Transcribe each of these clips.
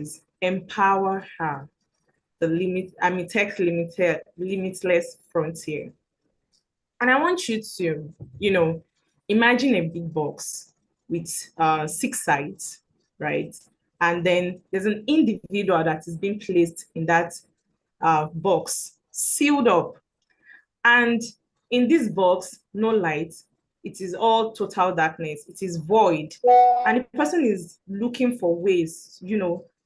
is EmpowerHer, Limitless Frontier. And I want you to, imagine a big box with 6 sides, right? And then there's an individual that is being placed in that box, sealed up. And in this box, no light. It is all total darkness. It is void. And the person is looking for ways,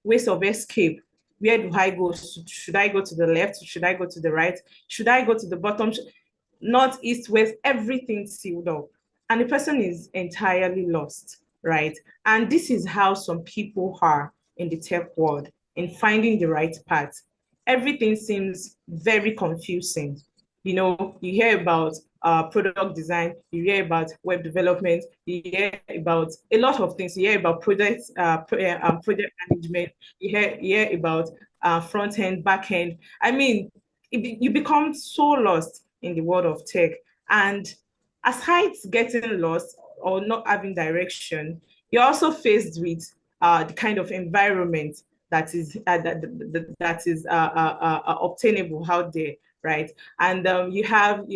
ways of escape. Where do I go? Should I go to the left? Should I go to the right? Should I go to the bottom? North, east, west, everything sealed up. And the person is entirely lost, right? And this is how some people are in the tech world in finding the right path. Everything seems very confusing. You hear about product design, you hear about web development, you hear about a lot of things. You hear about project management, you hear about front end, back end. I mean, you become so lost in the world of tech. And aside getting lost or not having direction, you're also faced with the kind of environment that is obtainable out there, right? And you have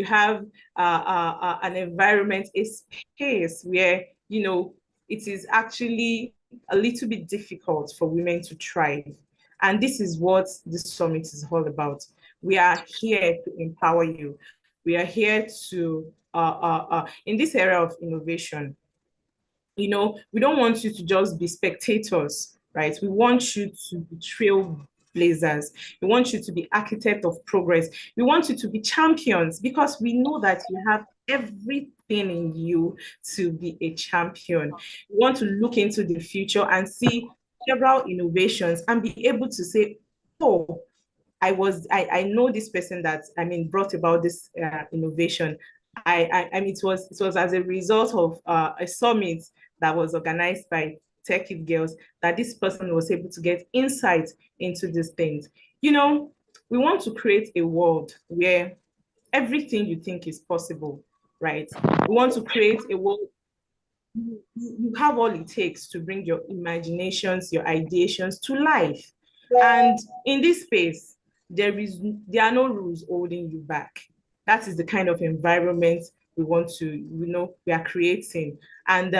an environment, a space where it is actually a little bit difficult for women to thrive. And this is what this summit is all about. We are here to empower you. We are here to, in this area of innovation, we don't want you to just be spectators, right? We want you to be trailblazers. We want you to be architect of progress. We want you to be champions because we know that you have everything in you to be a champion. We want to look into the future and see several innovations and be able to say, oh, I know this person that brought about this innovation. It was as a result of a summit that was organized by TechItGirls that this person was able to get insight into these things. We want to create a world where everything you think is possible, right? We want to create a world you have all it takes to bring your imaginations, your ideations to life. And in this space, there are no rules holding you back. That is the kind of environment we want to, we are creating. And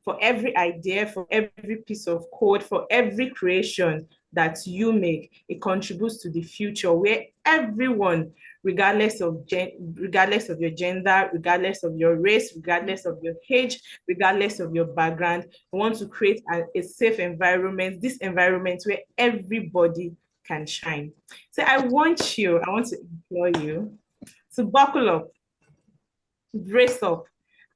for every idea, for every piece of code, for every creation that you make, it contributes to the future where everyone, regardless of your gender, regardless of your race, regardless of your age, regardless of your background, we want to create a safe environment, this environment where everybody can shine. So I want to implore you to buckle up, brace up,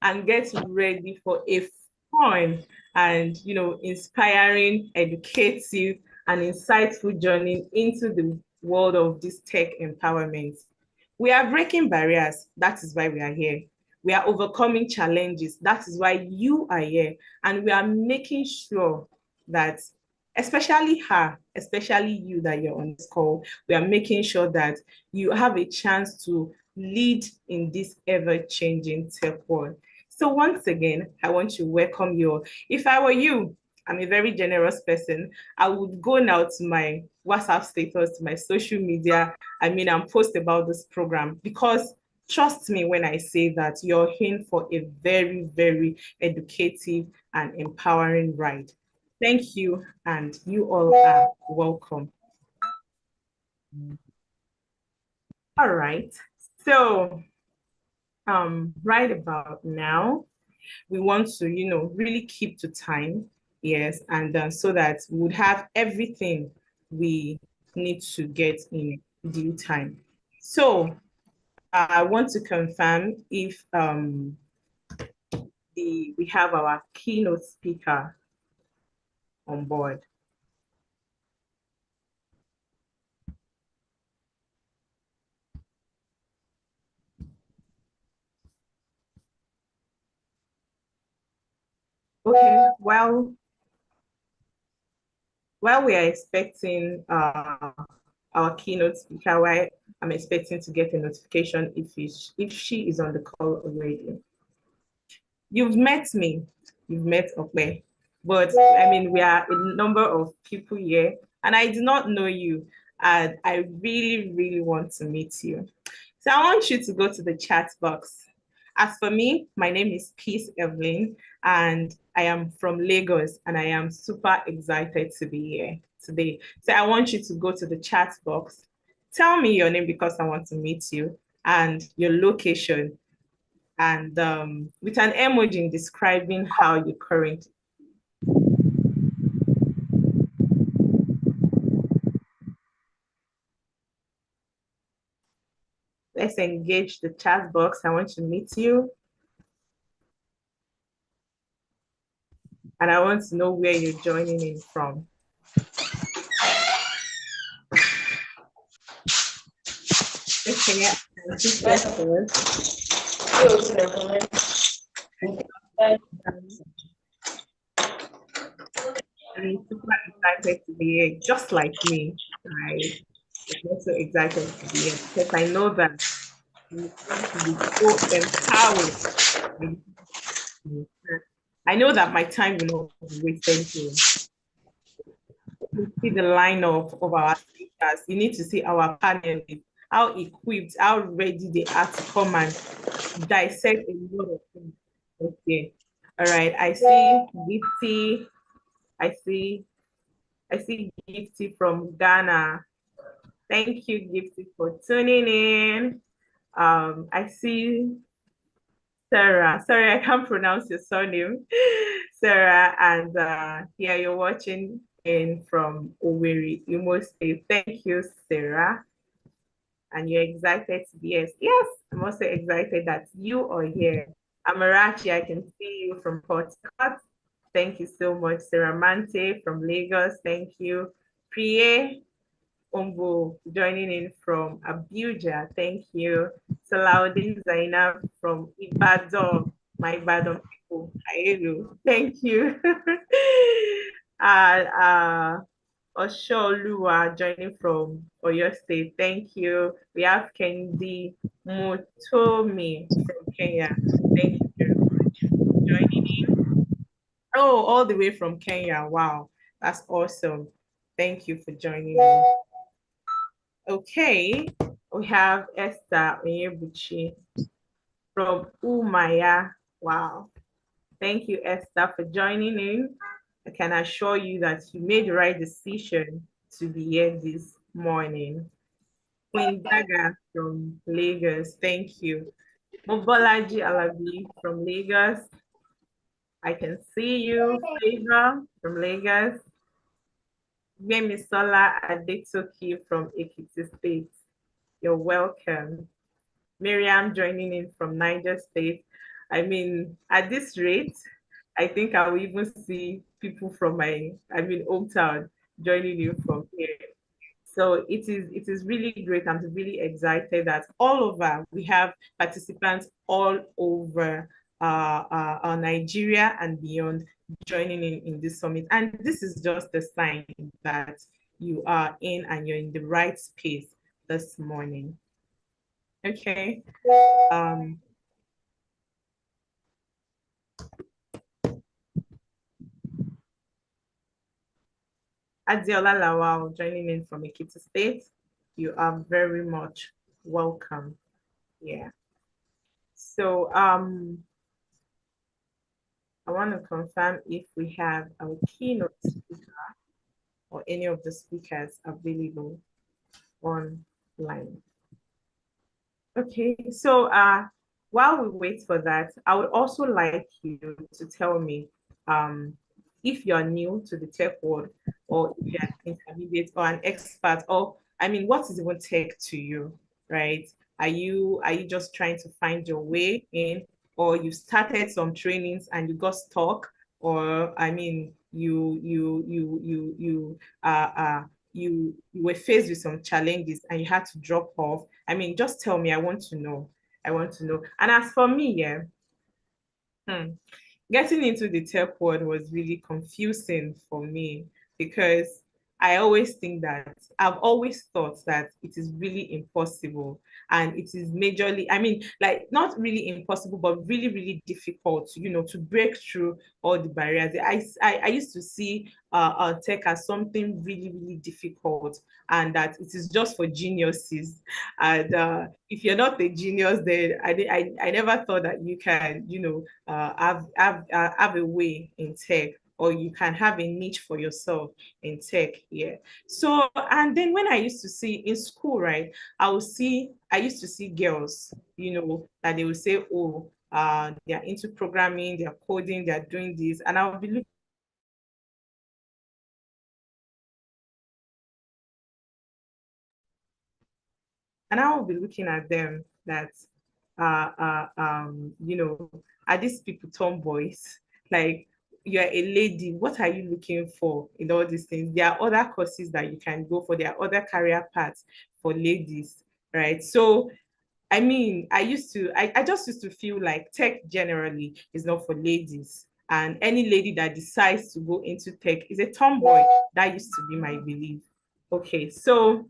and get ready for a fun and inspiring, educative, and insightful journey into the world of this tech empowerment. We are breaking barriers. That is why we are here. We are overcoming challenges. That is why you are here. And we are making sure that, especially you that you're on this call, we are making sure that you have a chance to lead in this ever-changing tech world. So once again, I want to welcome you all. If I were you, I'm a very generous person. I would go now to my WhatsApp status, to my social media, and post about this program, because trust me when I say that you're in for a very, very educative and empowering ride. Thank you, and you all are welcome. All right, so right about now, we want to, really keep to time. Yes, and so that we would have everything we need to get in due time. So I want to confirm if we have our keynote speaker on board. Okay, well, while we are expecting our keynote speaker, I'm expecting to get a notification if she is on the call already. You've met me, you've met Okwe, but we are a number of people here and I do not know you, and I really, really want to meet you. So I want you to go to the chat box. As for me, my name is Peace Evelyn, and I am from Lagos, and I am super excited to be here today. So I want you to go to the chat box. Tell me your name because I want to meet you, and your location, and with an emoji describing how you currently. Let's engage the chat box. I want to meet you. And I want to know where you're joining in from. Okay, I'm super excited to be here, just like me. I'm also excited to be here because I know that you're going to be so empowered. I know that my time will not be wasted here. You see the lineup of our speakers. You need to see our panelists, how equipped, how ready they are to come and dissect a lot of things. Okay. All right. I see Gifty. I see Gifty from Ghana. Thank you, Gifty, for tuning in. I see Sarah. Sorry, I can't pronounce your surname. Sarah, and yeah, you're watching in from Owerri, Imo State. Thank you, Sarah. And you're excited to be here. Yes, I'm also excited that you are here. Amarachi, I can see you from Port Harcourt. Thank you so much. Sarah Mante from Lagos. Thank you. Priye Ombo joining in from Abuja. Thank you. Salaudin Zainab from Ibadan. My Ibadan people. Thank you. uh, Osholua joining from Oyo State. Thank you. We have Kendi Mutomi from Kenya. Thank you very much for joining in. Oh, all the way from Kenya. Wow, that's awesome. Thank you for joining in. Okay, we have Esther Onyebuchi from Umaya. Wow. Thank you, Esther, for joining in. I can assure you that you made the right decision to be here this morning. Queen Gaga from Lagos, thank you. Mobolaji Alabi from Lagos. I can see you. Favor from Lagos. Gbemisola Adetoki from Ekiti State. You're welcome. Miriam joining in from Niger State. I mean, at this rate, I think I will even see people from my, hometown joining you from here. So it is really great. I'm really excited that all over we have participants all over Nigeria and beyond joining in this summit. And this is just a sign that you are in and you're in the right space this morning. Okay. Adiola Lawal joining in from Ekiti State. You are very much welcome. Yeah. So I want to confirm if we have our keynote speaker or any of the speakers available online. Okay, so while we wait for that, I would also like you to tell me if you're new to the tech world or if you're an intermediate or an expert, or I mean, what is even tech to you, right? Are you just trying to find your way in, or you started some trainings and you got stuck, or I mean, you were faced with some challenges and you had to drop off. I mean, just tell me. I want to know. I want to know. And as for me, yeah, getting into the tech world was really confusing for me because I always think that I've always thought that it is really impossible, and it is majorly, I mean, like not really impossible, but really, really difficult, to break through all the barriers. I used to see tech as something really, really difficult, and that it is just for geniuses. And if you're not a genius, then I never thought that you can, have a way in tech, or you can have a niche for yourself in tech. Yeah. So, and then when I used to see in school, right, I used to see girls, that they would say, oh, they're into programming, they're coding, they're doing this. And I would be looking, at them that, are these people tomboys? Like, you're a lady, what are you looking for in all these things? There are other courses that you can go for, there are other career paths for ladies, right? So I mean, I just used to feel like tech generally is not for ladies. And any lady that decides to go into tech is a tomboy. That used to be my belief. Okay, so,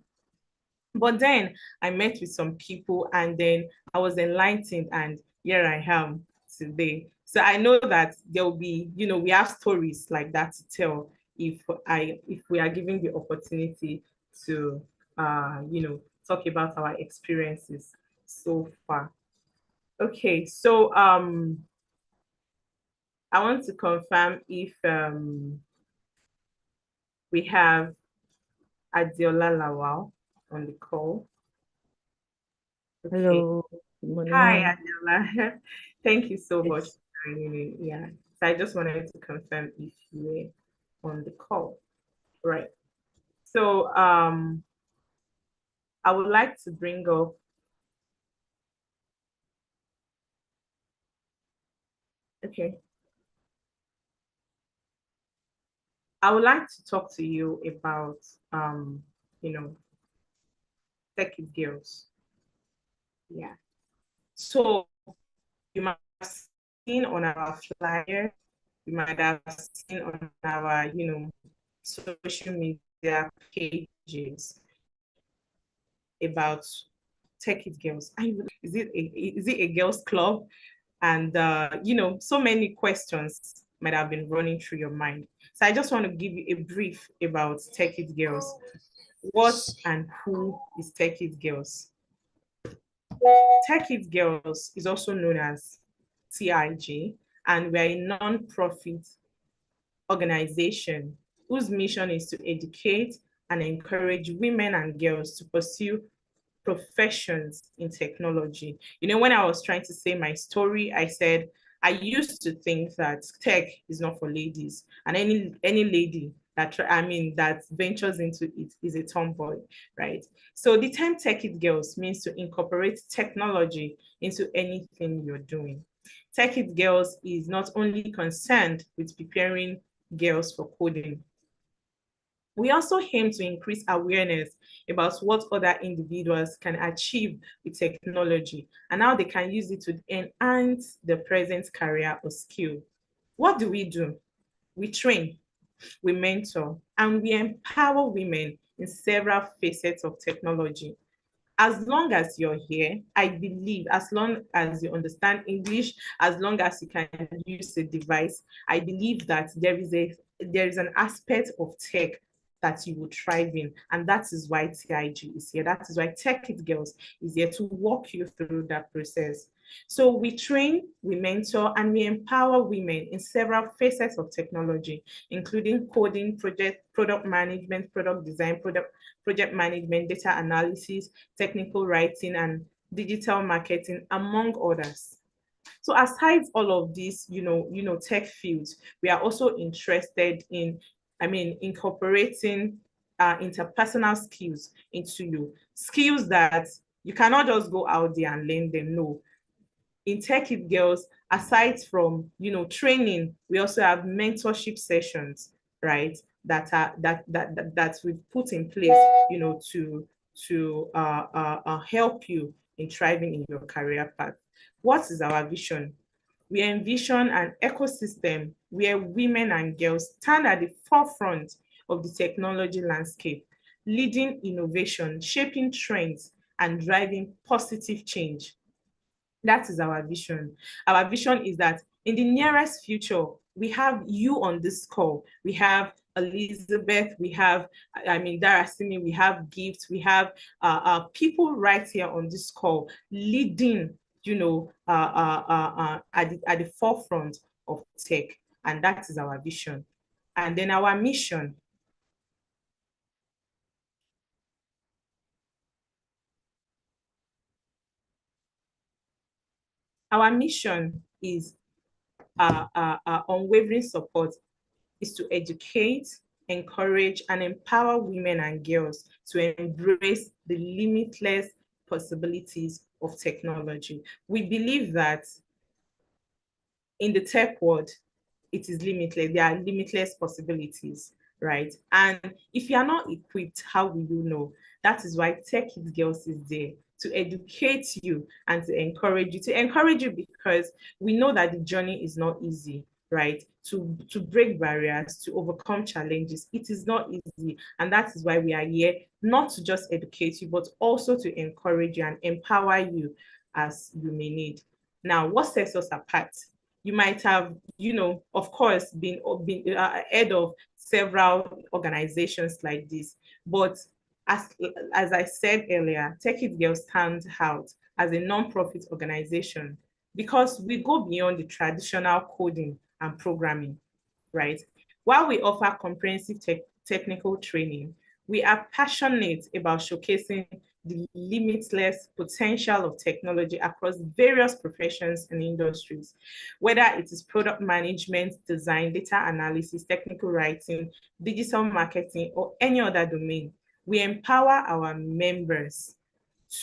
but then I met with some people, and then I was enlightened, and here I am today. So I know that there will be, we have stories like that to tell if we are given the opportunity to, talk about our experiences so far. Okay, so I want to confirm if we have Adiola Lawal on the call. Okay. Hello, good morning, Hi, ma'am. Adiola. Thank you so much Yes, for joining in. Yeah. So I just wanted to confirm if you were on the call. Right. So I would like to bring up, okay. I would like to talk to you about you know, TechItGirls. Yeah. So you might have seen on our flyer, you might have seen on our, social media pages about TechItGirls. Is it a girls club? And so many questions might have been running through your mind. So I just want to give you a brief about TechItGirls. What and who is TechItGirls? TechItGirls is also known as TIG, and we're a non-profit organization whose mission is to educate and encourage women and girls to pursue professions in technology. When I was trying to say my story, I said I used to think that tech is not for ladies, and any lady that ventures into it is a tomboy, right? So the term Tech It Girls means to incorporate technology into anything you're doing. Tech It Girls is not only concerned with preparing girls for coding. We also aim to increase awareness about what other individuals can achieve with technology and how they can use it to enhance their present career or skill. What do? We train, we mentor, and we empower women in several facets of technology. As long as you're here, I believe, as long as you understand English, as long as you can use the device, I believe that there is an aspect of tech that you will thrive in. And that is why TIG is here. That is why Tech It Girls is here to walk you through that process. So we train, we mentor, and we empower women in several facets of technology, including coding, product management, product design, project management, data analysis, technical writing, and digital marketing, among others. So aside all of these, tech fields, we are also interested in, incorporating interpersonal skills into you. Skills that you cannot just go out there and learn them. No, in Tech It Girls, aside from training, we also have mentorship sessions, right? That we've put in place, to help you in thriving in your career path. What is our vision? We envision an ecosystem where women and girls stand at the forefront of the technology landscape, leading innovation, shaping trends, and driving positive change. That is our vision. Our vision is that in the nearest future, we have you on this call. We have Elizabeth, we have, Darasimi, we have Gift, we have people right here on this call leading, at the forefront of tech. And that is our vision. And then our mission. Our mission is unwavering support is to educate, encourage, and empower women and girls to embrace the limitless possibilities of technology. We believe that in the tech world, it is limitless. There are limitless possibilities, right? And if you are not equipped, how will you know? That is why TechItGirls is there to educate you and to encourage you. To encourage you because we know that the journey is not easy, right? To break barriers, to overcome challenges, it is not easy. And that is why we are here, not to just educate you, but also to encourage you and empower you as you may need. Now, what sets us apart? You might have, of course, been head of several organizations like this. But as I said earlier, TechItGirls stands out as a non-profit organization because we go beyond the traditional coding and programming, right? While we offer comprehensive technical training, we are passionate about showcasing the limitless potential of technology across various professions and industries, whether it is product management, design, data analysis, technical writing, digital marketing, or any other domain. We empower our members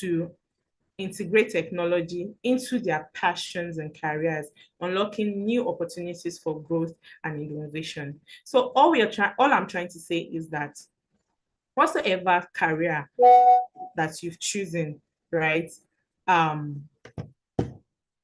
to integrate technology into their passions and careers, unlocking new opportunities for growth and innovation. So all I'm trying to say is that whatsoever career that you've chosen, right?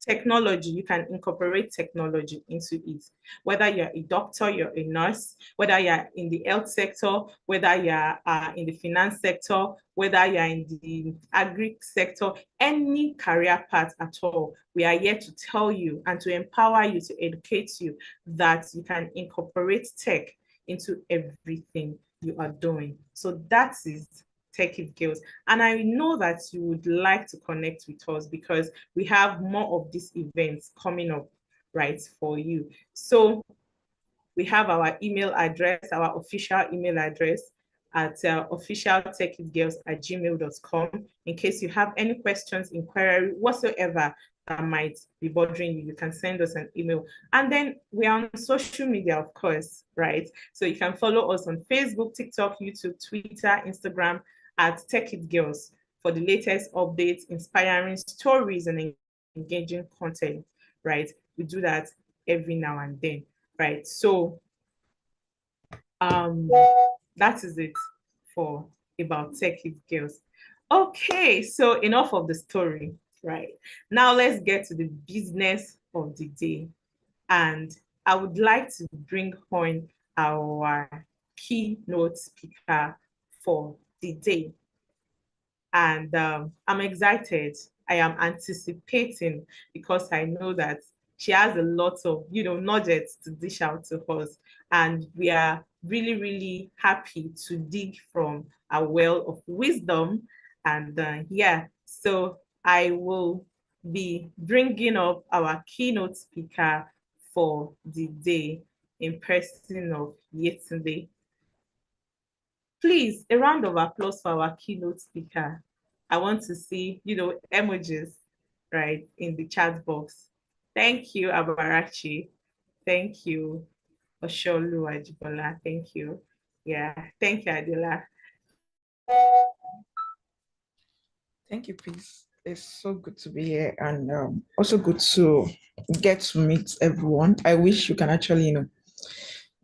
Technology, you can incorporate technology into it. Whether you're a doctor, you're a nurse, whether you're in the health sector, whether you're in the finance sector, whether you're in the agri sector, any career path at all, we are here to tell you and to empower you, to educate you that you can incorporate tech into everything you are doing. So that is TechItGirls. And I know that you would like to connect with us because we have more of these events coming up, right, for you. So we have our email address, our official email address at officialtechitgirls@gmail.com. In case you have any questions, inquiry, whatsoever that might be bothering you, you can send us an email. And then we are on social media, of course, right? So you can follow us on Facebook, TikTok, YouTube, Twitter, Instagram, at TechItGirls for the latest updates, inspiring stories, and engaging content, right? We do that every now and then, right? So that is it for about TechItGirls. Okay, so enough of the story, right? Now let's get to the business of the day. And I would like to bring on our keynote speaker for the day. And I'm excited. I am anticipating because I know that she has a lot of, nuggets to dish out to us. And we are really, really happy to dig from a well of wisdom. And so I will be bringing up our keynote speaker for the day in person of yesterday. Please, a round of applause for our keynote speaker. I want to see, emojis, right, in the chat box. Thank you, Abarachi. Thank you, Osholu Ajibola. Thank you. Yeah, thank you, Adila. Thank you, please. It's so good to be here and also good to get to meet everyone. I wish you can actually,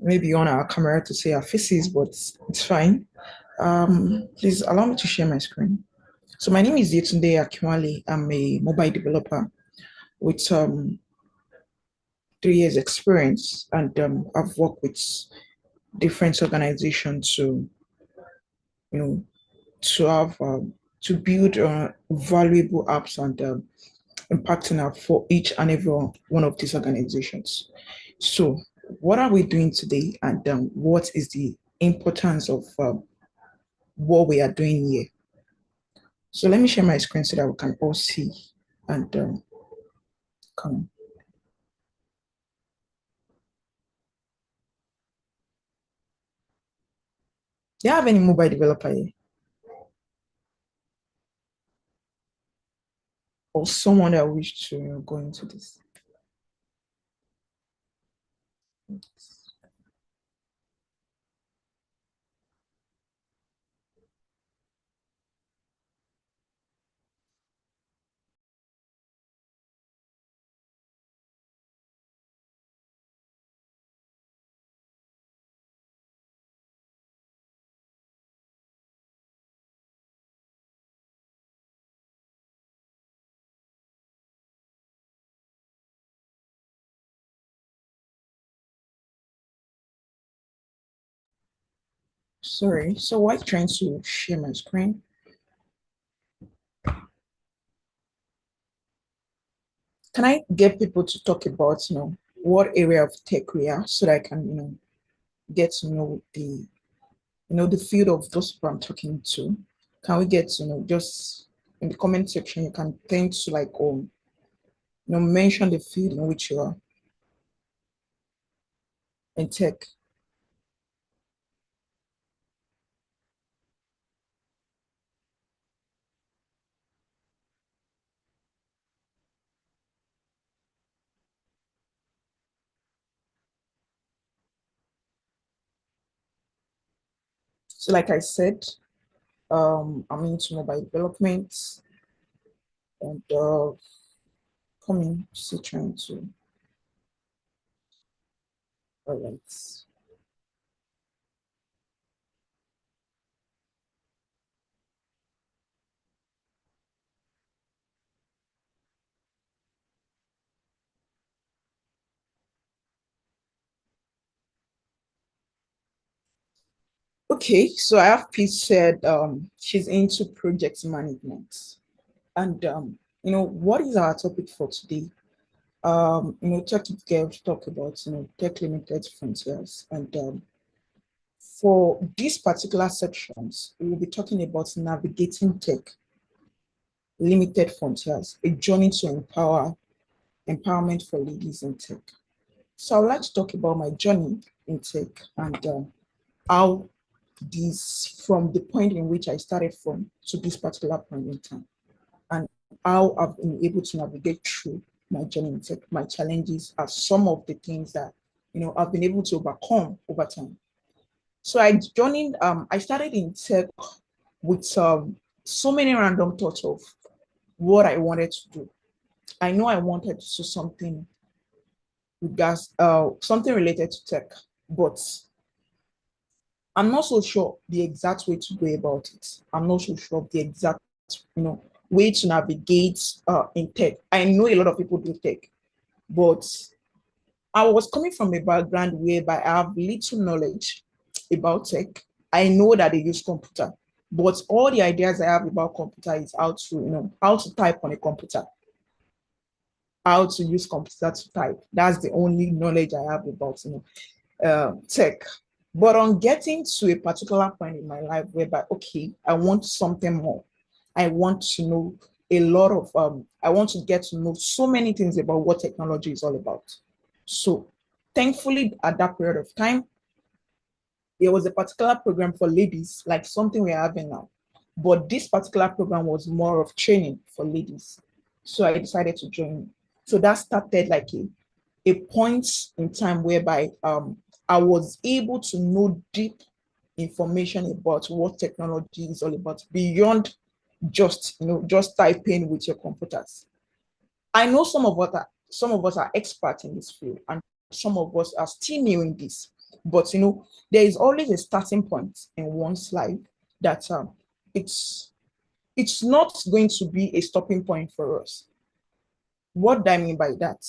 maybe on our camera to see our faces, but it's fine. Please allow me to share my screen. So my name is Yetunde Akinwale. I'm a mobile developer with 3 years experience, and I've worked with different organizations to, you know, to have to build valuable apps and impacting app for each and every one of these organizations. So, what are we doing today, and what is the importance of what we are doing here? So, let me share my screen so that we can all see and come. Do you have any mobile developer here? Or someone that wish to go into this? Sorry. So while trying to share my screen, can I get people to talk about, what area of tech we are so that I can, get to know the field of those people I'm talking to? Can we get, just in the comment section, you can tend to like, mention the field in which you are in tech. So like I said, I'm into mobile development and coming, still trying to, all right. Okay, so I have Pete said she's into project management. And what is our topic for today? TechItGirls talk about tech limited frontiers. And for these particular sections, we will be talking about navigating tech limited frontiers, a journey to empowerment for ladies in tech. So I would like to talk about my journey in tech and how this from the point in which I started from to this particular point in time, and how I've been able to navigate through my journey in tech, my challenges are some of the things that I've been able to overcome over time. So I started in tech with so many random thoughts of what I wanted to do. I know I wanted to do something with gas, something related to tech, but I'm not so sure the exact way to go about it. I'm not so sure of the exact, way to navigate in tech. I know a lot of people do tech, but I was coming from a background whereby I have little knowledge about tech. I know that they use computer, but all the ideas I have about computer is how to type on a computer, how to use computer to type. That's the only knowledge I have about tech. But on getting to a particular point in my life whereby, okay, I want something more. I want to know a lot of, I want to get to know so many things about what technology is all about. So thankfully, at that period of time, there was a particular program for ladies, like something we're having now. But this particular program was more of training for ladies. So I decided to join. So that started like a point in time whereby I was able to know deep information about what technology is all about beyond just typing with your computers. I know some of us are experts in this field, and some of us are still new in this. But there is always a starting point in one's life that it's it's not going to be a stopping point for us. What do I mean by that?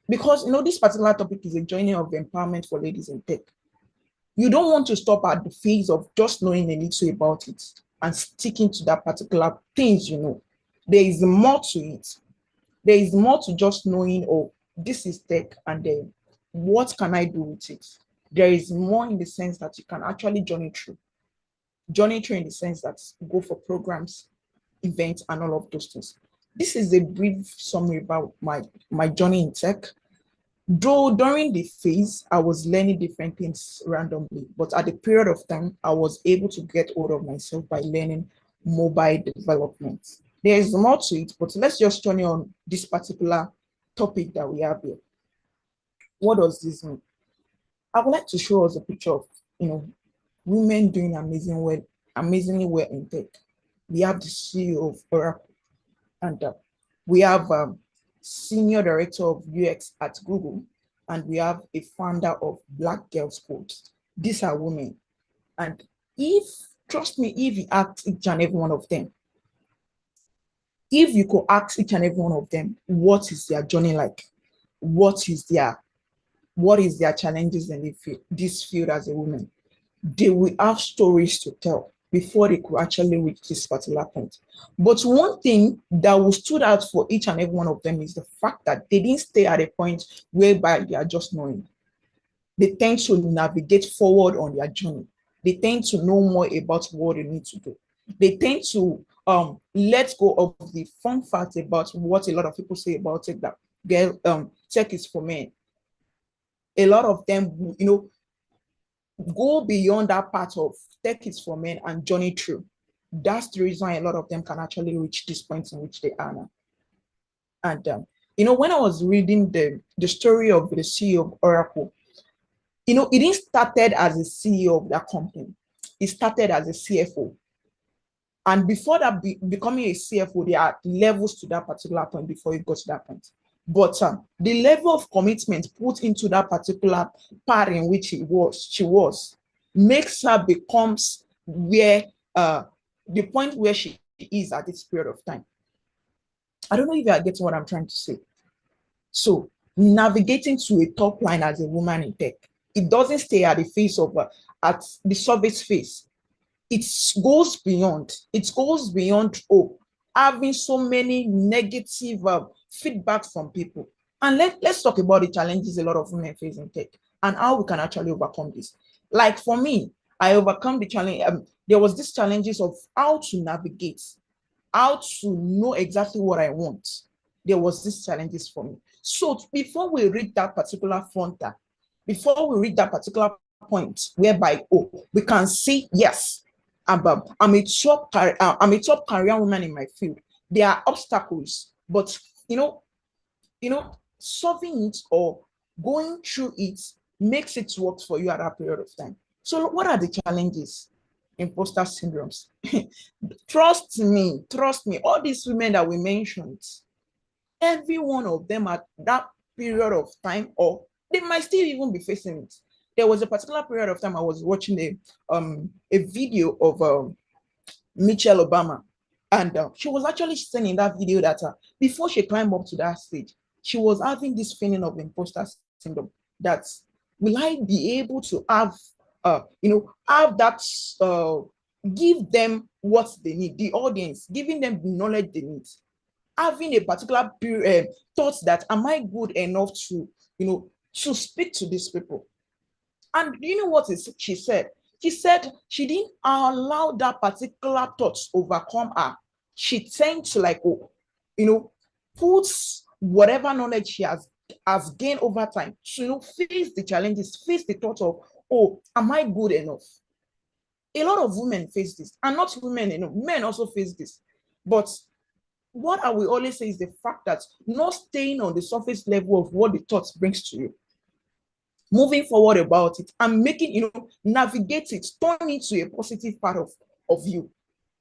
Because this particular topic is a journey of empowerment for ladies in tech. You don't want to stop at the phase of just knowing a little about it and sticking to that particular things you know. There is more to it. There is more to just knowing, oh, this is tech, and then what can I do with it? There is more in the sense that you can actually journey through. Journey through in the sense that go for programs, events, and all of those things. This is a brief summary about my journey in tech. Though during the phase, I was learning different things randomly, but at the period of time, I was able to get hold of myself by learning mobile development. There is more to it, but let's just journey on this particular topic that we have here. What does this mean? I would like to show us a picture of, women doing amazingly well in tech. We have the CEO of Oracle, and we have senior director of UX at Google, and we have a founder of Black Girls Code. These are women. And trust me, if you ask each and every one of them, if you could ask each and every one of them, what is their journey like? What is their challenges in this field as a woman? They will have stories to tell before they could actually reach this particular point. But one thing that will stood out for each and every one of them is the fact that they didn't stay at a point whereby they are just knowing. They tend to navigate forward on their journey. They tend to know more about what they need to do. They tend to let go of the fun fact about what a lot of people say about tech, that tech is for men. A lot of them, go beyond that part of tech is for men and journey through. That's the reason why a lot of them can actually reach this point in which they are now. And when I was reading the story of the CEO of Oracle, it didn't started as a CEO of that company. It started as a CFO. And before that, becoming a CFO, there are levels to that particular point before you got to that point. But the level of commitment put into that particular part in which she was, makes her becomes where the point where she is at this period of time. I don't know if you are getting what I'm trying to say. So navigating to a top line as a woman in tech, it doesn't stay at the face of at the surface face. It goes beyond. It goes beyond having so many negative feedback from people. And let's talk about the challenges a lot of women face in tech and how we can actually overcome this. Like for me, I overcome the challenge. There was these challenges of how to navigate, how to know exactly what I want. There was these challenges for me. So before we reach that particular frontier, before we reach that particular point whereby we can see, yes, I'm a top career woman in my field. There are obstacles, but solving it or going through it makes it work for you at that period of time. So what are the challenges? Imposter syndromes. Trust me, all these women that we mentioned, every one of them at that period of time, or they might still even be facing it. There was a particular period of time I was watching a video of Michelle Obama, and she was actually saying in that video that before she climbed up to that stage, she was having this feeling of imposter syndrome, that will I be able to have that give them what they need, the audience, giving them the knowledge they need, having a particular thought that am I good enough to to speak to these people. And you know what she said? She said she didn't allow that particular thought to overcome her. She tend to put whatever knowledge she has gained over time to face the challenges, face the thought of, am I good enough? A lot of women face this, and not women, men also face this. But what I will always say is the fact that not staying on the surface level of what the thoughts brings to you, moving forward about it and making, navigate it, turn it to a positive part of you,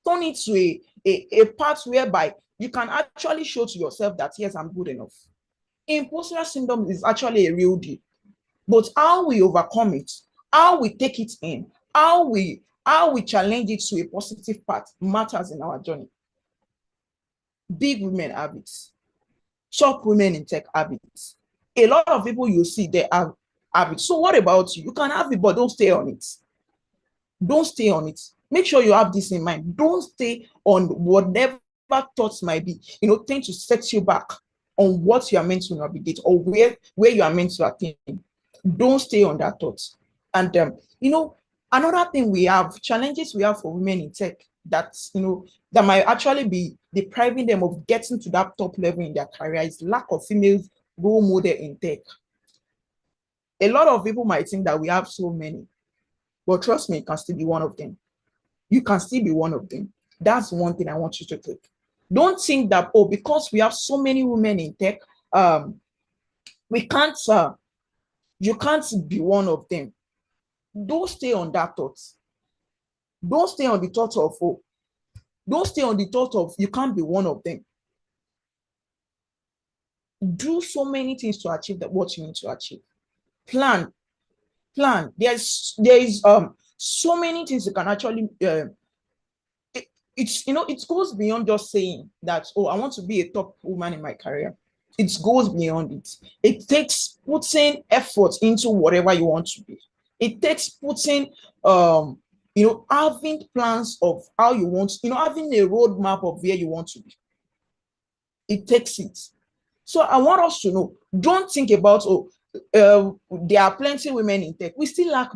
turn it to a part whereby you can actually show to yourself that, yes, I'm good enough. Imposter syndrome is actually a real deal, but how we overcome it, how we take it in, how we challenge it to a positive part matters in our journey. Big women have it. Top women in tech have it. A lot of people you see, they are have it. So what about you? You can have it, but don't stay on it. Don't stay on it. Make sure you have this in mind. Don't stay on whatever thoughts might be, tend to set you back on what you are meant to navigate or where you are meant to attain. Don't stay on that thought. And another thing we have, challenges we have for women in tech that might actually be depriving them of getting to that top level in their career is lack of female role model in tech. A lot of people might think that we have so many, but trust me, you can still be one of them. You can still be one of them. That's one thing I want you to take. Don't think that, oh, because we have so many women in tech, we can't, you can't be one of them. Don't stay on that thought. Don't stay on the thought of, oh, don't stay on the thought of you can't be one of them. Do so many things to achieve what you need to achieve. Plan. There is so many things you can actually it goes beyond just saying that, oh, I want to be a top woman in my career. It goes beyond it. It takes putting effort into whatever you want to be. It takes putting having plans of how you want, having a roadmap of where you want to be. It takes it. So I want us to know, don't think about, oh, there are plenty of women in tech. We still lack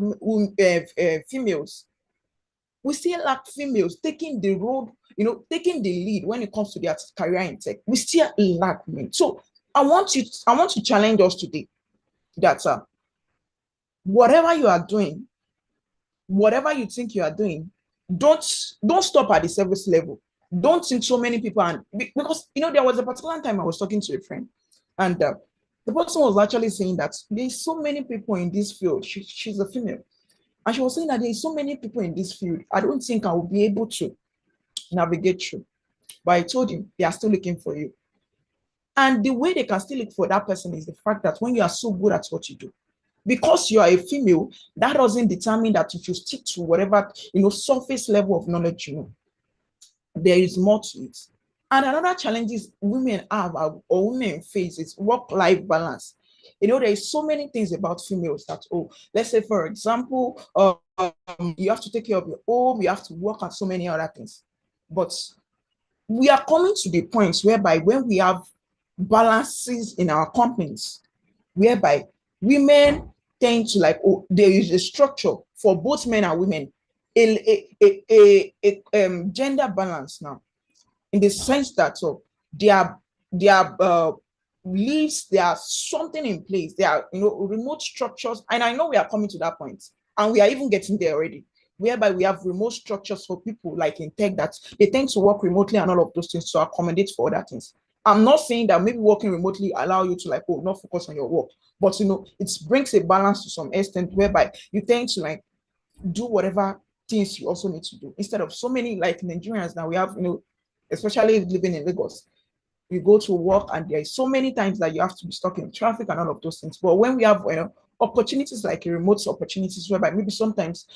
females. We still lack females taking the road, taking the lead when it comes to their career in tech. We still lack men. So I want to challenge us today that whatever you are doing, whatever you think you are doing, don't stop at the service level. Don't think so many people, and because there was a particular time I was talking to a friend, and the person was actually saying that there's so many people in this field. She's a female, and she was saying that there's so many people in this field. I don't think I will be able to navigate through. But I told him they are still looking for you. And the way they can still look for that person is the fact that when you are so good at what you do, because you are a female, that doesn't determine that if you stick to whatever, surface level of knowledge there is more to it. And another challenges women have or women face is work-life balance. There is so many things about females that, oh, let's say, for example, you have to take care of your home, you have to work on so many other things. But we are coming to the point whereby when we have balances in our companies, whereby women tend to there is a structure for both men and women, a gender balance now, in the sense that their leaves, there are something in place, there are remote structures, and I know we are coming to that point, and we are even getting there already, whereby we have remote structures for people like in tech that they tend to work remotely and all of those things to accommodate for other things. I'm not saying that maybe working remotely allow you to not focus on your work, but it brings a balance to some extent whereby you tend to do whatever things you also need to do instead of so many Nigerians that we have, especially living in Lagos. You go to work and there is so many times that you have to be stuck in traffic and all of those things. But when we have opportunities like remote opportunities whereby maybe sometimes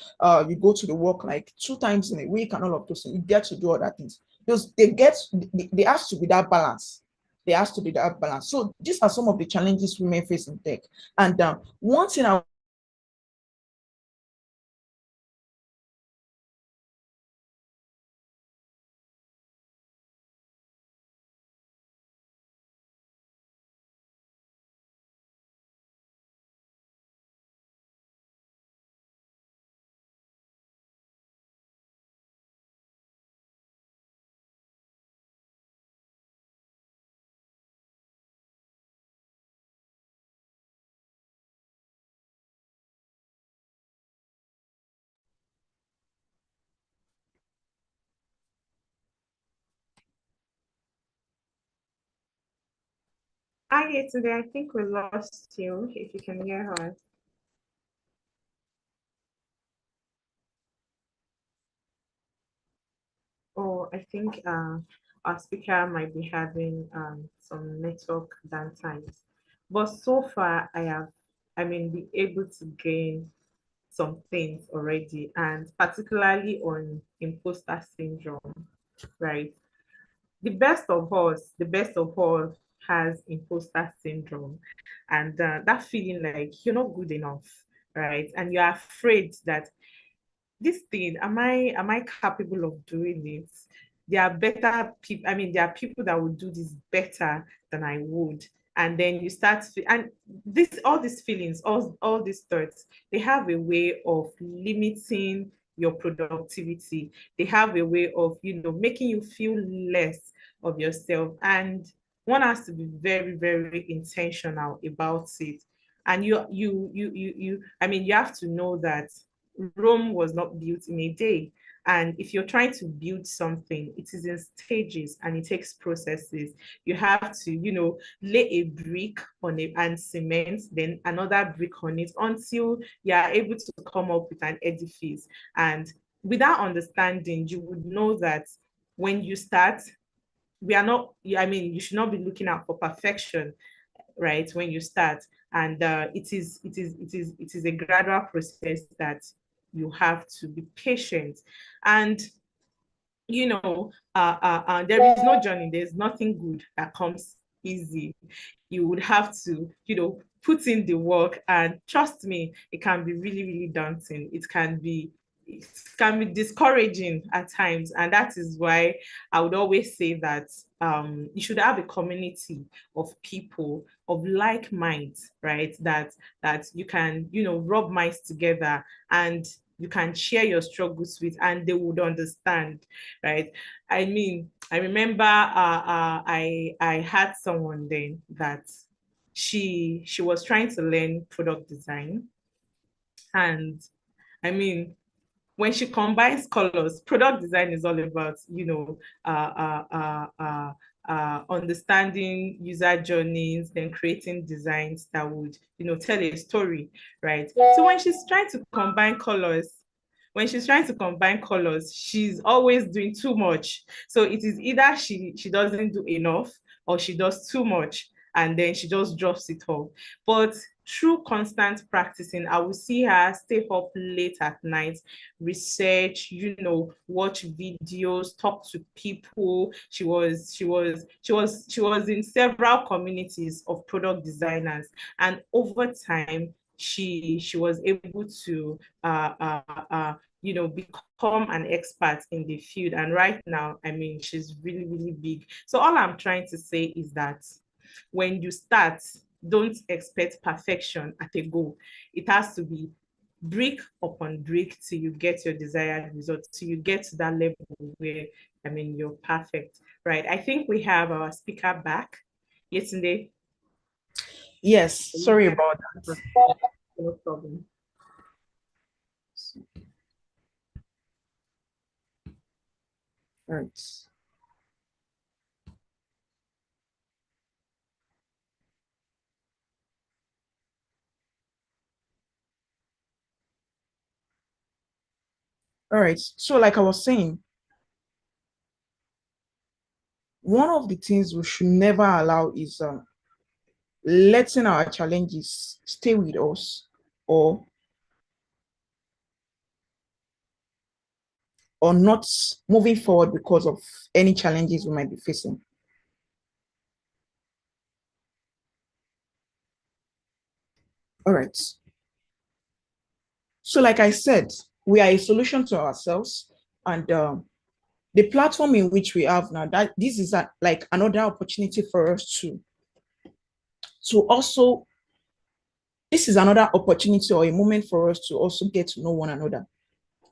you go to the work 2 times in a week and all of those things, you get to do other things. There has to be that balance. There has to be that balance. So these are some of the challenges we may face in tech. And one thing Hi, today I think we lost you, if you can hear us. Oh, I think our speaker might be having some network downtimes. But so far, been able to gain some things already, and particularly on imposter syndrome, right? The best of us has imposter syndrome, and that feeling like you're not good enough, right? And you're afraid that this thing, am I capable of doing it? There are better people. I mean, there are people that would do this better than I would. And then you start and this all these feelings, all these thoughts, they have a way of limiting your productivity. They have a way of, making you feel less of yourself. And one has to be very, very intentional about it. And I mean, you have to know that Rome was not built in a day. And if you're trying to build something, it is in stages and it takes processes. You have to, lay a brick on it and cement, then another brick on it until you are able to come up with an edifice. And without understanding, you would know that when you start, we are not, I mean, you should not be looking out for perfection, right, when you start. And it is a gradual process that you have to be patient. And there is no journey, there's nothing good that comes easy. You would have to, put in the work, and trust me, it can be really, really daunting. It can be discouraging at times. And that is why I would always say that you should have a community of people of like minds, right? That you can, rub minds together, and you can share your struggles with, and they would understand, right? I mean, I remember I had someone then that she was trying to learn product design. And I mean, when she combines colors, product design is all about, understanding user journeys, then creating designs that would, tell a story, right? So when she's trying to combine colors, she's always doing too much. So it is either she doesn't do enough, or she does too much, and then she just drops it off. But through constant practicing, I will see her stay up late at night, research, watch videos, talk to people. She was in several communities of product designers, and over time, she was able to become an expert in the field. And right now, I mean, she's really, really big. So all I'm trying to say is that when you start, don't expect perfection at a go. It has to be brick upon brick till you get your desired results, till you get to that level where, I mean, you're perfect, right? I think we have our speaker back. Yesterday. Yes, sorry about that. No problem. Right. All right. So, like I was saying, one of the things we should never allow is letting our challenges stay with us, or not moving forward because of any challenges we might be facing. All right. So, like I said, we are a solution to ourselves, and the platform in which we have now, that this is like another opportunity for us to also, this is another opportunity or a moment for us to also get to know one another.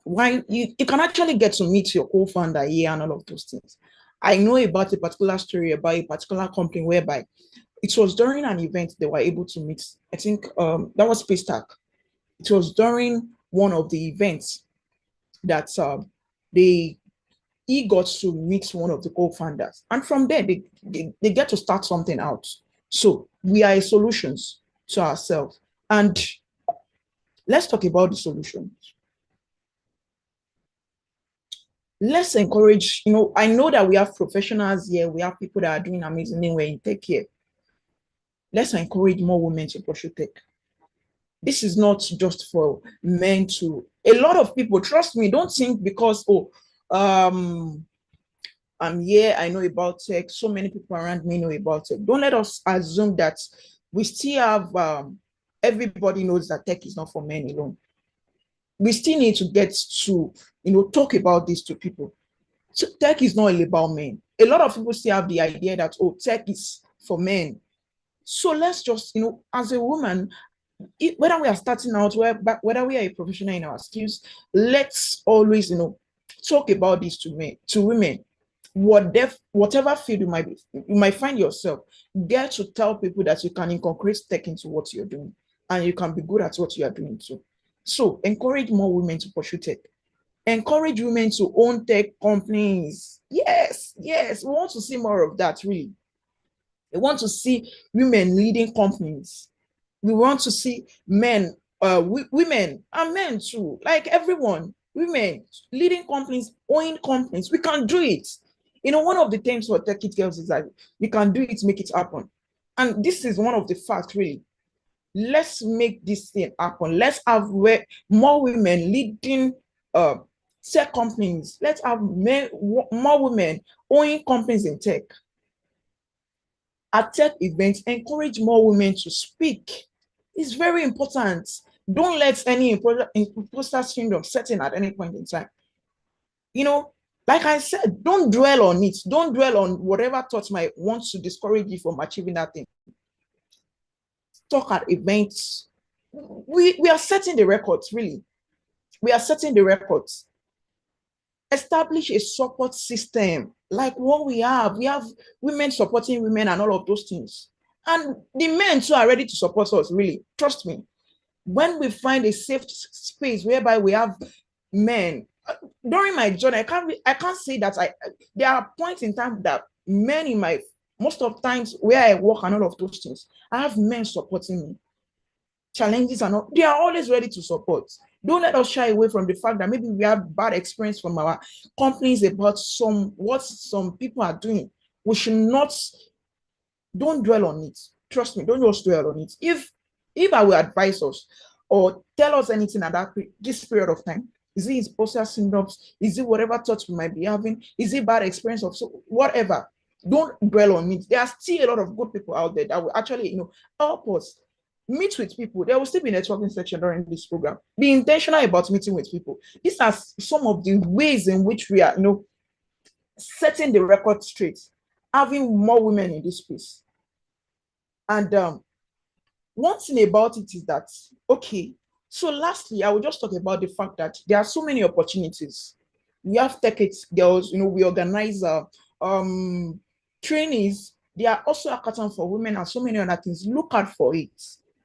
Why you can actually get to meet your co-founder here and all of those things. I know about a particular story about a particular company whereby it was during an event they were able to meet. I think that was Space Tech. It was during one of the events that they he got to meet one of the co-founders, and from there they get to start something out. So we are a solutions to ourselves, and let's talk about the solutions. Let's encourage, I know that we have professionals here, we have people that are doing amazing way in tech here. Let's encourage more women to pursue tech. This is not just for men to, a lot of people, trust me, don't think because, Yeah, I know about tech. So many people around me know about tech. Don't let us assume that we still have everybody knows that tech is not for men alone. We still need to get to talk about this to people. So tech is not all about men. A lot of people still have the idea that tech is for men. So let's just as a woman, whether we are starting out, whether we are a professional in our skills, let's always talk about this to women. Whatever field you might find yourself, get to tell people that you can incorporate tech into what you're doing, and you can be good at what you are doing too. So encourage more women to pursue tech. Encourage women to own tech companies. Yes, yes, we want to see more of that. Really, we want to see women leading companies. We want to see men, women and men too, like everyone, women leading companies, owning companies. We can do it. One of the things for TechItGirls is that you can do it, make it happen. And this is one of the facts, really. Let's make this thing happen. Let's have more women leading uh, tech companies. Let's have more women owning companies in tech. At tech events, encourage more women to speak. It's very important. Don't let any imposter syndrome set in at any point in time. Like I said, don't dwell on it. Don't dwell on whatever thoughts might want to discourage you from achieving that thing. Talk at events. We are setting the records, really. We are setting the records. Establish a support system like what we have. We have women supporting women and all of those things. And the men too are ready to support us, really. Trust me. When we find a safe space whereby we have men, during my journey, I can't say that there are points in time that men in my, most of times where I work and all of those things, I have men supporting me. Challenges and all, they are always ready to support. Don't let us shy away from the fact that maybe we have bad experience from our companies about what some people are doing. We should not, don't dwell on it. Trust me, don't just dwell on it. If I will advise us or tell us anything at this period of time, is it imposter syndromes? Is it whatever thoughts we might be having? Is it bad experience of whatever? Don't dwell on it. There are still a lot of good people out there that will actually, help us meet with people. There will still be networking section during this program. Be intentional about meeting with people. These are some of the ways in which we are, setting the record straight, having more women in this space. And one thing about it is that, okay, so lastly, I will just talk about the fact that there are so many opportunities. We have TechItGirls, we organize trainees. There are also hackathons for women and so many other things. Look out for it.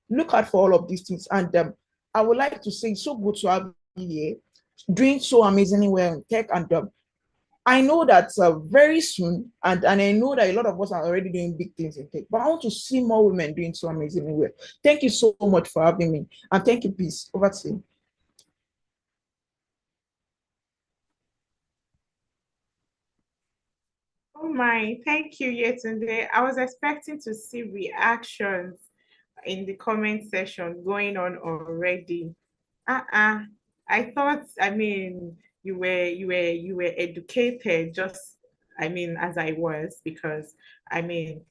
Look out for all of these things. And I would like to say it's so good to have you here, doing so amazingly well in tech. And I know that very soon, and I know that a lot of us are already doing big things in tech, but I want to see more women doing so amazingly well. Thank you so much for having me. And thank you, peace. Over to you. Oh my, thank you, Yetunde. I was expecting to see reactions in the comment section going on already. Uh-uh. I thought, you were educated just, as I was, because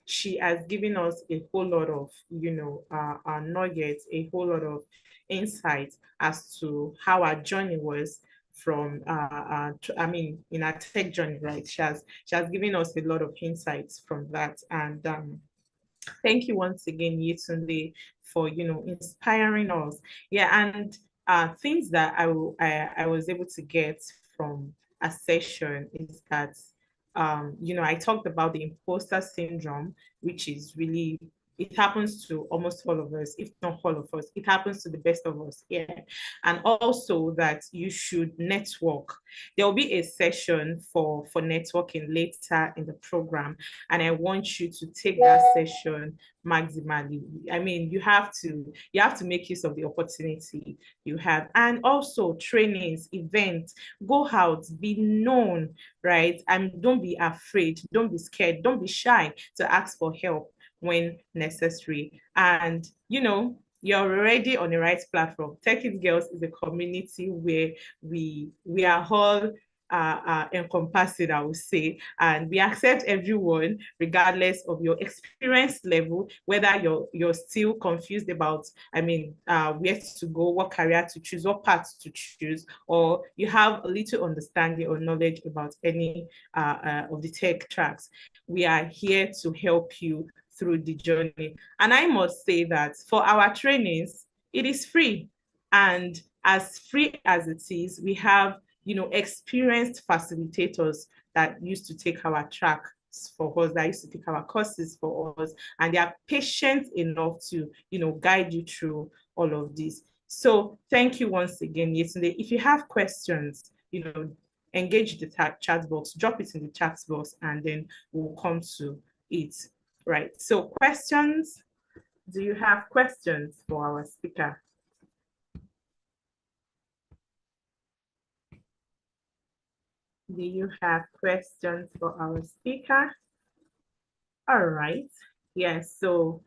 she has given us a whole lot of, nuggets, a whole lot of insight as to how our journey was from in our tech journey, right? She has given us a lot of insights from that. And thank you once again, Yetunde, for inspiring us. Yeah, and things that I was able to get from a session is that I talked about the imposter syndrome, which is really, it happens to almost all of us, if not all of us. It happens to the best of us. Yeah. And also that you should network. There will be a session for networking later in the program, and I want you to take that session maximally. You have to make use of the opportunity you have. And also trainings, events, go out, be known, right? And don't be afraid, don't be scared, don't be shy to ask for help when necessary. And you're already on the right platform. TechItGirls is a community where we are all encompassing, I would say. And we accept everyone, regardless of your experience level, whether you're still confused about, where to go, what career to choose, what path to choose, or you have a little understanding or knowledge about any of the tech tracks. We are here to help you through the journey. And I must say that for our trainings, it is free. And as free as it is, we have experienced facilitators that used to take our track for us, that used to take our courses for us, and they are patient enough to, guide you through all of this. So thank you once again, Yetunde. If you have questions, engage the chat box, drop it in the chat box, and then we'll come to it. Right. So questions, do you have questions for our speaker? Do you have questions for our speaker? All right. Yes. So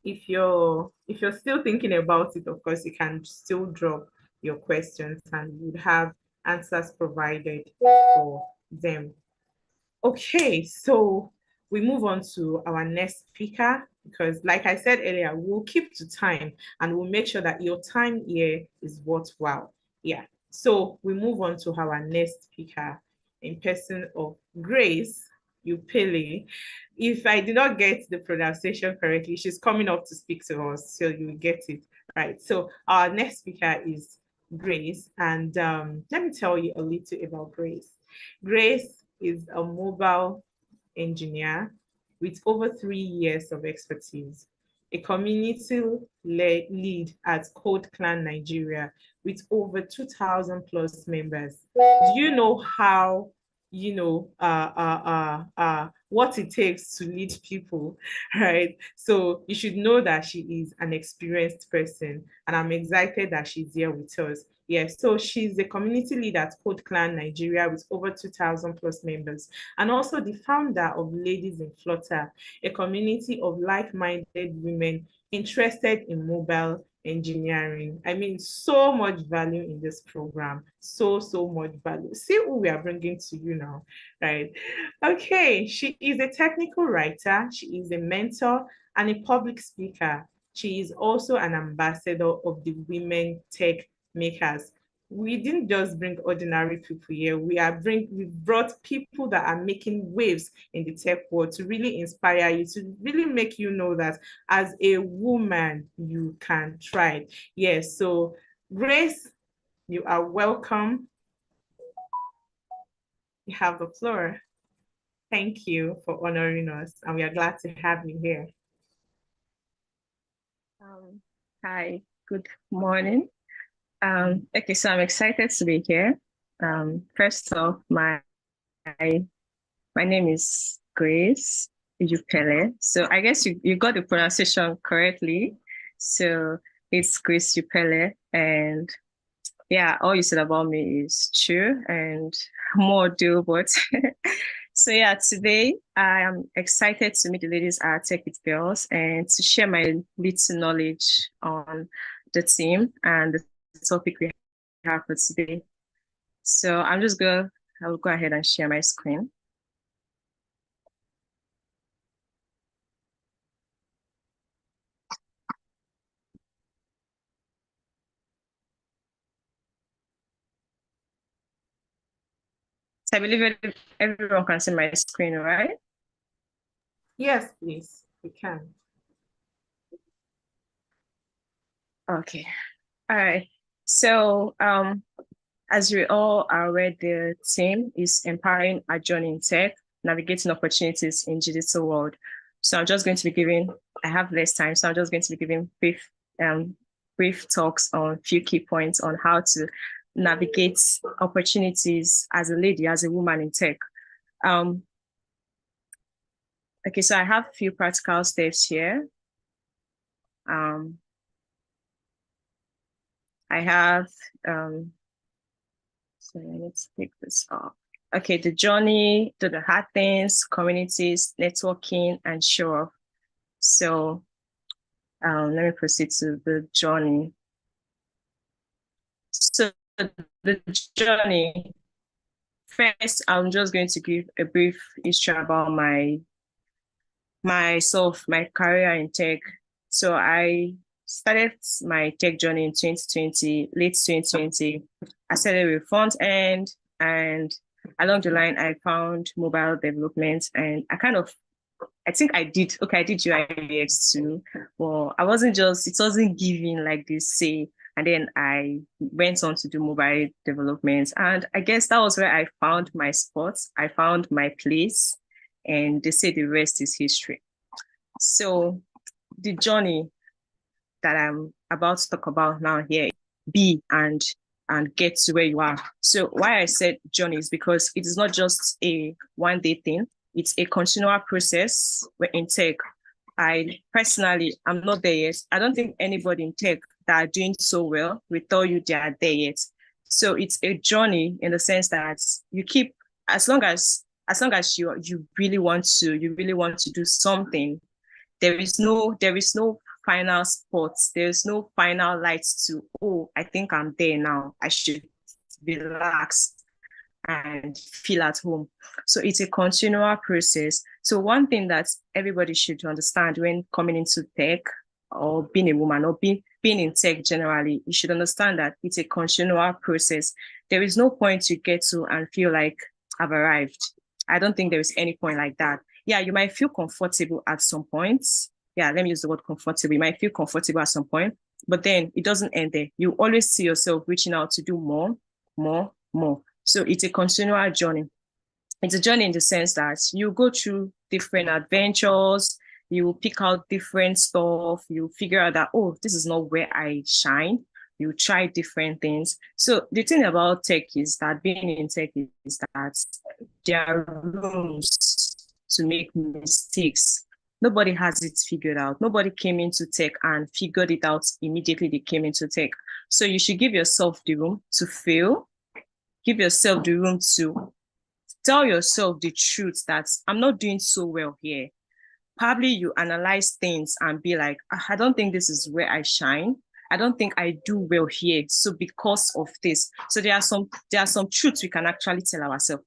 if you're still thinking about it, of course, you can still drop your questions and you would have answers provided for them. Okay, so we move on to our next speaker because, like I said earlier, we'll keep to time and we'll make sure that your time here is worthwhile. Yeah. So we move on to our next speaker in person of Grace Upele. If I did not get the pronunciation correctly, she's coming up to speak to us, so you will get it right. So our next speaker is Grace, and let me tell you a little about Grace. Grace is a mobile engineer with over 3 years of expertise, a community lead at Code Clan Nigeria with over 2,000 plus members. Do you know how, what it takes to lead people, right? So you should know that she is an experienced person, and I'm excited that she's here with us. Yes, so she's the community leader at Code Clan Nigeria with over 2,000 plus members, and also the founder of Ladies in Flutter, a community of like-minded women interested in mobile engineering. I mean, so much value in this program, so much value. See who we are bringing to you now, right? Okay, she is a technical writer, she is a mentor and a public speaker. She is also an ambassador of the Women Tech Makers. We didn't just bring ordinary people here. We brought people that are making waves in the tech world to really inspire you, to really make you know that as a woman, you can try. Yes, so Grace, you are welcome. You have the floor. Thank you for honoring us, and we are glad to have you here. Hi, good morning. Okay, so I'm excited to be here. First off, my name is Grace Upele. So I guess you got the pronunciation correctly. So it's Grace Upele, and yeah, all you said about me is true and more do, but so yeah, today I am excited to meet the ladies at TechItGirls and to share my little knowledge on the team and the topic we have for today. So I'll go ahead and share my screen. So I believe everyone can see my screen, right? Yes, please, we can. Okay. All right. So as we all are aware, the team is empowering our journey in tech, navigating opportunities in digital world. So I'm just going to be I have less time, so I'm just going to be giving brief talks on a few key points on how to navigate opportunities as a lady, as a woman in tech. Okay, so I have a few practical steps here. I have, so let's take this off. Okay, the journey to the hard things, communities, networking, and show off. So let me proceed to the journey. So the journey, first, I'm just going to give a brief history about myself, my career in tech. So I started my tech journey in 2020, late 2020. I started with front end, and along the line, I found mobile development, and I think I did UI UX too. Well, it wasn't giving like this say. And then I went on to do mobile development. And I guess that was where I found my spot. I found my place. And they say the rest is history. So the journey that I'm about to talk about now here, be and get to where you are. So why I said journey is because it is not just a one-day thing. It's a continual process. Where in tech, I'm not there yet. I don't think anybody in tech that are doing so well will tell you they are there yet. So it's a journey in the sense that you keep, as long as you really want to do something, there is no final spot. There's no final light to, oh, I think I'm there now. I should relax and feel at home. So it's a continual process. So one thing that everybody should understand when coming into tech or being a woman or being in tech generally, you should understand that it's a continual process. There is no point you get to and feel like I've arrived. I don't think there is any point like that. Yeah, you might feel comfortable at some points. Yeah, let me use the word comfortable. You might feel comfortable at some point, but then it doesn't end there. You always see yourself reaching out to do more, more, more. So it's a continual journey. It's a journey in the sense that you go through different adventures, you pick out different stuff, you figure out that, oh, this is not where I shine. You try different things. So the thing about tech is that being in tech is that there are rooms to make mistakes. Nobody has it figured out. Nobody came into tech and figured it out immediately they came into tech. So you should give yourself the room to fail. Give yourself the room to tell yourself the truth that I'm not doing so well here. Probably you analyze things and be like, I don't think this is where I shine. I don't think I do well here. So because of this, so there are some truths we can actually tell ourselves.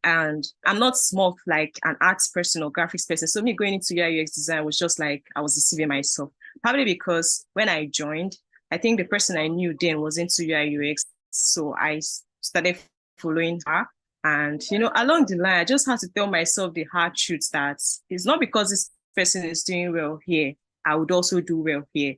And I'm not more of like an arts person or graphics person. So me going into UI UX design was just like I was deceiving myself. Probably because when I joined, I think the person I knew then was into UI UX. So I started following her. And, along the line, I just had to tell myself the hard truth that it's not because this person is doing well here, I would also do well here.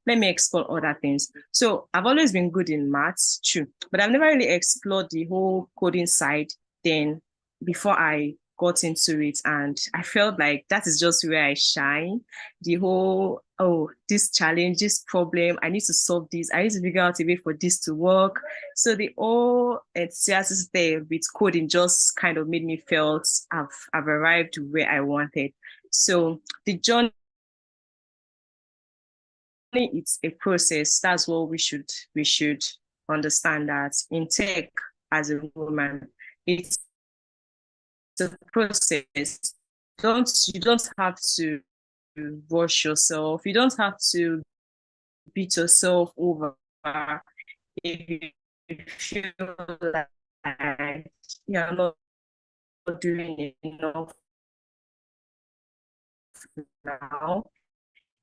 Let me explore other things. So I've always been good in maths, true, but I've never really explored the whole coding side then before I got into it. And I felt like that is just where I shine. The whole, oh, this challenge, this problem, I need to solve this. I need to figure out a way for this to work. So the whole enthusiasm there with coding just kind of made me felt I've arrived where I wanted. So the journey, it's a process. That's what we should understand, that in tech as a woman, it's a process. You don't have to rush yourself. You don't have to beat yourself over if you feel like you're not doing enough now.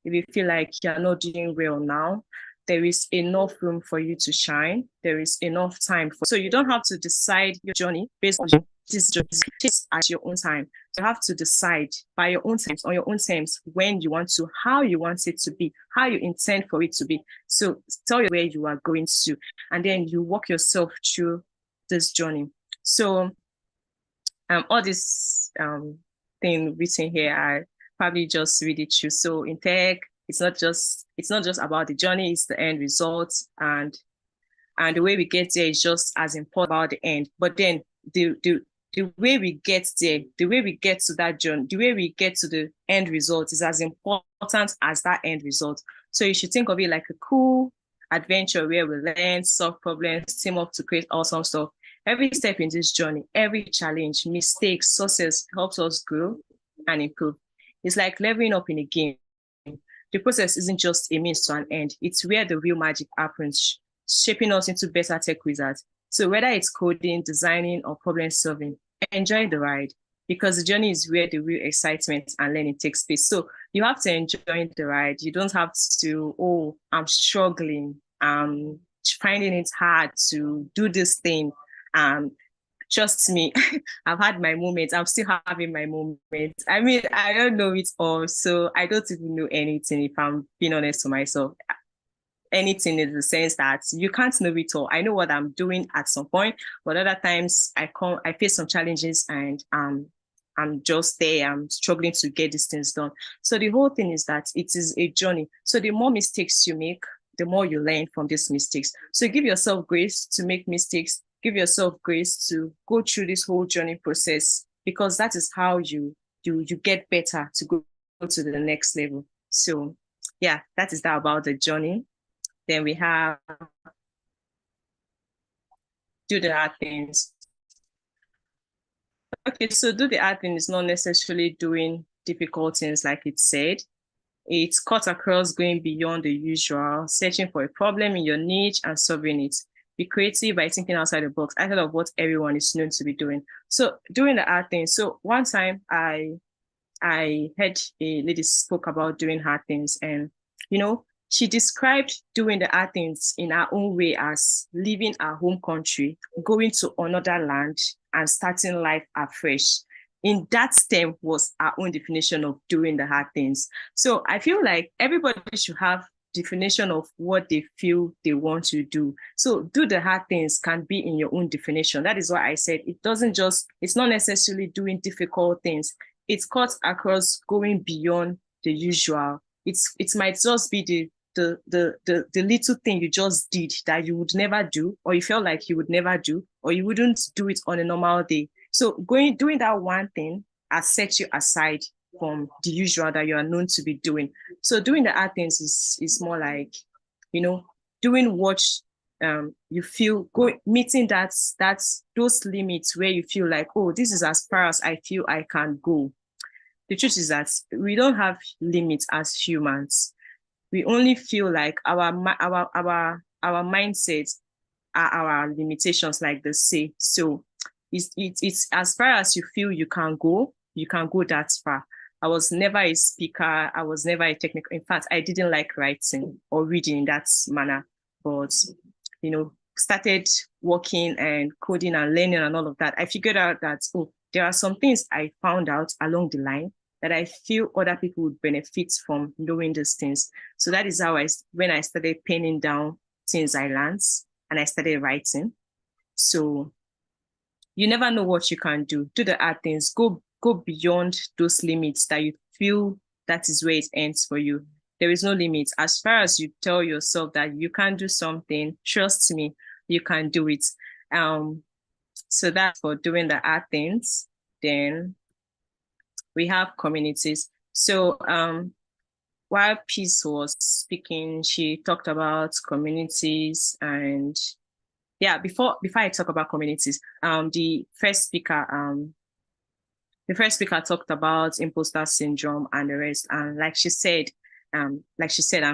If you feel like you're not doing well now, there is enough room for you to shine. There is enough time so you don't have to decide your journey based on this journey at your own time. You have to decide by your own terms, on your own terms, when you want to, how you want it to be, how you intend for it to be. So tell you where you are going to, and then you walk yourself through this journey. So all this thing written here, I probably just read it through. So in tech, it's not just about the journey, it's the end result, and the way we get there is just as important about the end. But then the way we get there, the way we get to that journey, the way we get to the end result is as important as that end result. So you should think of it like a cool adventure where we learn, solve problems, team up to create awesome stuff. Every step in this journey, every challenge, mistake, success helps us grow and improve. It's like leveling up in a game. The process isn't just a means to an end. It's where the real magic happens. shaping us into better tech wizards. So whether it's coding, designing, or problem solving, enjoy the ride, because the journey is where the real excitement and learning takes place. So you have to enjoy the ride. You don't have to, oh, I'm struggling, I'm finding it hard to do this thing. Trust me, I've had my moments. I'm still having my moments. I mean, I don't know it all, so I don't even know anything, if I'm being honest to myself. Anything in the sense that you can't know it all. I know what I'm doing at some point, but other times I face some challenges, and I'm just there. I'm struggling to get these things done. So the whole thing is that it is a journey. So the more mistakes you make, the more you learn from these mistakes. So give yourself grace to make mistakes. Give yourself grace to go through this whole journey process, because that is how you get better to go to the next level. So yeah, that is that about the journey. Then we have do the hard things. Okay, so do the hard thing is not necessarily doing difficult things like it said. It cuts across going beyond the usual, searching for a problem in your niche and solving it. Be creative by thinking outside the box, outside of what everyone is known to be doing. So doing the hard thing. So one time I heard a lady spoke about doing hard things, and she described doing the hard things in her own way as leaving her home country, going to another land, and starting life afresh. In that stem was our own definition of doing the hard things. So I feel like everybody should have definition of what they feel they want to do. So do the hard things can be in your own definition. That is why I said it's not necessarily doing difficult things. It cuts across going beyond the usual. It might just be the little thing you just did that you would never do, or you felt like you would never do, or you wouldn't do it on a normal day. So doing that one thing has set you aside from the usual that you are known to be doing. So doing the hard things is more like, doing what you feel, meeting those limits where you feel like, oh, this is as far as I feel I can go. The truth is that we don't have limits as humans. We only feel like our mindsets are our limitations, like they say. So it's as far as you feel you can go that far. I was never a speaker. I was never a technical. In fact, I didn't like writing or reading in that manner. But, started working and coding and learning and all of that. I figured out that, there are some things I found out along the line that I feel other people would benefit from knowing these things. So that is how when I started penning down things I learned and I started writing. So you never know what you can do. Do the hard things. Go beyond those limits that you feel that is where it ends for you. There is no limit. As far as you tell yourself that you can do something, trust me, you can do it. So that's for doing the hard things. Then we have communities. So while Peace was speaking, she talked about communities, and yeah, before I talk about communities, the first speaker talked about imposter syndrome and the rest. And like she said, and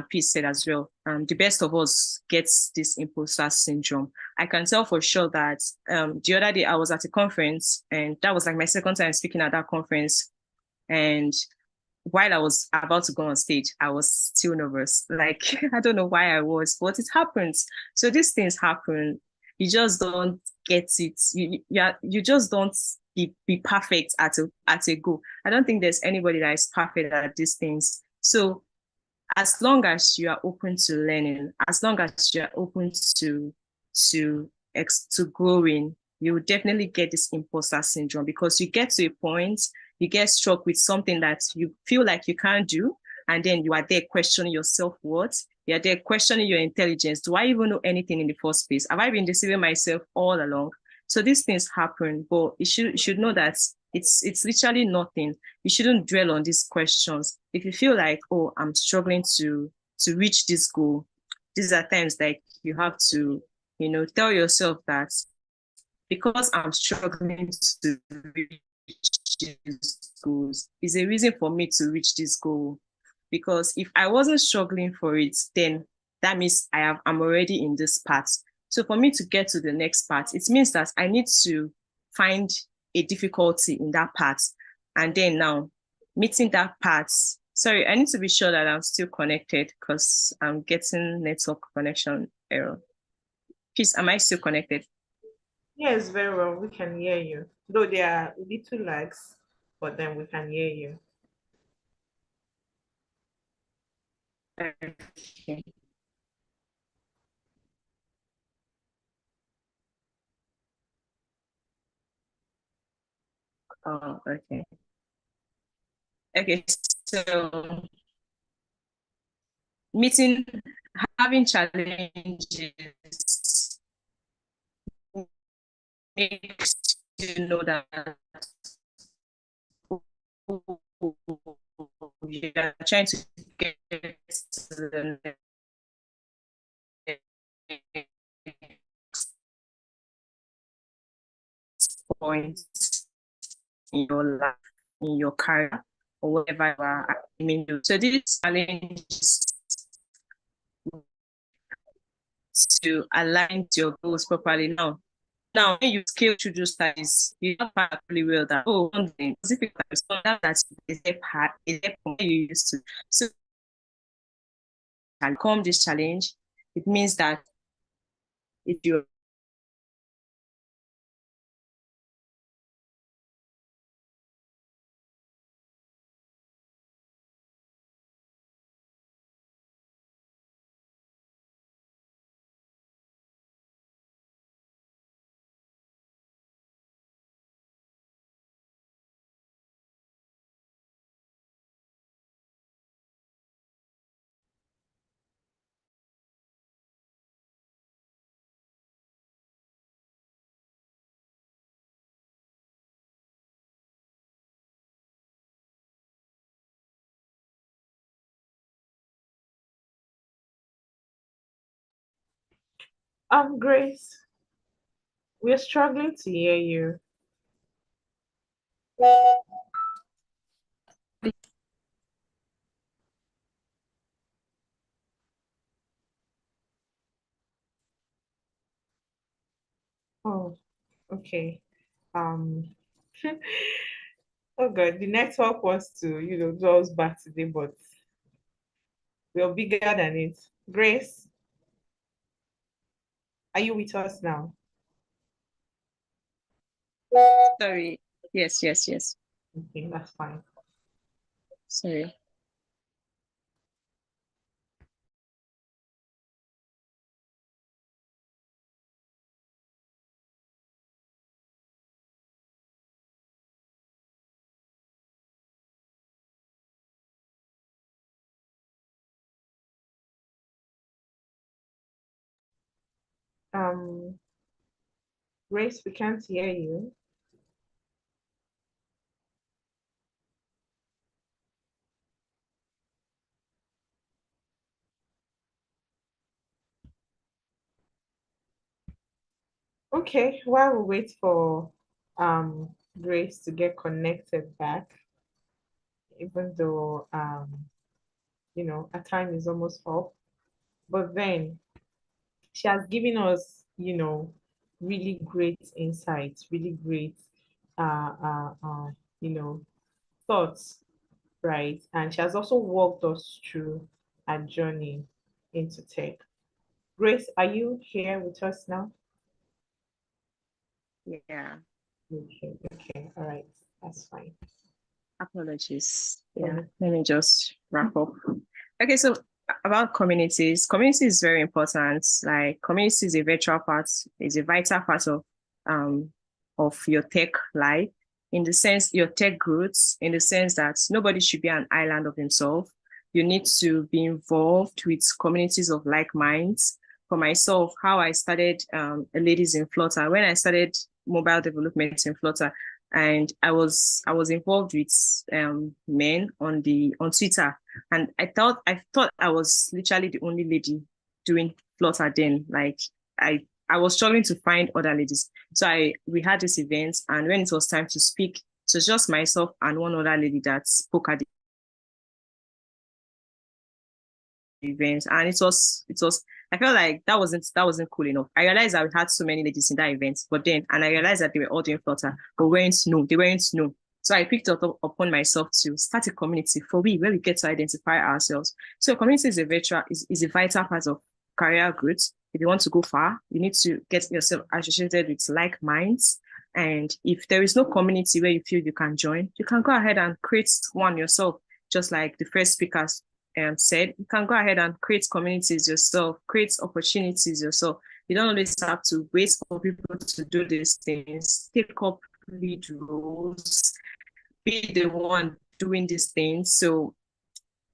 Peace said as well, the best of us gets this imposter syndrome. I can tell for sure that the other day I was at a conference, and that was like my second time speaking at that conference. And while I was about to go on stage, I was still nervous. Like, I don't know why I was, but it happens. So these things happen. You just don't get it. You just don't be perfect at a go. I don't think there's anybody that is perfect at these things. So as long as you are open to learning, as long as you are open to growing, you will definitely get this imposter syndrome, because you get to a point, you get struck with something that you feel like you can't do, and then you are there questioning your self-worth. You're there questioning your intelligence. Do I even know anything in the first place? Have I been deceiving myself all along? So these things happen, but you should know that it's literally nothing. You shouldn't dwell on these questions. If you feel like, oh, I'm struggling to reach this goal, these are times like you have to, tell yourself that because I'm struggling to reach these goals, is a reason for me to reach this goal. Because if I wasn't struggling for it, then that means I'm already in this part. So for me to get to the next part, it means that I need to find a difficulty in that part. And then now meeting that part, sorry, I need to be sure that I'm still connected because I'm getting network connection error. Please, am I still connected? Yes, very well. We can hear you. Though there are little lags, but then we can hear you. Okay. Oh, okay. Okay, so meeting, having challenges makes you know that you are trying to get to the next point in your life, in your career, or whatever you are aiming to. So these challenges to align to your goals properly. Now when you scale through those studies, you have found really well that one thing, specific that is a part, is a point you used to. So overcome this challenge, it means that if you Grace, we're struggling to hear you. Oh, okay. Um, oh God, the network wants to, do us back today, but we're bigger than it. Grace, are you with us now? sorry. Yes. Okay, that's fine. Sorry. Um, Grace, we can't hear you. Okay, while we wait for Grace to get connected back, even though our time is almost up. But then she has given us, really great insights, really great uh uh uh you know thoughts, right? And she has also walked us through a journey into tech. Grace, are you here with us now? Yeah. Okay, all right, that's fine. Apologies. Yeah. Let me just wrap up. Okay, so about communities, community is very important. Like community is a virtual part, is a vital part of your tech life, in the sense your tech growth, in the sense that nobody should be an island of himself. You need to be involved with communities of like minds. For myself, how I started a ladies in Flutter. When I started mobile development in Flutter, and I was involved with men on Twitter, and I thought I was literally the only lady doing Flutter then. Like I was struggling to find other ladies. So we had this event, and when it was time to speak, so just myself and one other lady that spoke at the event, and it was I felt like that wasn't cool enough. I realized that we had so many ladies in that event, but then and I realized that they were all doing Flutter, but they weren't known. So I picked up upon myself to start a community for where we get to identify ourselves. So a community is a vital part of career growth. If you want to go far, you need to get yourself associated with like minds. And if there is no community where you feel you can join, you can go ahead and create one yourself. Just like the first speakers said, you can go ahead and create communities yourself, create opportunities yourself. You don't always have to wait for people to do these things. Take up lead roles, be the one doing these things. So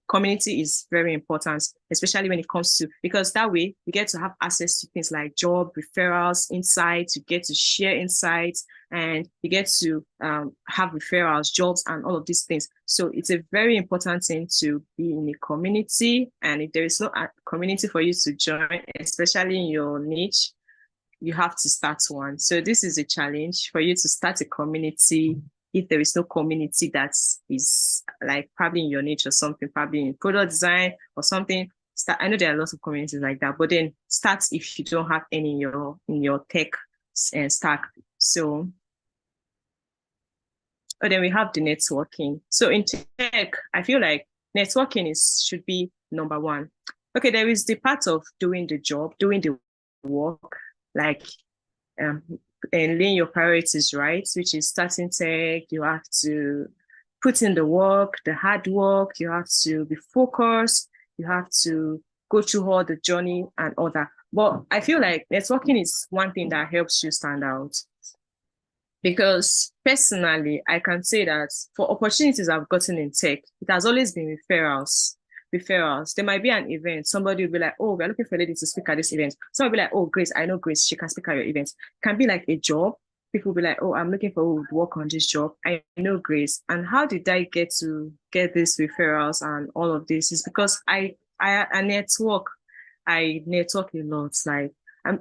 community is very important, especially when it comes to, because that way you get to have access to things like job referrals, insights, you get to share insights, and you get to have referrals, jobs, and all of these things. So it's a very important thing to be in a community. And if there is no community for you to join, especially in your niche, you have to start one. So this is a challenge for you to start a community. If there is no community that is like probably in your niche or something, probably in product design or something, I know there are lots of communities like that, but then start if you don't have any in your tech stack. So, then we have the networking. So in tech, I feel like networking should be number one. Okay, there is the part of doing the job, doing the work, like and laying your priorities right, which is starting tech. You have to put in the work, the hard work. You have to be focused. You have to go through all the journey and all that. But I feel like networking is one thing that helps you stand out. Because personally, I can say that for opportunities I've gotten in tech, it has always been referrals. There might be an event. Somebody will be like, oh, we're looking for a lady to speak at this event. Someone will be like, oh, Grace, I know Grace. She can speak at your event. It can be like a job. People will be like, oh, I'm looking for who would work on this job. I know Grace. And how did I get to get these referrals and all of this? Is because I network. I network a lot. Like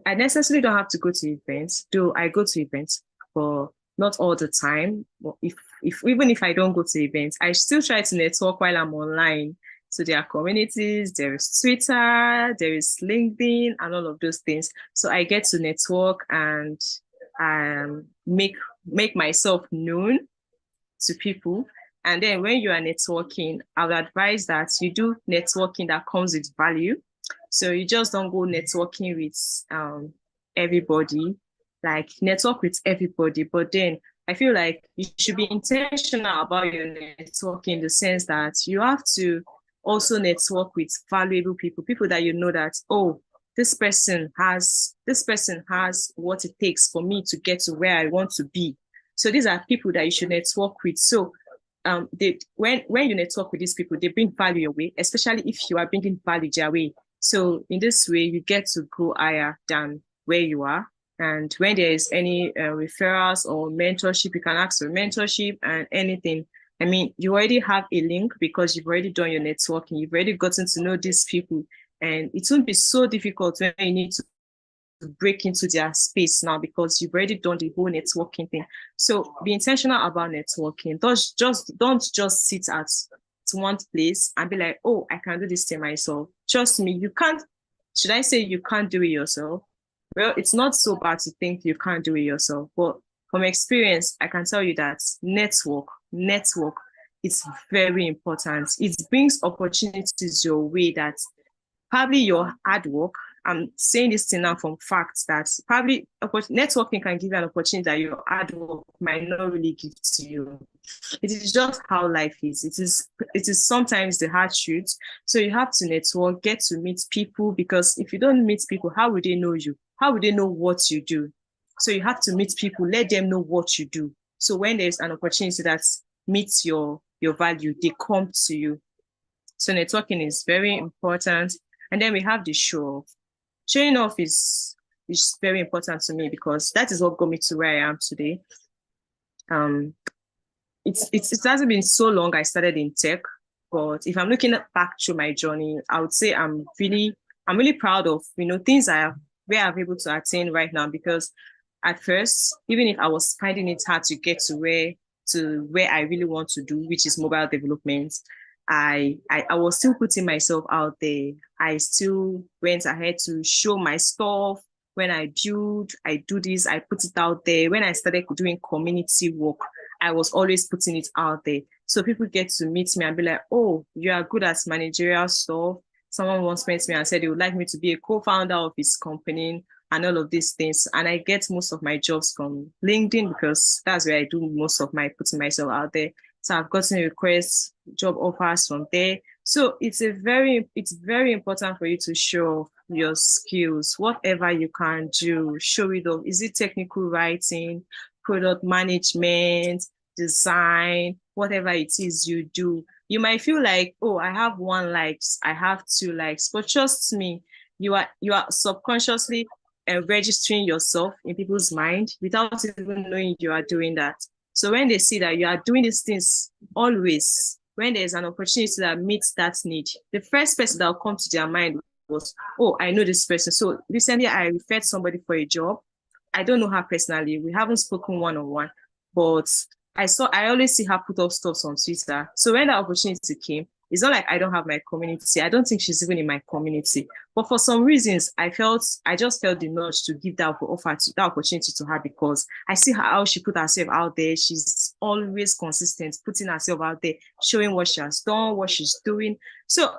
I necessarily don't have to go to events. Do I go to events? But not all the time. But even if I don't go to events, I still try to network while I'm online. So there are communities, there is Twitter, there is LinkedIn, and all of those things. So I get to network and make myself known to people. And then when you are networking, I would advise that you do networking that comes with value. So you just don't go networking with everybody, like network with everybody. But then I feel like you should be intentional about your networking in the sense that you have to also network with valuable people that you know that, oh, this person has what it takes for me to get to where I want to be. So these are people that you should network with. So when you network with these people, they bring value your way, especially if you are bringing value their way. So in this way, you get to go higher than where you are. And when there is any referrals or mentorship, you can ask for mentorship and anything. I mean, you already have a link because you've already done your networking. You've already gotten to know these people. And it won't be so difficult when you need to break into their space now because you've already done the whole networking thing. So be intentional about networking. Don't just sit at one place and be like, oh, I can do this thing myself. Trust me, you can't. Should I say you can't do it yourself? Well, it's not so bad to think you can't do it yourself. But from experience, I can tell you that network is very important. It brings opportunities your way that probably your hard work. I'm saying this thing now from facts that probably networking can give you an opportunity that your hard work might not really give to you. It is just how life is. It is sometimes the hard truth. So you have to network, get to meet people, because if you don't meet people, how would they know you? How would they know what you do? So you have to meet people, let them know what you do. So when there's an opportunity that meets your value, they come to you. So networking is very important. And then we have the show off. Showing off is very important to me because that is what got me to where I am today. It hasn't been so long I started in tech, but if I'm looking back through my journey, I would say I'm really proud of things where I'm able to attain right now. Because at first, even if I was finding it hard to get to where I really want to do, which is mobile development, I was still putting myself out there. I still went ahead to show my stuff. When I build, I do this, I put it out there. When I started doing community work, I was always putting it out there. So people get to meet me and be like, oh, you are good at managerial stuff. Someone once met me and said they would like me to be a co-founder of his company and all of these things. And I get most of my jobs from LinkedIn because that's where I do most of my putting myself out there. So I've gotten requests, job offers from there. So it's very important for you to show your skills, whatever you can do, show it off. Is it technical writing, product management, design, whatever it is you do? You might feel like, oh, I have 1 likes, I have 2 likes, but trust me, you are subconsciously registering yourself in people's mind without even knowing you are doing that. So when they see that you are doing these things always, when there's an opportunity that meets that need, the first person that will come to their mind was, oh, I know this person. So recently I referred somebody for a job. I don't know her personally. We haven't spoken one-on-one, but I always see her put up stuff on Twitter. So when that opportunity came, it's not like I don't have my community. I don't think she's even in my community. But for some reasons, I just felt the nudge to give that opportunity to her because I see how she put herself out there. She's always consistent, putting herself out there, showing what she has done, what she's doing. So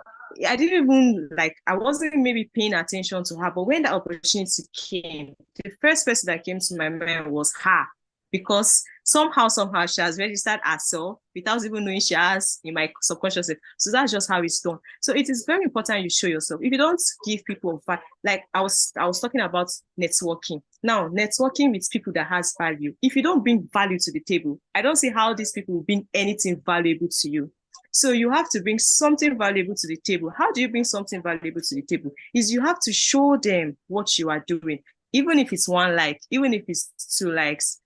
I didn't even I wasn't maybe paying attention to her. But when the opportunity came, the first person that came to my mind was her, because somehow she has registered herself without even knowing she has in my subconscious. So that's just how it's done. So it is very important you show yourself. If you don't give people like I was talking about networking. Now, networking with people that has value. If you don't bring value to the table, I don't see how these people will bring anything valuable to you. So you have to bring something valuable to the table. How do you bring something valuable to the table? Is you have to show them what you are doing. Even if it's 1 like, even if it's 2 likes,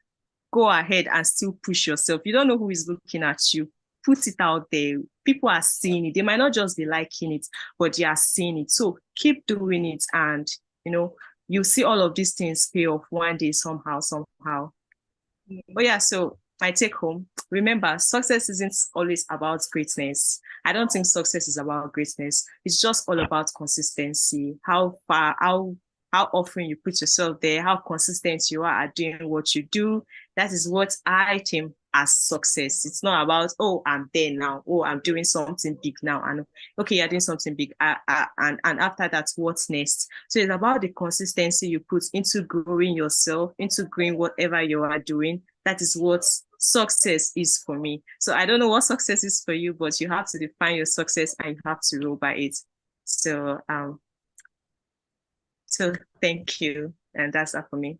go ahead and still push yourself. You don't know who is looking at you. Put it out there. People are seeing it. They might not just be liking it, but they are seeing it. So keep doing it, and you'll see all of these things pay off one day somehow. But yeah, so my take home, remember, success isn't always about greatness. I don't think success is about greatness. It's just all about consistency. How often you put yourself there, how consistent you are at doing what you do. That is what I think as success. It's not about, oh, I'm there now. Oh, I'm doing something big now. And okay, you're doing something big. And after that, what's next? So it's about the consistency you put into growing yourself, into growing whatever you are doing. That is what success is for me. So I don't know what success is for you, but you have to define your success and you have to roll by it. So thank you. And that's that for me.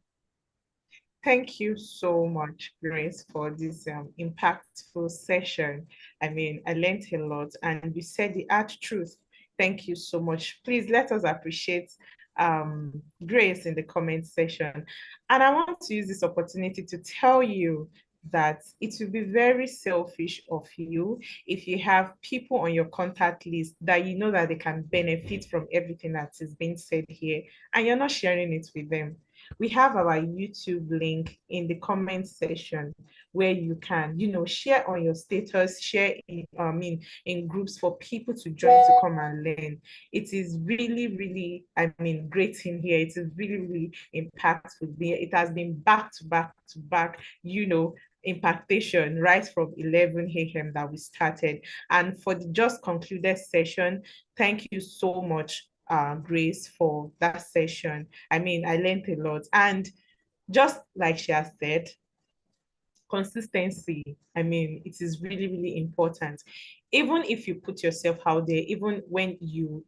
Thank you so much, Grace, for this impactful session. I mean, I learned a lot and you said the hard truth. Thank you so much. Please let us appreciate Grace in the comment section. And I want to use this opportunity to tell you that it will be very selfish of you if you have people on your contact list that you know that they can benefit from everything that is being said here, and you're not sharing it with them. We have our YouTube link in the comment section where you can, share on your status, share in groups for people to join to come and learn. It is really, really, great in here. It is really, really impactful. It has been back to back to back, impactation right from 11 a.m. that we started. And for the just concluded session, thank you so much, Grace, for that session. I learned a lot. And just like she has said, consistency, it is really, really important. Even if you put yourself out there, even when you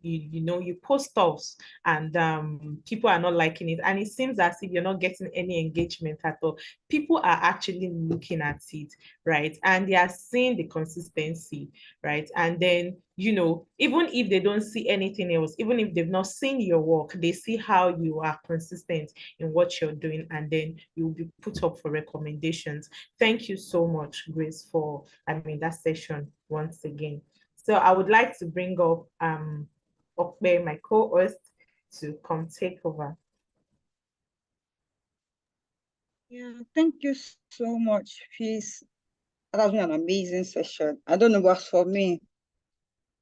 post stuff and people are not liking it, and it seems as if you're not getting any engagement at all, people are actually looking at it, right? And they are seeing the consistency, right? And then even if they don't see anything else, even if they've not seen your work, they see how you are consistent in what you're doing, and then you'll be put up for recommendations. Thank you so much, Grace, for that session once again. So I would like to bring up Okpe, my co-host, to come take over. Yeah, thank you so much, Fizz. That has been an amazing session. I don't know what's for me.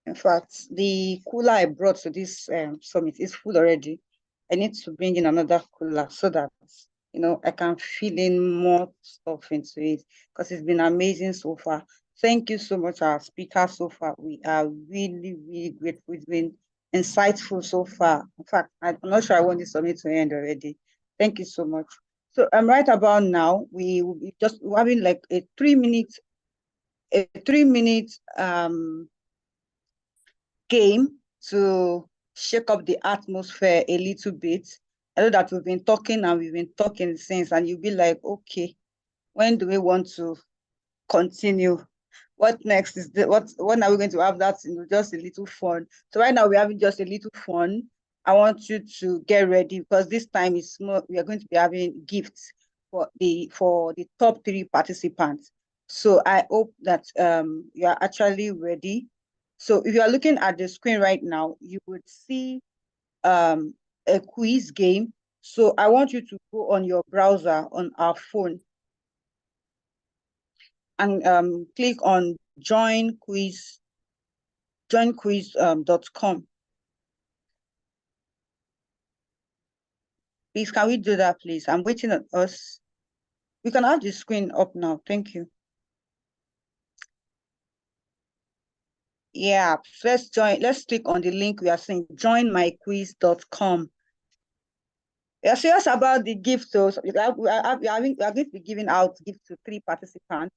In fact, the cooler I brought to this summit is full already. I need to bring in another cooler so that, I can fill in more stuff into it, because it's been amazing so far. Thank you so much, our speakers so far. We are really, really grateful. It's been insightful so far. In fact, I'm not sure I want this summit to end already. Thank you so much. So right about now, we will be just having like a 3 minute game to shake up the atmosphere a little bit. I know that we've been talking since, and you'll be like, okay, when do we want to continue? What next is when are we going to have that, just a little fun? So right now we're having just a little fun. I want you to get ready, because this time is more, we are going to be having gifts for the top 3 participants. So I hope that you are actually ready. So if you are looking at the screen right now, you would see a quiz game. So I want you to go on your browser on our phone and click on joinquiz.com. Please, can we do that, please? I'm waiting on us. We can have the screen up now. Thank you. Yeah, let's click on the link we are seeing, joinmyquiz.com. We are serious about the gift, so we are going to be giving out gifts to 3 participants,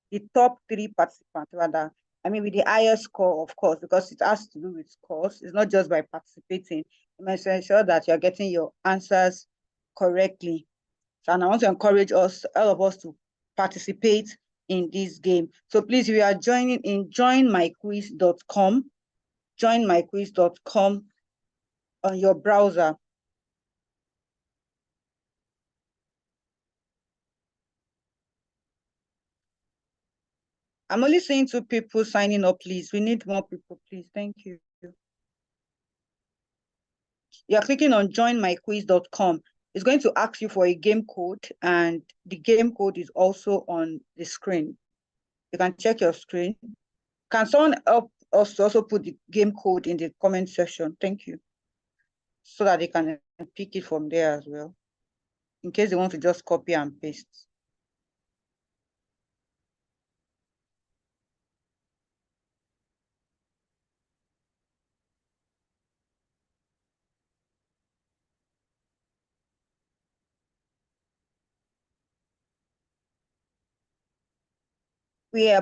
the top 3 participants rather. I mean, with the highest score, of course, because it has to do with scores. It's not just by participating. You must ensure that you're getting your answers correctly. So, and I want to encourage all of us to participate in this game. So please, if you are joining in, joinmyquiz.com on your browser. I'm only seeing 2 people signing up, please. We need more people, please. Thank you. You're clicking on joinmyquiz.com. It's going to ask you for a game code, and the game code is also on the screen. You can check your screen. Can someone help us to also put the game code in the comment section? Thank you. So that they can pick it from there as well, in case they want to just copy and paste.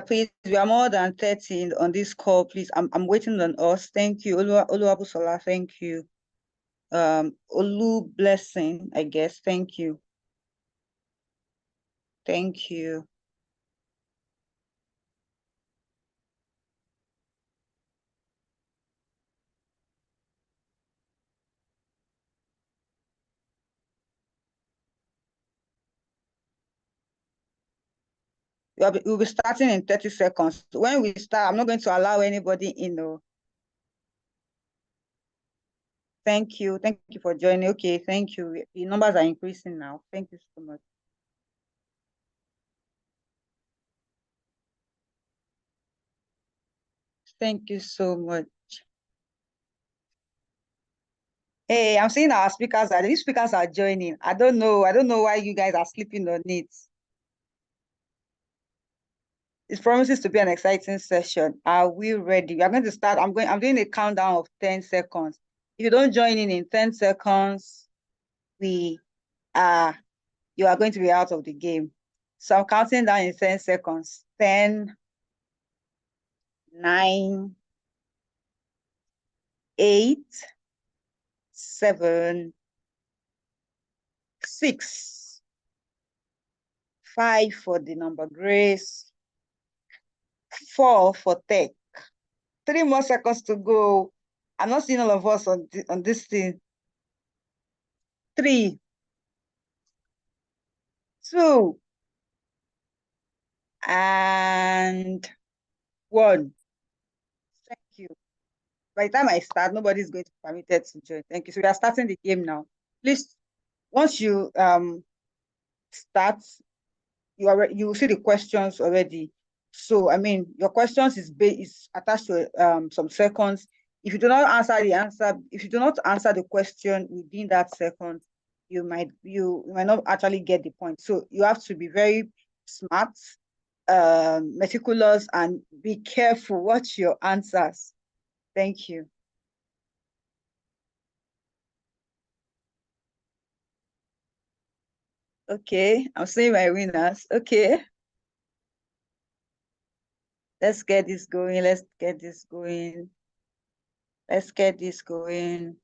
Please, we are more than 30 on this call. Please, I'm waiting on us. Thank you. Oluwabusola, thank you. Olu Blessing, I guess. Thank you. Thank you. We'll be starting in 30 seconds. When we start, I'm not going to allow anybody in. Thank you. Thank you for joining. Okay, thank you. The numbers are increasing now. Thank you so much. Thank you so much. Hey, I'm seeing our these speakers are joining. I don't know why you guys are sleeping on it. It promises to be an exciting session. Are we ready? We are going to start. I'm doing a countdown of 10 seconds. If you don't join in 10 seconds, you are going to be out of the game. So I'm counting down in 10 seconds. 10, 9, 8, 7, 6, 5 for the number Grace, 4 for Tech. 3 more seconds to go. I'm not seeing all of us on this thing. 3, 2, and 1. Thank you. By the time I start, nobody's going to be permitted to join. Thank you. So we are starting the game now. Please, once you start, you will see the questions already. So, I mean, your questions is attached to some seconds. If you do not answer the answer, if you do not answer the question within that second, you might not actually get the point. So you have to be very smart, meticulous, and be careful what your answers. Thank you. Okay, I'm seeing my winners. Okay, let's get this going. Let's get this going. Let's get this going.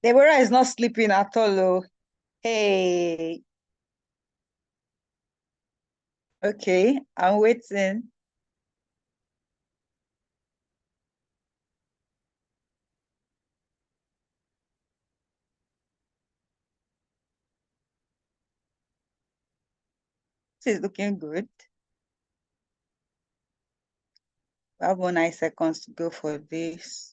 Deborah is not sleeping at all. Oh. Hey, okay, I'm waiting. This is looking good. We have 9 seconds to go for this.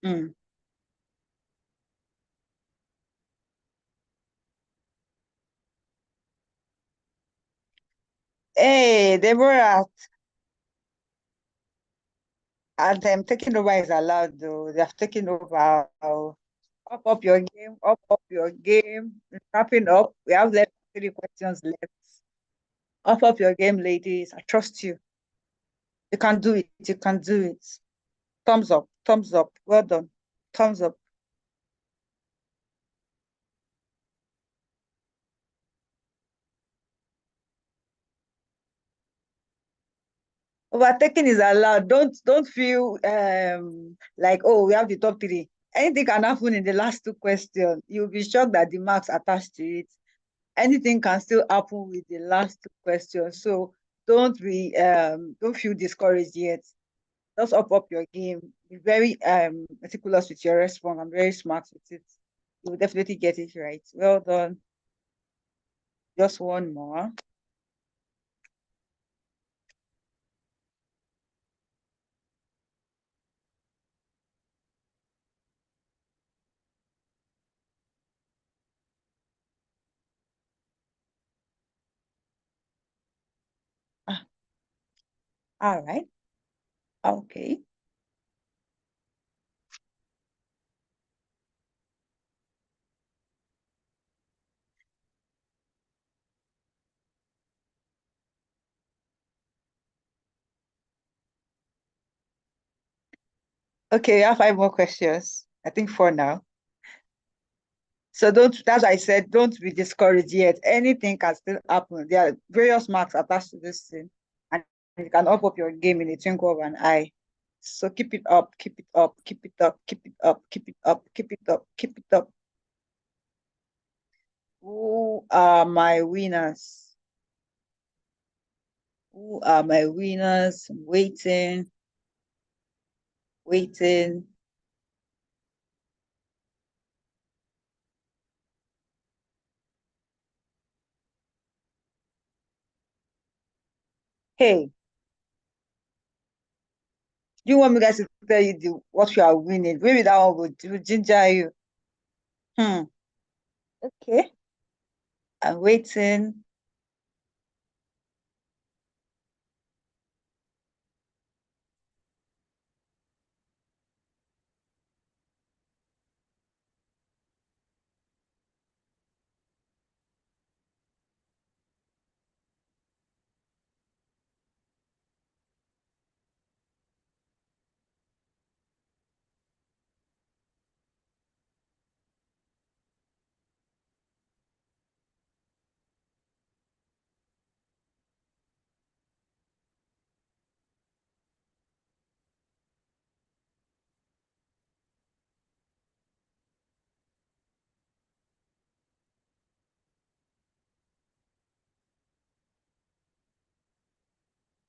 Mm. Hey, Deborah, and them taking over is allowed though. They have taken over. Up your game, up your game. Wrapping up. We have left 3 questions left. Up your game, ladies. I trust you. You can do it. You can do it. Thumbs up. Thumbs up. Well done. Thumbs up. Overtaking is allowed. Don't feel like, oh, we have the top three. Anything can happen in the last 2 questions. You'll be shocked that the marks attached to it. Anything can still happen with the last 2 questions. So don't feel discouraged yet. Just up your game. Be very meticulous with your response. I'm very smart with it. You will definitely get it right. Well done. Just one more. Ah, all right. Okay. Okay, you have 5 more questions. I think 4 now. So that's why I said, don't be discouraged yet. Anything can still happen. There are various marks attached to this thing, and you can up your game in a twinkle of an eye. So keep it up, keep it up, keep it up, keep it up, keep it up, keep it up, keep it up. Who are my winners? Who are my winners? Waiting, waiting. Hey, do you want me guys to tell you what you are winning? Maybe that one would ginger you. Hmm. Okay. I'm waiting.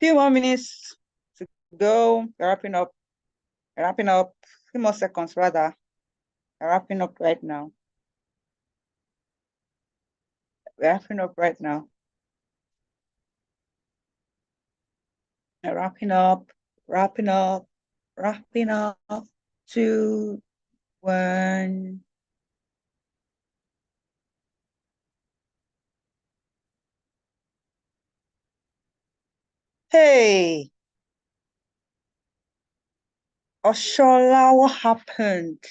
Few more minutes to Go. We're wrapping up. We're wrapping up. A few more seconds, rather. We're wrapping up right now. We're wrapping up right now. We're wrapping up. Wrapping up. Wrapping up. 2, 1. Hey, Oshola, what happened?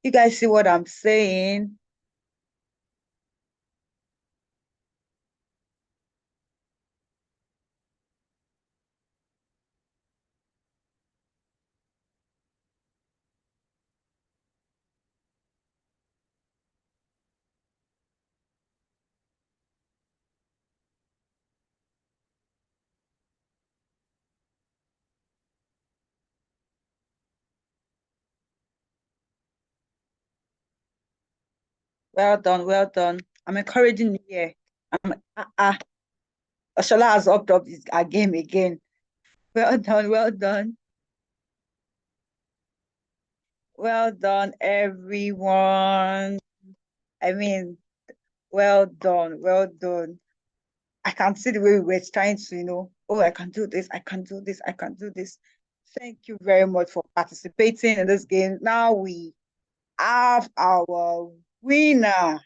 You guys see what I'm saying? Well done, well done. I'm encouraging you here. Oshola has upped up his game again. Well done, well done. Well done, everyone. I mean, well done, well done. I can see the way we were trying to, oh, I can do this, I can do this, I can do this. Thank you very much for participating in this game. Now we have our winner.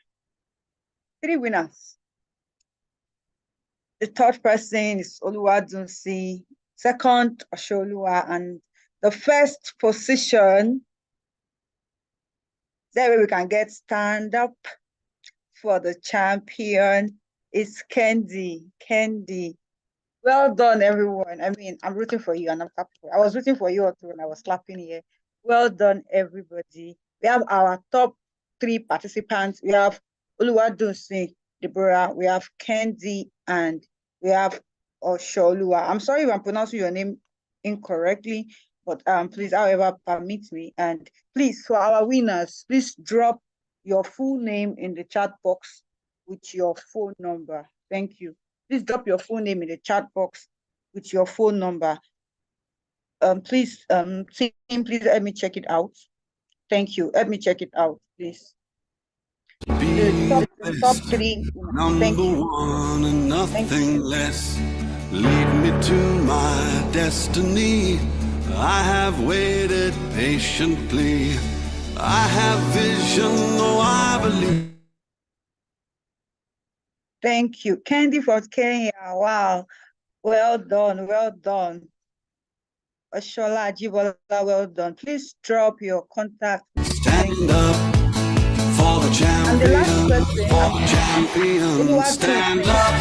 3 winners. The third person is Oluwadunsi, second Osholua, and the first position, that way we can get stand up for the champion, is Kendi. Kendi. Well done, everyone. I mean, I'm rooting for you and I'm happy. I was rooting for you too when I was clapping here. Well done, everybody. We have our top 3 participants. We have Oluwadunsi, Deborah, we have Kendi, and we have Osholua. I'm sorry if I'm pronouncing your name incorrectly, but please, however, permit me. And please, for our winners, please drop your full name in the chat box with your phone number. Thank you. Please drop your full name in the chat box with your phone number. Please, team, please help me check it out. Thank you. Help me check it out, please. The top 3. Thank Number you. 1 and nothing less. Lead me to my destiny. I have waited patiently. I have vision, though I believe. Thank you. Candy for Kenya. Wow. Well done. Well done. Oshola Ajibola, well done. Please drop your contact. Stand up for the champion. For the champions. Stand up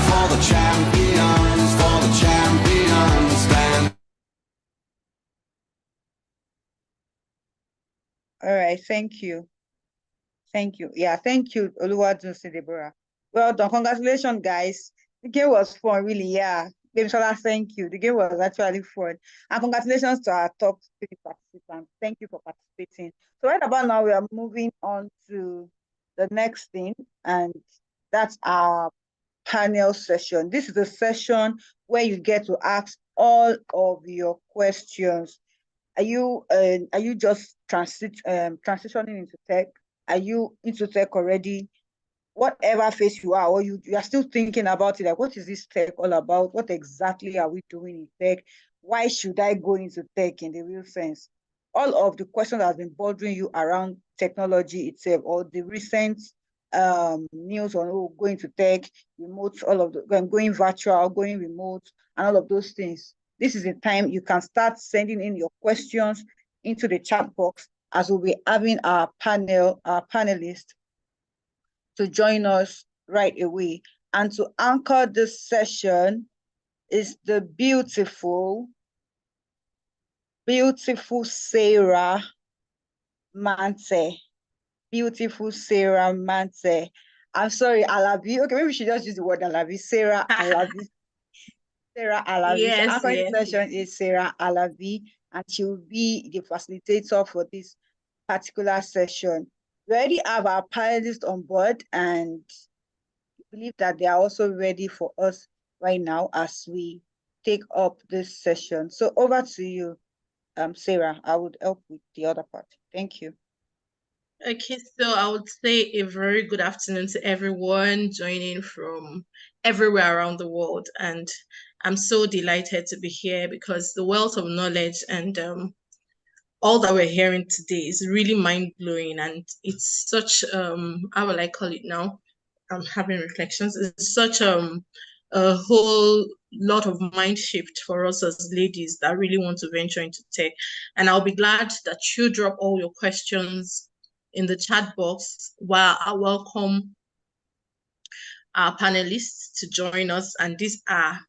for the champions. For the champions. Stand. All right. Thank you. Thank you. Yeah, thank you, Oluwadunsi Deborah. Well done. Congratulations, guys. The game was fun, really. Yeah. Thank you. The game was actually fun. And congratulations to our top 3 participants. Thank you for participating. So right about now, we are moving on to the next thing, and that's our panel session. This is a session where you get to ask all of your questions. Are you just transitioning into tech? Are you into tech already? Whatever phase you are, or you are still thinking about it, like, what is this tech all about? What exactly are we doing in tech? Why should I go into tech in the real sense? All of the questions that have been bothering you around technology itself, or the recent news on going to tech, remote, all of the going virtual, going remote, and all of those things. This is the time you can start sending in your questions into the chat box, as we'll be having our panelists to join us right away. And to anchor this session is the beautiful Sarah Mante. Beautiful Sarah Mante. I'm sorry, Alabi. Okay, maybe we should just use the word Alabi. Sarah Alabi. Sarah Alabi. Yes, So anchoring yes. the session is Sarah Alabi, and she will be the facilitator for this particular session. We already have our panelists on board, and believe that they are also ready for us right now as we take up this session. So over to you, Sarah. I would help with the other part. Thank you. Okay, so I would say a very good afternoon to everyone joining from everywhere around the world. And I'm so delighted to be here because the wealth of knowledge and all that we're hearing today is really mind-blowing. And it's such, how will I call it now? I'm having reflections. It's such a whole lot of mind shift for us as ladies that really want to venture into tech. And I'll be glad that you drop all your questions in the chat box while I welcome our panelists to join us. And these are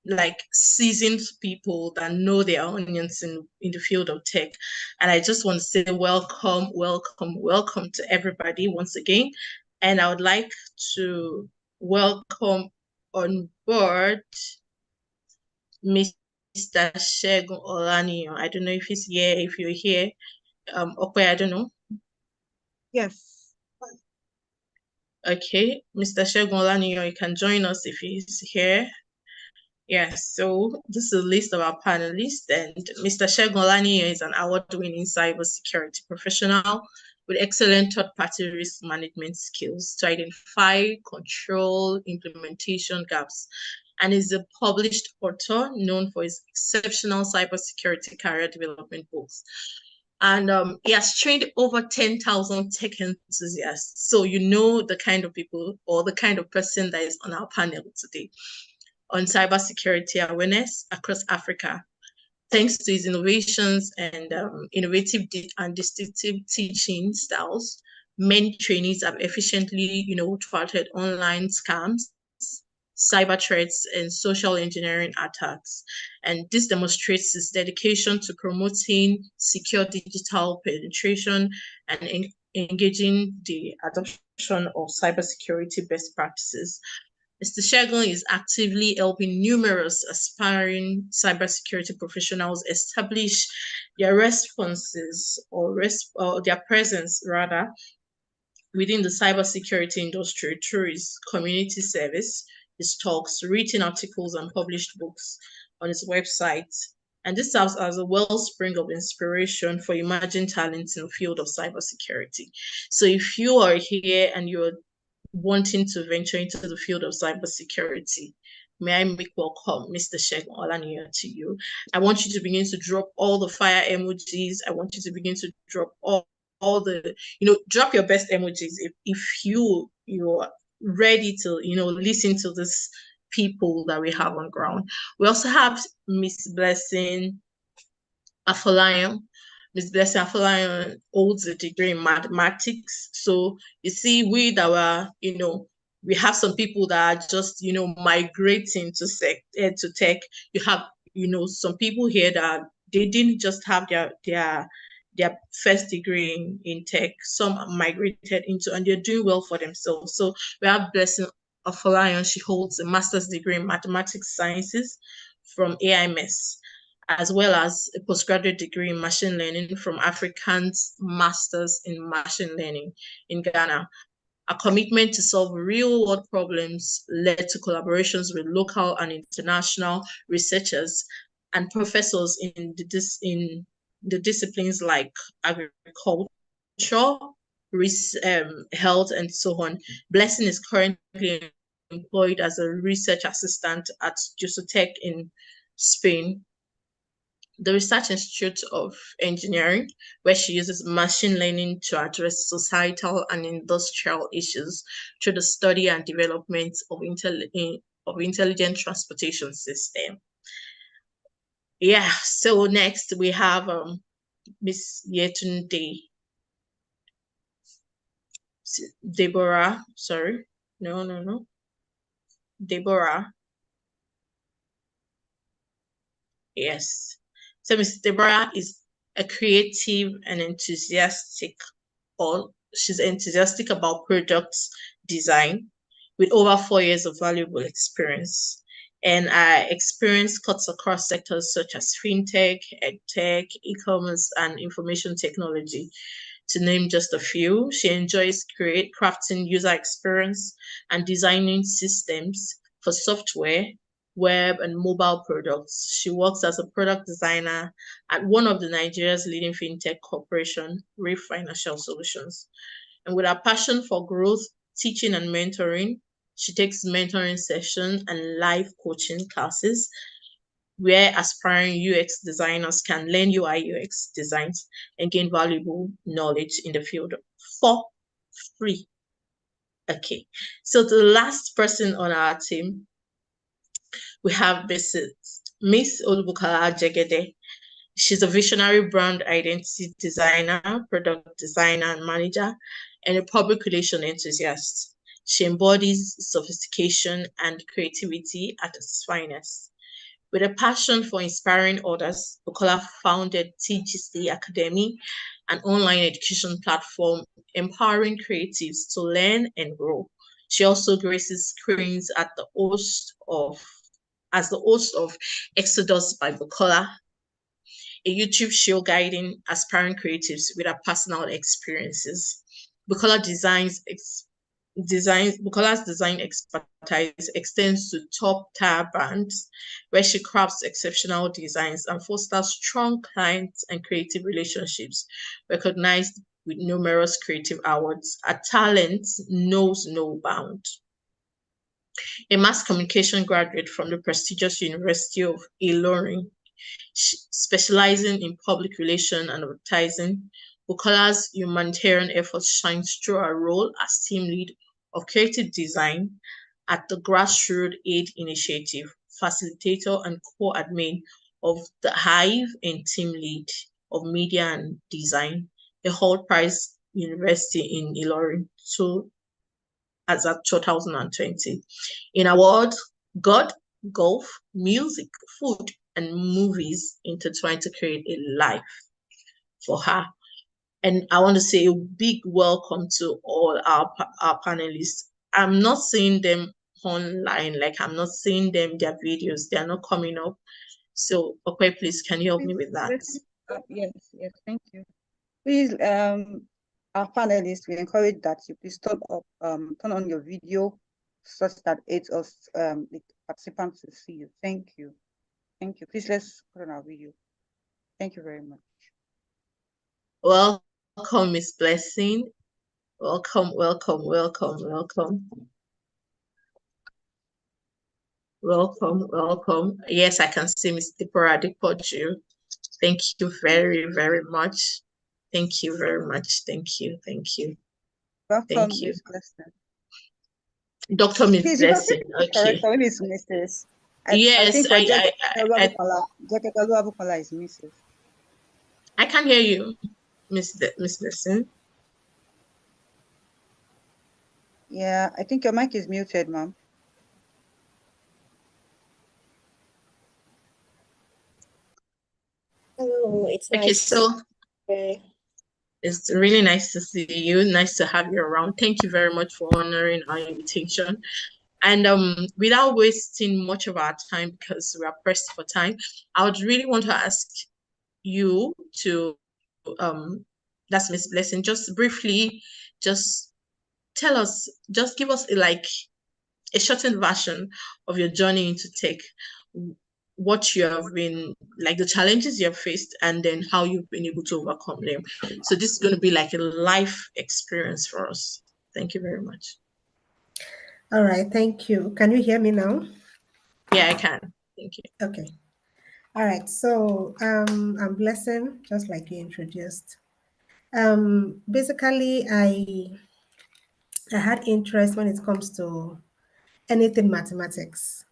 like seasoned people that know their onions in the field of tech. And I just want to say welcome, welcome, welcome to everybody once again. And I would like to welcome on board Mr. Segun Olaniyan. I don't know if he's here, if you're here. Okay, I don't know. Yes. Okay, Mr. Segun Olaniyan, you can join us if he's here. Yes, so this is a list of our panelists, and Mr. Segun Olaniyan is an award-winning cybersecurity professional with excellent third-party risk management skills to identify, control, implementation gaps, and is a published author known for his exceptional cybersecurity career development books. And he has trained over 10,000 tech enthusiasts. So you know the kind of people or the kind of person that is on our panel today on cybersecurity awareness across Africa. Thanks to his innovations and innovative and distinctive teaching styles, many trainees have efficiently, thwarted online scams, cyber threats, and social engineering attacks. And this demonstrates his dedication to promoting secure digital penetration and engaging the adoption of cybersecurity best practices. Mr. Segun is actively helping numerous aspiring cybersecurity professionals establish their responses or their presence rather within the cybersecurity industry through his community service, his talks, written articles, and published books on his website. And this serves as a wellspring of inspiration for emerging talents in the field of cybersecurity. So if you are here and you're wanting to venture into the field of cybersecurity, may I make welcome Mr. Segun Olaniyan to you. I want you to begin to drop all the fire emojis. I want you to begin to drop all the, drop your best emojis if you're ready to, listen to this people that we have on ground. We also have Miss Blessing Afolayan. Miss Blessing Afolayan holds a degree in mathematics. So you see, we that were, we have some people that are just, migrating to tech. You have, some people here that they didn't just have their first degree in tech. Some migrated into, and they're doing well for themselves. So we have Blessing Afolayan. She holds a master's degree in mathematics sciences from AIMS, as well as a postgraduate degree in machine learning from African's Masters in Machine Learning in Ghana. A commitment to solve real-world problems led to collaborations with local and international researchers and professors in the disciplines like agriculture, health, and so on. Blessing is currently employed as a research assistant at Jusotec in Spain, the Research Institute of Engineering, where she uses machine learning to address societal and industrial issues through the study and development of intelligent transportation system. Yeah, so next we have Miss Yetunde Deborah, sorry, no. Deborah. Yes. So Miss Deborah is a creative and enthusiastic, or she's enthusiastic about products design with over 4 years of valuable experience. And our experience cuts across sectors such as fintech, edtech, e-commerce, and information technology, to name just a few. She enjoys crafting user experience and designing systems for software, web, and mobile products. She works as a product designer at one of the Nigeria's leading fintech corporation, Ray Financial Solutions. And with her passion for growth, teaching, and mentoring, she takes mentoring sessions and live coaching classes where aspiring UX designers can learn UI UX designs and gain valuable knowledge in the field for free. Okay, so the last person on our team, we have Miss Olubukala Jegede. She's a visionary brand identity designer, product designer, and manager, and a public relation enthusiast. She embodies sophistication and creativity at its finest. With a passion for inspiring others, Bukola founded TGC Academy, an online education platform empowering creatives to learn and grow. She also graces screens at as the host of Exodus by Bukola, a YouTube show guiding aspiring creatives with her personal experiences. Bukola Bukola's design expertise extends to top-tier brands, where she crafts exceptional designs and fosters strong client and creative relationships, recognized with numerous creative awards. Her talent knows no bound. A mass communication graduate from the prestigious University of Ilorin, specializing in public relations and advertising, Bukola's humanitarian efforts shines through her role as team lead of creative design at the Grassroots Aid Initiative, facilitator and co-admin of the Hive, and team lead of media and design, a Hall Prize University in Ilorin, as at 2020. In award, God, golf, music, food, and movies intertwined to create a life for her. And I want to say a big welcome to all our panelists. I'm not seeing them online, like I'm not seeing them, their videos, they are not coming up. So, okay, please, can you help me with that? Yes, thank you. Please, our panelists, we encourage that you please turn on your video such that aids us, the participants to see you. Thank you. Thank you. Please, let's put on our video. Thank you very much. Welcome, Miss Blessing. Welcome, welcome, welcome, welcome. Welcome, welcome. Yes, I can see Miss Deborah Adepoju. Thank you very, very much. Thank you very much. Thank you. Thank you. Welcome, thank you. Ms. Blessing. Dr. Miss Blessing. Okay. Correct. It's Mrs. Yes, I think for Jeketa is Mrs. I can hear you, Miss Blessing. Yeah, I think your mic is muted, ma'am. Hello, it's nice. Okay, so it's really nice to see you. Nice to have you around. Thank you very much for honoring our invitation. And without wasting much of our time, because we are pressed for time, I would really want to ask you to, that's Miss Blessing, just briefly, just tell us, just give us a shortened version of your journey into tech, what you have been, like the challenges you have faced, and then how you've been able to overcome them. So this is going to be like a life experience for us. Thank you very much. All right, thank you. Can you hear me now? Yeah, I can. Thank you. Okay. All right, so I'm Blessing, just like you introduced. Basically, I had interest when it comes to anything mathematics,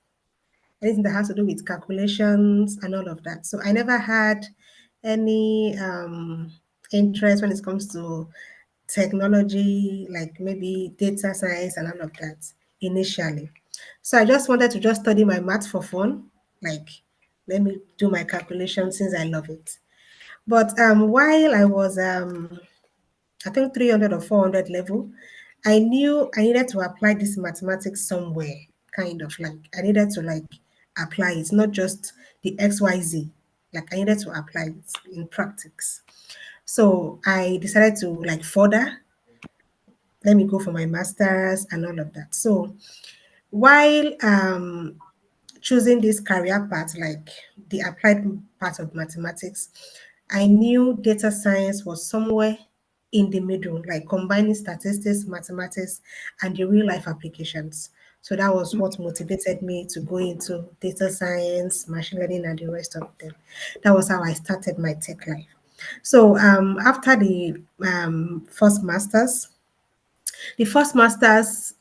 anything that has to do with calculations and all of that. So I never had any interest when it comes to technology, like maybe data science and all of that initially. So I just wanted to just study my math for fun, like let me do my calculations since I love it. But while I was, I think 300 or 400 level, I knew I needed to apply this mathematics somewhere, kind of like I needed to like apply it, not just the XYZ. Like I needed to apply it in practice. So I decided to like further, let me go for my master's and all of that. So while choosing this career path, like the applied part of mathematics, I knew data science was somewhere in the middle, like combining statistics, mathematics, and the real life applications. So that was what motivated me to go into data science, machine learning, and the rest of them. That was how I started my tech life. So after the first masters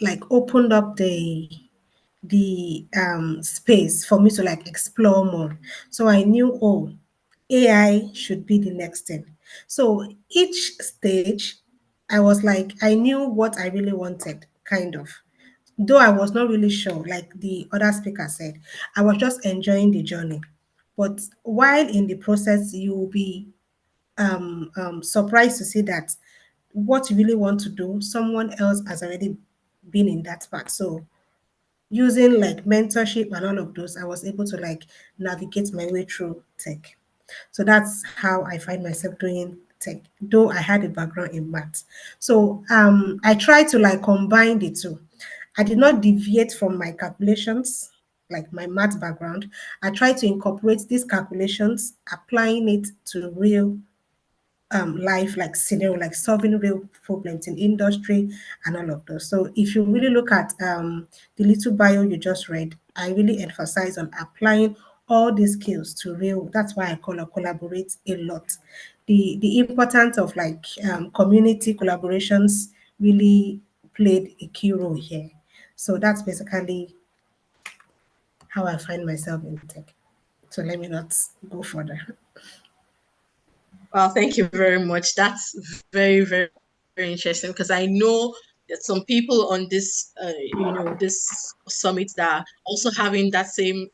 like opened up the space for me to like explore more. So I knew, oh, AI should be the next thing. So each stage, I was like, I knew what I really wanted, kind of. Though I was not really sure, like the other speaker said, I was just enjoying the journey. But while in the process, you will be surprised to see that what you really want to do, someone else has already been in that part. So using like mentorship and all of those, I was able to like navigate my way through tech. So that's how I find myself doing tech, though I had a background in math. So I try to like combine the two. I did not deviate from my calculations, like my math background. I try to incorporate these calculations, applying it to real life like scenario, like solving real problems in industry and all of those. So if you really look at the little bio you just read, I really emphasize on applying all these skills to real. That's why I collaborate a lot. The importance of like community collaborations really played a key role here. So that's basically how I find myself in tech. So let me not go further. Well, thank you very much. That's very, very, very interesting because I know that some people on this, this summit that are also having that same,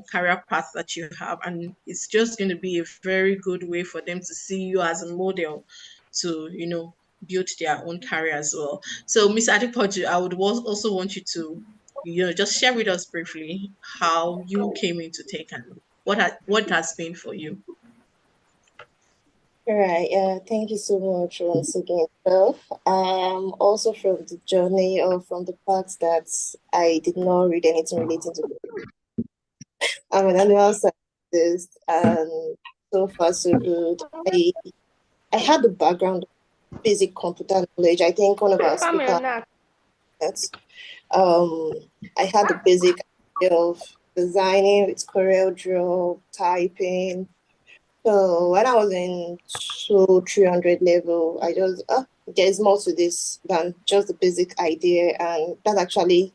career path that you have, and it's just going to be a very good way for them to see you as a model to, build their own career as well. So, Miss Adepoju, I would also want you to, just share with us briefly how you came into tech and what has been for you. All right. Thank you so much once again. So, also from the journey or from the parts that I did not read anything relating to. I'm an animal scientist, and so far so good. I had the background of basic computer knowledge. I think one of our speakers. Um, I had the basic idea of designing with CorelDRAW, typing. So when I was in 300 level, I just, there's more to this than just the basic idea. And that actually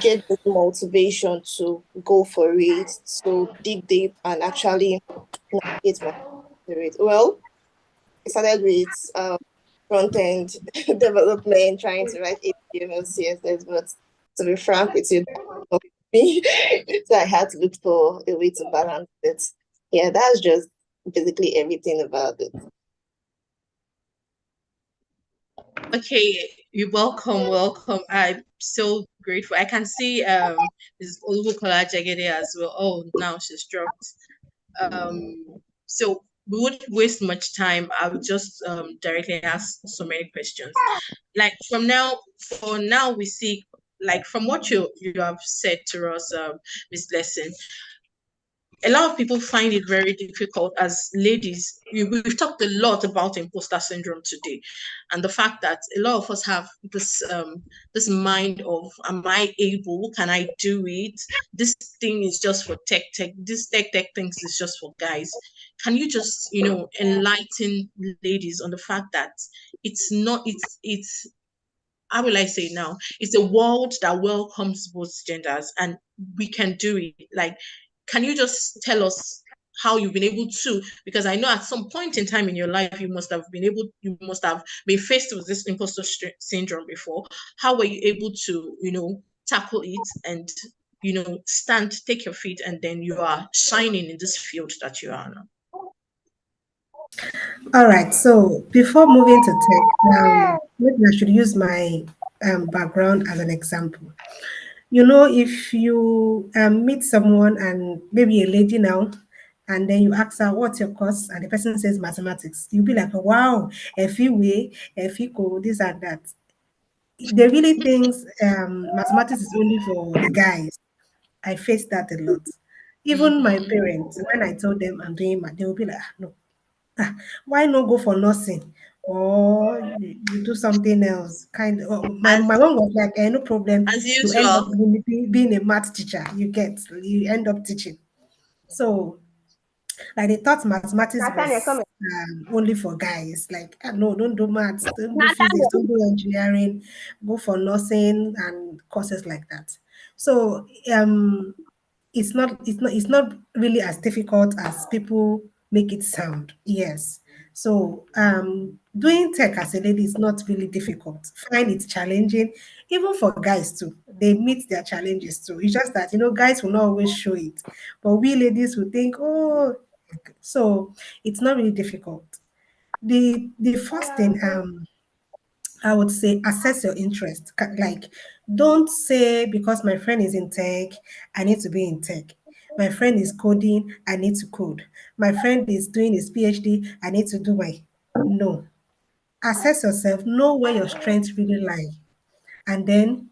gave the motivation to go for it, to dig deep and actually navigate my spirit. Well, I started with front-end development, trying to write HTML, CSS, but to be frank with you, that was not me. So I had to look for a way to balance it. Yeah, that's just basically everything about it. Okay, you're welcome. I'm so grateful. I can see Mrs. Olubukola Jagede as well. Oh, now she's dropped. So we wouldn't waste much time. I would just directly ask so many questions. Like for now we see, like from what you have said to us, Miss Lesson, a lot of people find it very difficult as ladies. We've talked a lot about imposter syndrome today, and the fact that a lot of us have this mind of, am I able? Can I do it? This thing is just for tech. This tech things is just for guys. Can you just enlighten ladies on the fact that it's not it's how will I say now? It's a world that welcomes both genders and we can do it. Like, can you just tell us how you've been able to? Because I know at some point in time in your life, you must have been faced with this imposter syndrome before. How were you able to, tackle it and, take your feet and then you are shining in this field that you are now? All right. So before moving to tech, maybe I should use my background as an example. If you meet someone and maybe a lady now, and then you ask her, what's your course? And the person says mathematics. You'll be like, wow, FEWA, FECO, this and that. They really think mathematics is only for the guys. I face that a lot. Even my parents, when I told them I'm doing math, they will be like, "Ah, no, why not go for nursing? Or you do something else." Kind of, my As mom was like, no problem. as You end up usual. being a math teacher. You end up teaching. So like they thought mathematics Nathaniel, come was here. only for guys. Like, no, don't do maths, don't do physics, Nathaniel. don't do engineering, go for nursing and courses like that. So it's not really as difficult as people make it sound. Yes. So doing tech as a lady is not really difficult. Find it challenging, even for guys too. They meet their challenges too. It's just that guys will not always show it, but we ladies will think, oh, so it's not really difficult. The first thing I would say, assess your interest. Like, don't say because my friend is in tech, I need to be in tech. My friend is coding, I need to code. My friend is doing his PhD, I need to do my. No. Assess yourself, know where your strengths really lie, and then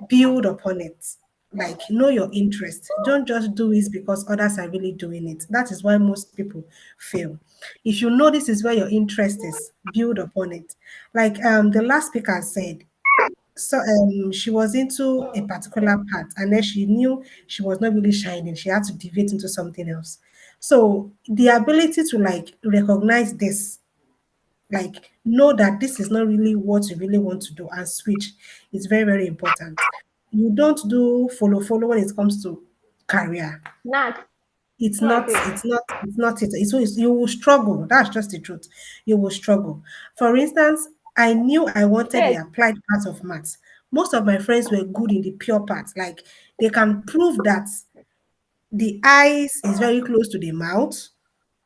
build upon it. Like, know your interest. Don't just do it because others are really doing it. That is why most people fail. If you know this is where your interest is, build upon it. Like the last speaker said, so she was into a particular part and then she knew she was not really shining. She had to deviate into something else. So the ability to like recognize this, like know that this is not really what you really want to do and switch, is very, very important. You don't do follow when it comes to career. Nat, It's come and not, play. you will struggle. That's just the truth. You will struggle. For instance, I knew I wanted the Yes. applied part of maths. Most of my friends were good in the pure part. Like they can prove that the eyes is very close to the mouth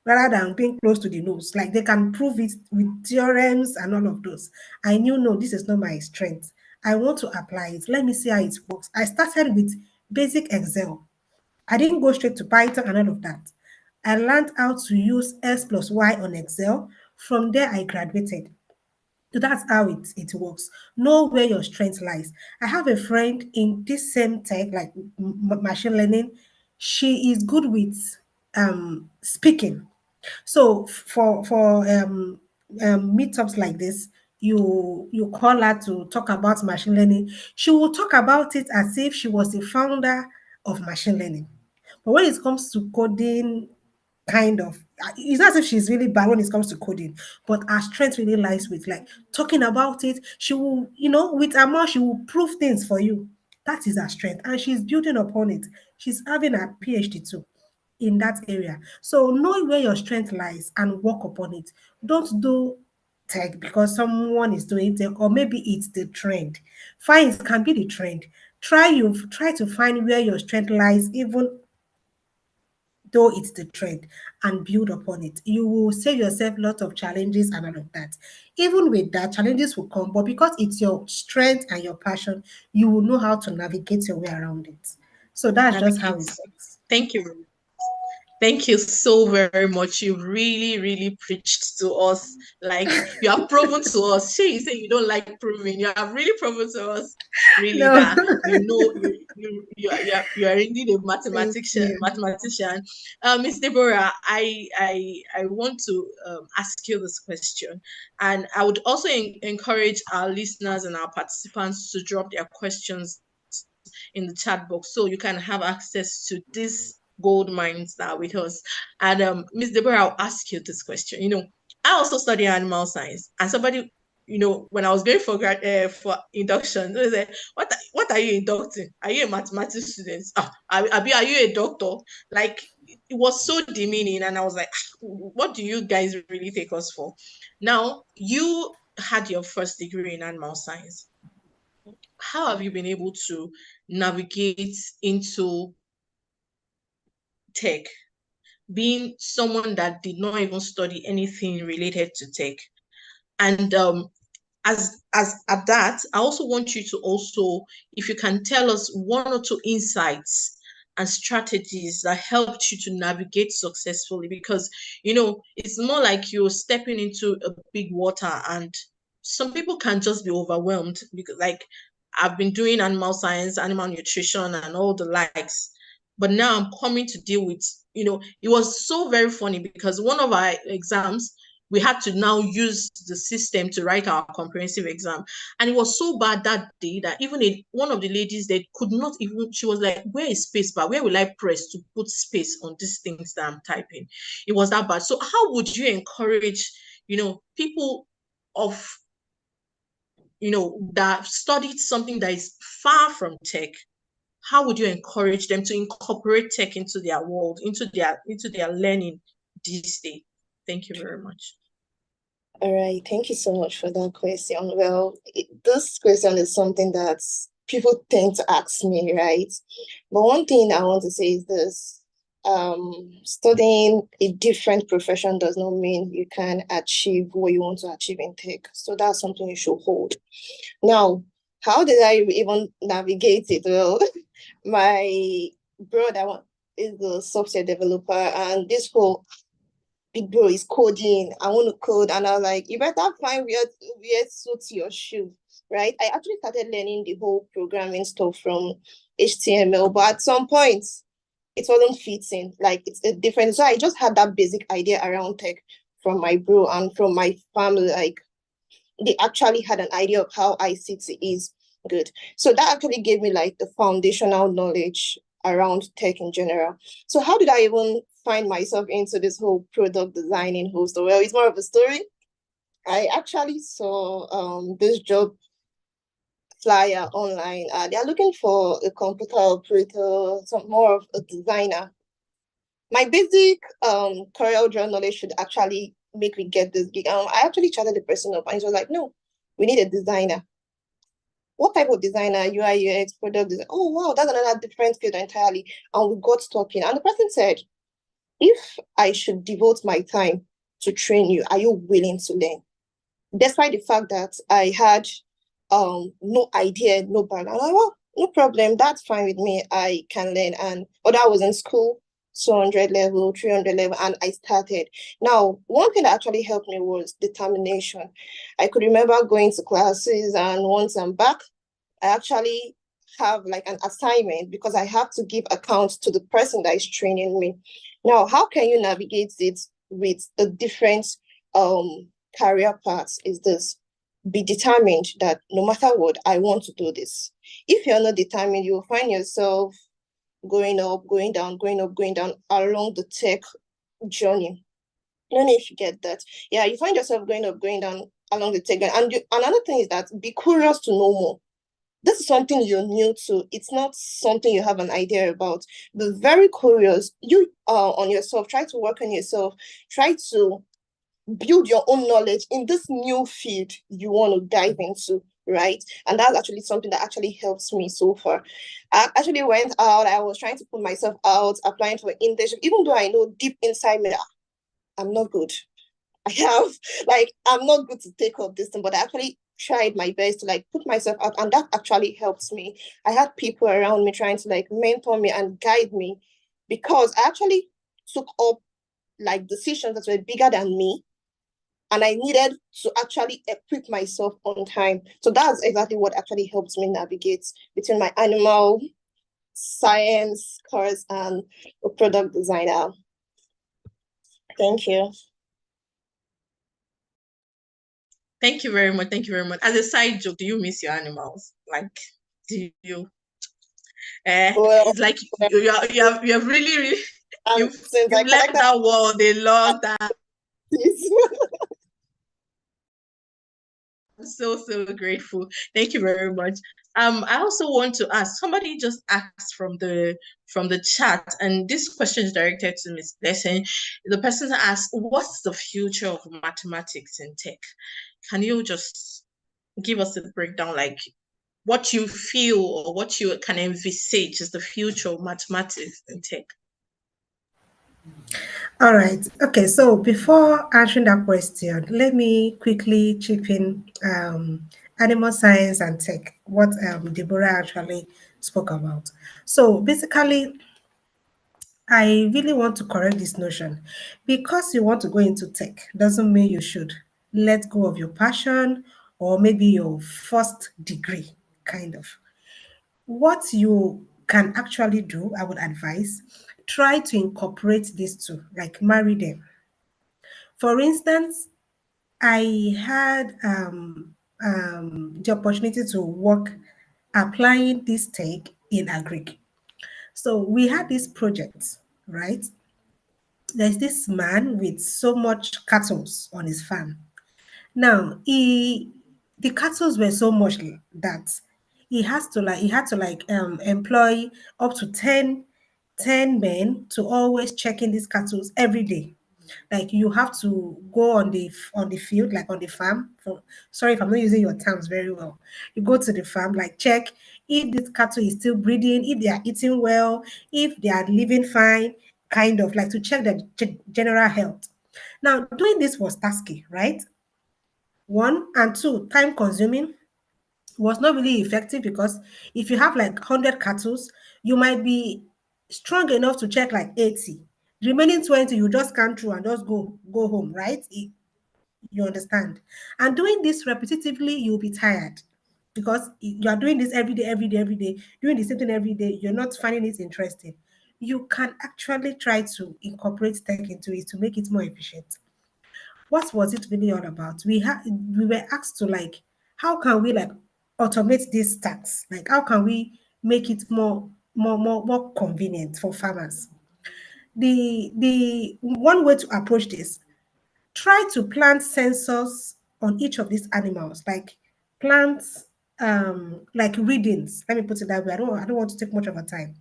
rather than being close to the nose. Like they can prove it with theorems and all of those. I knew, no, this is not my strength. I want to apply it. Let me see how it works. I started with basic Excel. I didn't go straight to Python and all of that. I learned how to use S plus Y on Excel. From there, I graduated. So that's how it works. Know where your strength lies. I have a friend in this same tech, like machine learning. She is good with speaking. So for meetups like this, you call her to talk about machine learning. She will talk about it as if she was the founder of machine learning. But when it comes to coding, kind of, it's not as if she's really bad when it comes to coding, but her strength really lies with like talking about it. She will, with her mouth, she will prove things for you. That is her strength, and she's building upon it. She's having a PhD too in that area. So know where your strength lies and work upon it. Don't do tech because someone is doing tech, or maybe it's the trend. Fine, it can be the trend. Try to find where your strength lies, even though it's the trend, and build upon it. You will save yourself lots of challenges and all of that. Even with that, challenges will come, but because it's your strength and your passion, you will know how to navigate your way around it. So that's just how it Navigate. works. Thank you. Thank you so very much. You really, really preached to us. Like you have proven to us. She say you don't like proving. You have really proven to us, really, No, that you are indeed a thank mathematician. you. Miss Deborah, I want to ask you this question, and I would also encourage our listeners and our participants to drop their questions in the chat box so you can have access to these gold mines that are with us. And Miss Deborah, I'll ask you this question. I also study animal science, and somebody, when I was going for induction, they said, "What are you inducting? Are you a mathematics student? Are you a doctor?" Like it was so demeaning, and I was like, "What do you guys really take us for?" Now you had your first degree in animal science. How have you been able to navigate into tech, being someone that did not even study anything related to tech? And as at that, I also want you to also, if you can tell us one or two insights and strategies that helped you to navigate successfully, because it's more like you're stepping into a big water, and some people can just be overwhelmed because, like, I've been doing animal science, animal nutrition, and all the likes, but now I'm coming to deal with, it was so very funny because one of our exams, we had to now use the system to write our comprehensive exam. And it was so bad that day that even one of the ladies, they could not even, she was like, where is space bar? Where will I press to put space on these things that I'm typing? It was that bad. So how would you encourage, people of, that studied something that is far from tech? How would you encourage them to incorporate tech into their world, into their learning these days? Thank you very much. All right, thank you so much for that question. Well, this question is something that people tend to ask me, right? But one thing I want to say is this: studying a different profession does not mean you can achieve what you want to achieve in tech. So that's something you should hold. Now, how did I even navigate it? Well, my brother is a software developer, and this whole big bro is coding. I want to code, and I was like, you better find where suits your shoe, right? I actually started learning the whole programming stuff from HTML, but at some point, it wasn't fitting. Like, it's a different. So I just had that basic idea around tech from my bro and from my family. Like, they actually had an idea of how ICT is good. So that actually gave me like the foundational knowledge around tech in general. So how did I even find myself into this whole product designing whole story? Well, it's more of a story. I actually saw this job flyer online. They're looking for a computer operator, some more of a designer. My basic CorelDRAW knowledge should actually make me get this gig. I actually chatted the person up, and he was like, no, we need a designer. What type of designer? UI, UX, product design. Oh, wow, that's another different field entirely. And we got talking. And the person said, if I should devote my time to train you, are you willing to learn? Despite the fact that I had no idea, no background. I'm like, well, no problem. That's fine with me. I can learn. And but I was in school, 200 level, 300 level, and I started. Now, one thing that actually helped me was determination. I could remember going to classes, and once I'm back, I actually have like an assignment because I have to give account to the person that is training me. Now, how can you navigate it with the different career paths? Is this: be determined that no matter what, I want to do this. If you're not determined, you'll find yourself going up, going down, going up, going down along the tech journey. I don't know if you get that. Yeah, you find yourself going up, going down along the tech journey. And another thing is that be curious to know more. This is something you're new to. It's not something you have an idea about. Be very curious. You on yourself. Try to work on yourself. Try to build your own knowledge in this new field you want to dive into, right? And that's actually something that actually helps me so far. I actually went out, I was trying to put myself out, applying for internship, even though I know deep inside me, I'm not good. I'm not good to take up this thing, but I actually tried my best to like put myself out, and that actually helps me. I had people around me trying to like mentor me and guide me, because I actually took up like decisions that were bigger than me, and I needed to actually equip myself on time. So that's exactly what actually helps me navigate between my animal science course and a product designer. Thank you. Thank you very much. Thank you very much. As a side joke, do you miss your animals? Like, do you? Well, it's like you have really you've left that world a long time. I'm so grateful. Thank you very much. I also want to ask, somebody just asked from the chat, and this question is directed to Ms. Blessing. The person asked, what's the future of mathematics in tech? Can you just give us a breakdown, like what you feel or what you can envisage is the future of mathematics in tech? All right. Okay. So before answering that question, let me quickly chip in animal science and tech, what Deborah actually spoke about. So basically, I really want to correct this notion. Because you want to go into tech doesn't mean you should let go of your passion or maybe your first degree, kind of. What you can actually do, I would advise, try to incorporate these two, like marry them. For instance, I had the opportunity to work applying this tech in agric. So we had this project, right? There's this man with so much cattle on his farm. Now the cattle were so much that he had to like employ up to 10 men to always check in these cattle every day. Like you have to go on the field, like on the farm. Sorry if I'm not using your terms very well. You go to the farm, like check if this cattle is still breeding, if they are eating well, if they are living fine, kind of like to check their general health. Now, doing this was tasky, right? One and two, time consuming, was not really effective because if you have like 100 cattle, you might be strong enough to check like 80. The remaining 20, you just come through and just go home, right? You understand? And doing this repetitively, you'll be tired because you are doing this every day, doing the same thing every day. You're not finding it interesting. You can actually try to incorporate tech into it to make it more efficient. What was it really all about? We were asked to like, how can we like automate these tasks? Like, how can we make it more convenient for farmers? The one way to approach this, try to plant sensors on each of these animals, like plants, like readings. Let me put it that way. I don't want to take much of a time.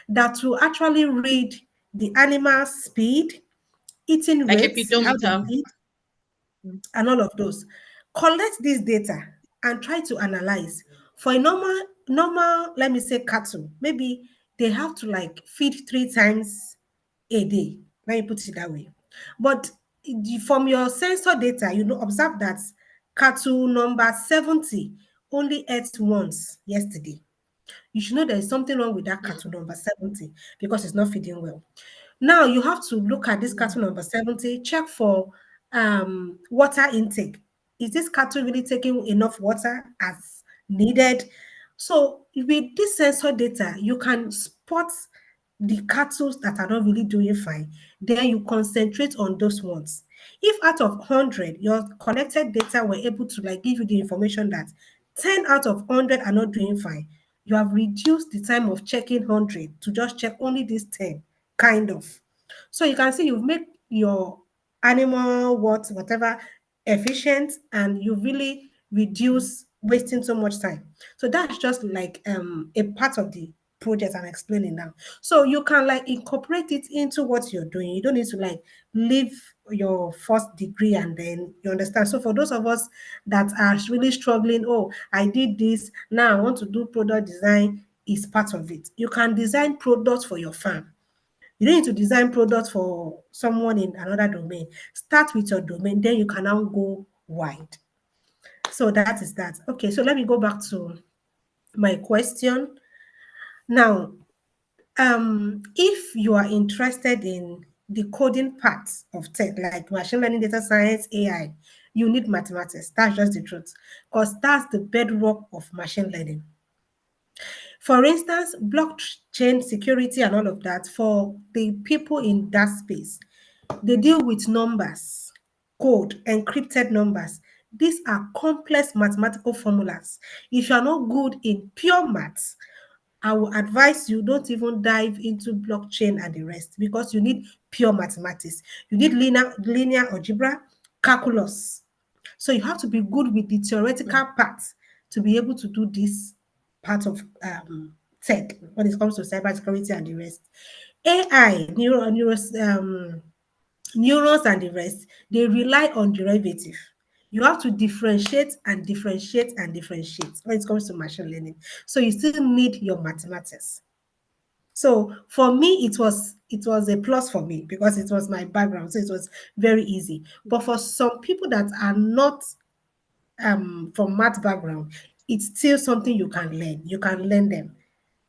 That will actually read the animal's speed, eating Like a rates, how they pedometer. eat, and all of those. Collect this data and try to analyze. For a normal, let me say cattle, maybe they have to like feed 3 times a day. Let me put it that way. But from your sensor data, you know, observe that cattle number 70 only ate once yesterday. You should know there is something wrong with that cattle number 70 because it's not feeding well. Now you have to look at this cattle number 70, check for water intake. Is this cattle really taking enough water as needed? So with this sensor data, you can spot the cattle that are not really doing fine. Then you concentrate on those ones. If out of 100, your collected data were able to like give you the information that 10 out of 100 are not doing fine, you have reduced the time of checking 100 to just check only these 10, kind of. So you can see you've made your animal whatever efficient, and you really reduce wasting so much time. So that's just like a part of the project I'm explaining now. So you can like incorporate it into what you're doing. You don't need to like leave your first degree and then you understand. So for those of us that are really struggling, oh, I did this, now I want to do product design, is part of it. You can design products for your farm. You don't need to design products for someone in another domain. Start with your domain, then you can now go wide. So that is that. Okay, so let me go back to my question. Now, if you are interested in the coding parts of tech, like machine learning, data science, AI, you need mathematics. That's just the truth, because that's the bedrock of machine learning. For instance, blockchain security and all of that, for the people in that space, they deal with numbers, code, encrypted numbers. These are complex mathematical formulas. If you are not good in pure maths, I will advise you don't even dive into blockchain and the rest because you need pure mathematics. You need linear algebra, calculus. So you have to be good with the theoretical part to be able to do this part of tech when it comes to cybersecurity and the rest. AI, neurons and the rest, they rely on derivative. You have to differentiate and differentiate and differentiate when it comes to machine learning. So you still need your mathematics. So for me, it was a plus for me because it was my background. So it was very easy. But for some people that are not from math background, it's still something you can learn. You can learn them.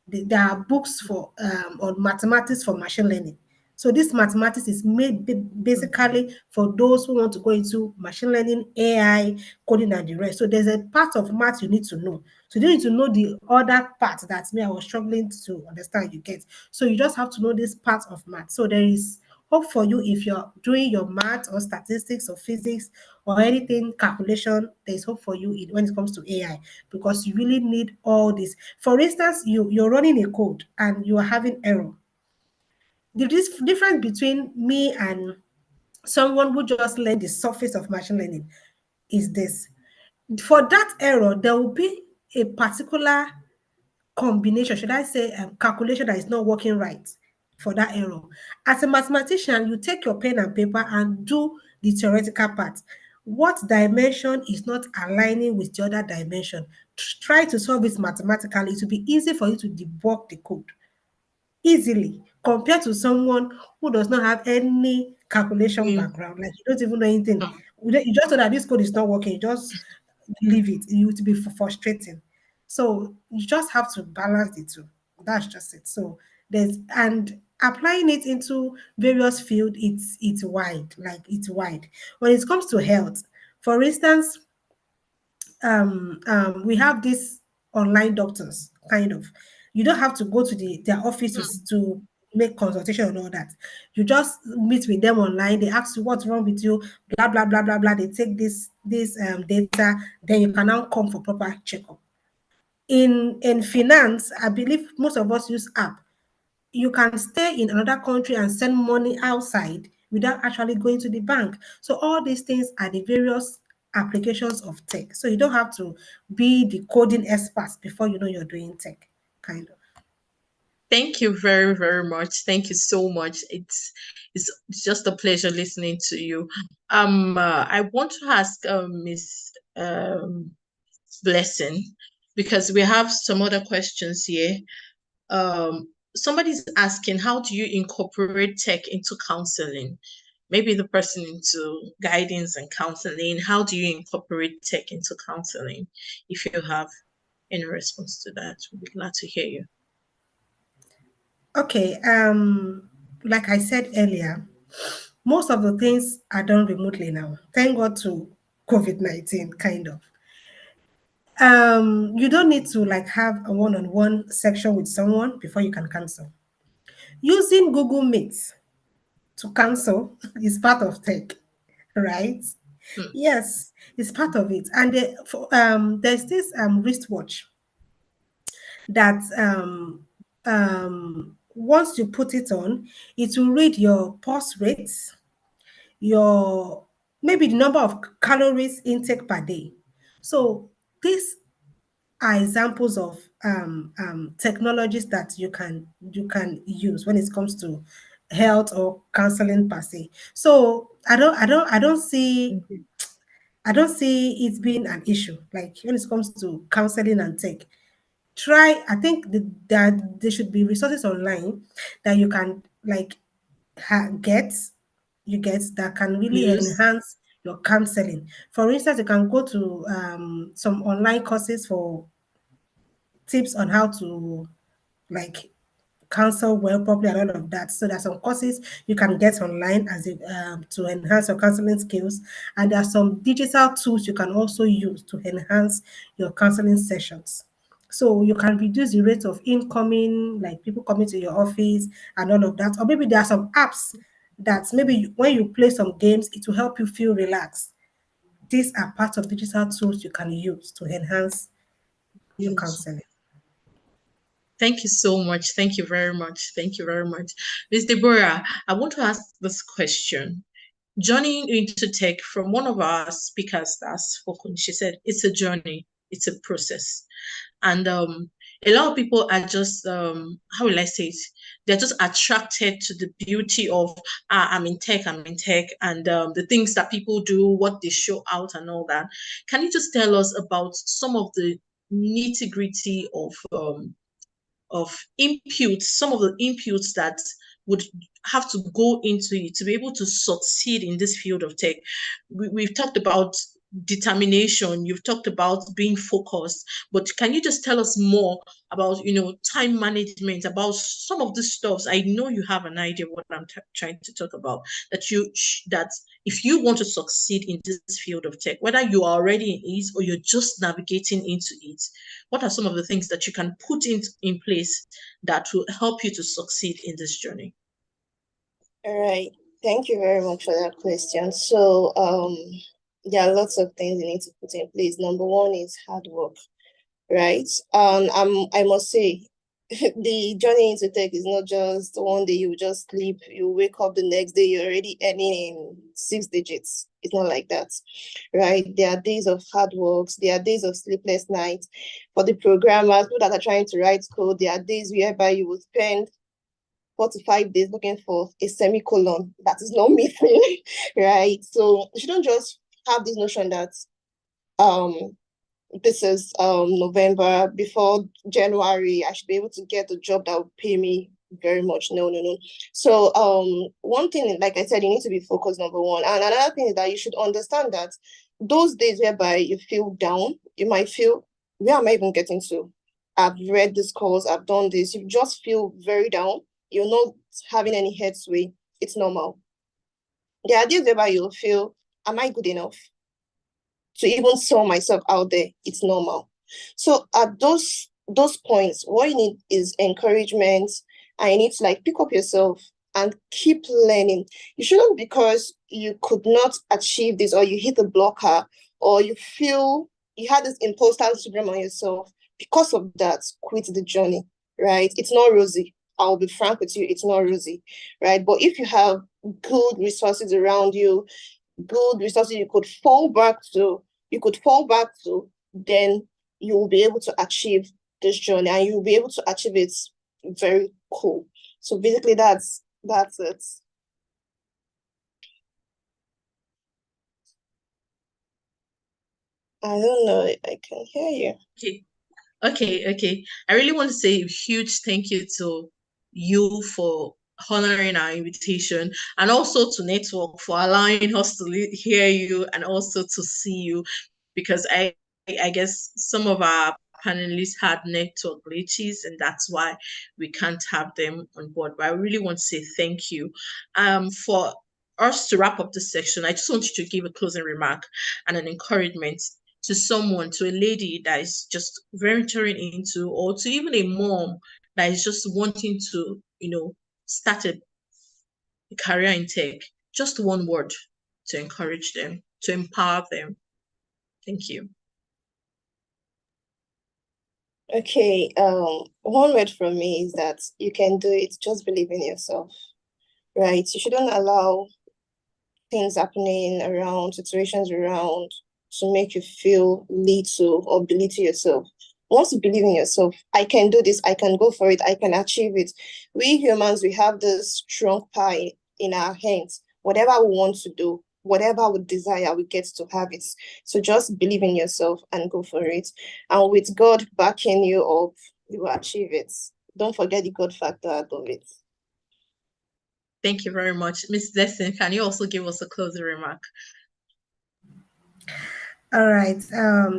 There are books for on mathematics for machine learning. So this mathematics is made basically for those who want to go into machine learning, AI, coding, and the rest. So there's a part of math you need to know. So you need to know the other part that me I was struggling to understand. You get. So you just have to know this part of math. So there is hope for you if you're doing your math or statistics or physics or anything calculation. There's hope for you when it comes to AI because you really need all this. For instance, you're running a code and you are having error. The difference between me and someone who just learned the surface of machine learning is this. For that error, there will be a particular combination, should I say, calculation that is not working right for that error. As a mathematician, you take your pen and paper and do the theoretical part. What dimension is not aligning with the other dimension? Try to solve it mathematically. It will be easy for you to debug the code easily compared to someone who does not have any calculation background. Like you don't even know anything. You just know that this code is not working. You just leave it. It would be frustrating. So you just have to balance the two. That's just it. So there's and applying it into various fields, it's wide. Like it's wide. When it comes to health, for instance, we have these online doctors, kind of. You don't have to go to their office to make consultation and all that. You just meet with them online. They ask you what's wrong with you, blah blah blah blah blah. They take this data, then you can now come for proper checkup. In finance, I believe most of us use app. You can stay in another country and send money outside without actually going to the bank. So all these things are the various applications of tech. So you don't have to be the coding expert before you know you're doing tech, kind of. Thank you very, very much. Thank you so much. It's just a pleasure listening to you. I want to ask Miss Blessing, because we have some other questions here. Somebody's asking, how do you incorporate tech into counseling? Maybe the person into guidance and counseling. How do you incorporate tech into counseling? If you have any response to that, we'd be glad to hear you. Okay, like I said earlier, most of the things are done remotely now. Thank God to COVID-19, kind of. You don't need to like have a one-on-one section with someone before you can cancel. Using Google Meet to cancel is part of tech, right? Yes, it's part of it. And there's this wristwatch that once you put it on, it will read your pulse rates, your maybe the number of calories intake per day. So these are examples of technologies that you can use when it comes to health or counseling per se. So I don't see it being an issue. Like when it comes to counseling and tech, I think that there should be resources online that you can like get that can really Use. enhance your counseling. For instance, you can go to some online courses for tips on how to like counsel well properly and all of that. So there's some courses you can get online as to enhance your counseling skills, and there are some digital tools you can also use to enhance your counseling sessions. So you can reduce the rate of incoming, like people coming to your office and all of that. Or maybe there are some apps that maybe when you play some games, it will help you feel relaxed. These are part of digital tools you can use to enhance your Use. counseling. Thank you so much. Thank you very much. Thank you very much. Ms. Deborah, I want to ask this question. Journeying into tech, from one of our speakers that has spoken, she said, it's a journey, it's a process. And a lot of people are just, how will I say it? They're just attracted to the beauty of, I'm in tech, and the things that people do, what they show out and all that. Can you just tell us about some of the nitty-gritty of inputs, some of the inputs that would have to go into it to be able to succeed in this field of tech? We've talked about determination. You've talked about being focused, but can you just tell us more about, time management, about some of the stuffs? I know you have an idea what I'm trying to talk about, that if you want to succeed in this field of tech, whether you are already in it or you're just navigating into it, what are some of the things that you can put in place that will help you to succeed in this journey? All right. Thank you very much for that question. So, there are lots of things you need to put in place. Number one is hard work, right? I must say, the journey into tech is not just one day you just sleep, you wake up the next day, you're already earning in 6 digits. It's not like that, right? There are days of hard work, there are days of sleepless nights. For the programmers, people that are trying to write code, there are days whereby you will spend 4 to 5 days looking for a semicolon that is not missing, right? So you shouldn't just have this notion that this is November, before January, I should be able to get a job that will pay me very much. No. So one thing, like I said, you need to be focused, number one. And another thing is that you should understand that those days whereby you feel down, you might feel, where am I even getting to? I've read this course, I've done this. You just feel very down. You're not having any headsway. It's normal. There are days whereby you'll feel, am I good enough to even saw myself out there? It's normal. So at those points, what you need is encouragement, and you need to pick up yourself and keep learning. You shouldn't, because you could not achieve this, or you hit a blocker, or you feel you had this imposter syndrome on yourself, because of that, quit the journey, right? It's not rosy. I'll be frank with you, it's not rosy, right? But if you have good resources around you, good resources you could fall back to, then you will be able to achieve this journey, and you'll be able to achieve it very cool. So basically that's it. I don't know, I can hear you. Okay. I really want to say a huge thank you to you for honoring our invitation, and also to Network for allowing us to hear you and also to see you, because I guess some of our panelists had network glitches, and that's why we can't have them on board. But I really want to say thank you. For us to wrap up this section, I just want you to give a closing remark and an encouragement to someone, to a lady that is just venturing into, or to even a mom that is just wanting to, start a career in tech. Just one word to encourage them, to empower them. Thank you. Okay, one word from me is that you can do it. Just believe in yourself, right? You shouldn't allow things happening around, situations around, to make you feel little or belittle yourself. Once you believe in yourself, I can do this, I can go for it, I can achieve it. We humans, we have this strong power in our hands. Whatever we want to do, whatever we desire, we get to have it. So just believe in yourself and go for it. And with God backing you up, you will achieve it. Don't forget the God factor out of it. Thank you very much. Ms. Blessing, can you also give us a closing remark? All right.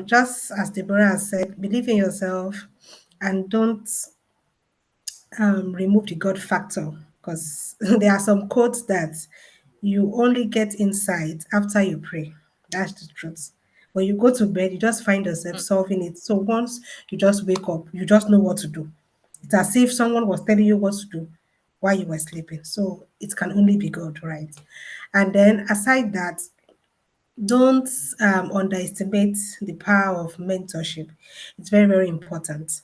Just as Deborah has said, believe in yourself and don't remove the God factor, because there are some codes that you only get insight after you pray. That's the truth. When you go to bed, you just find yourself solving it. So once you just wake up, you just know what to do. It's as if someone was telling you what to do while you were sleeping. So it can only be God, right? And then aside that, don't underestimate the power of mentorship. It's very, very important.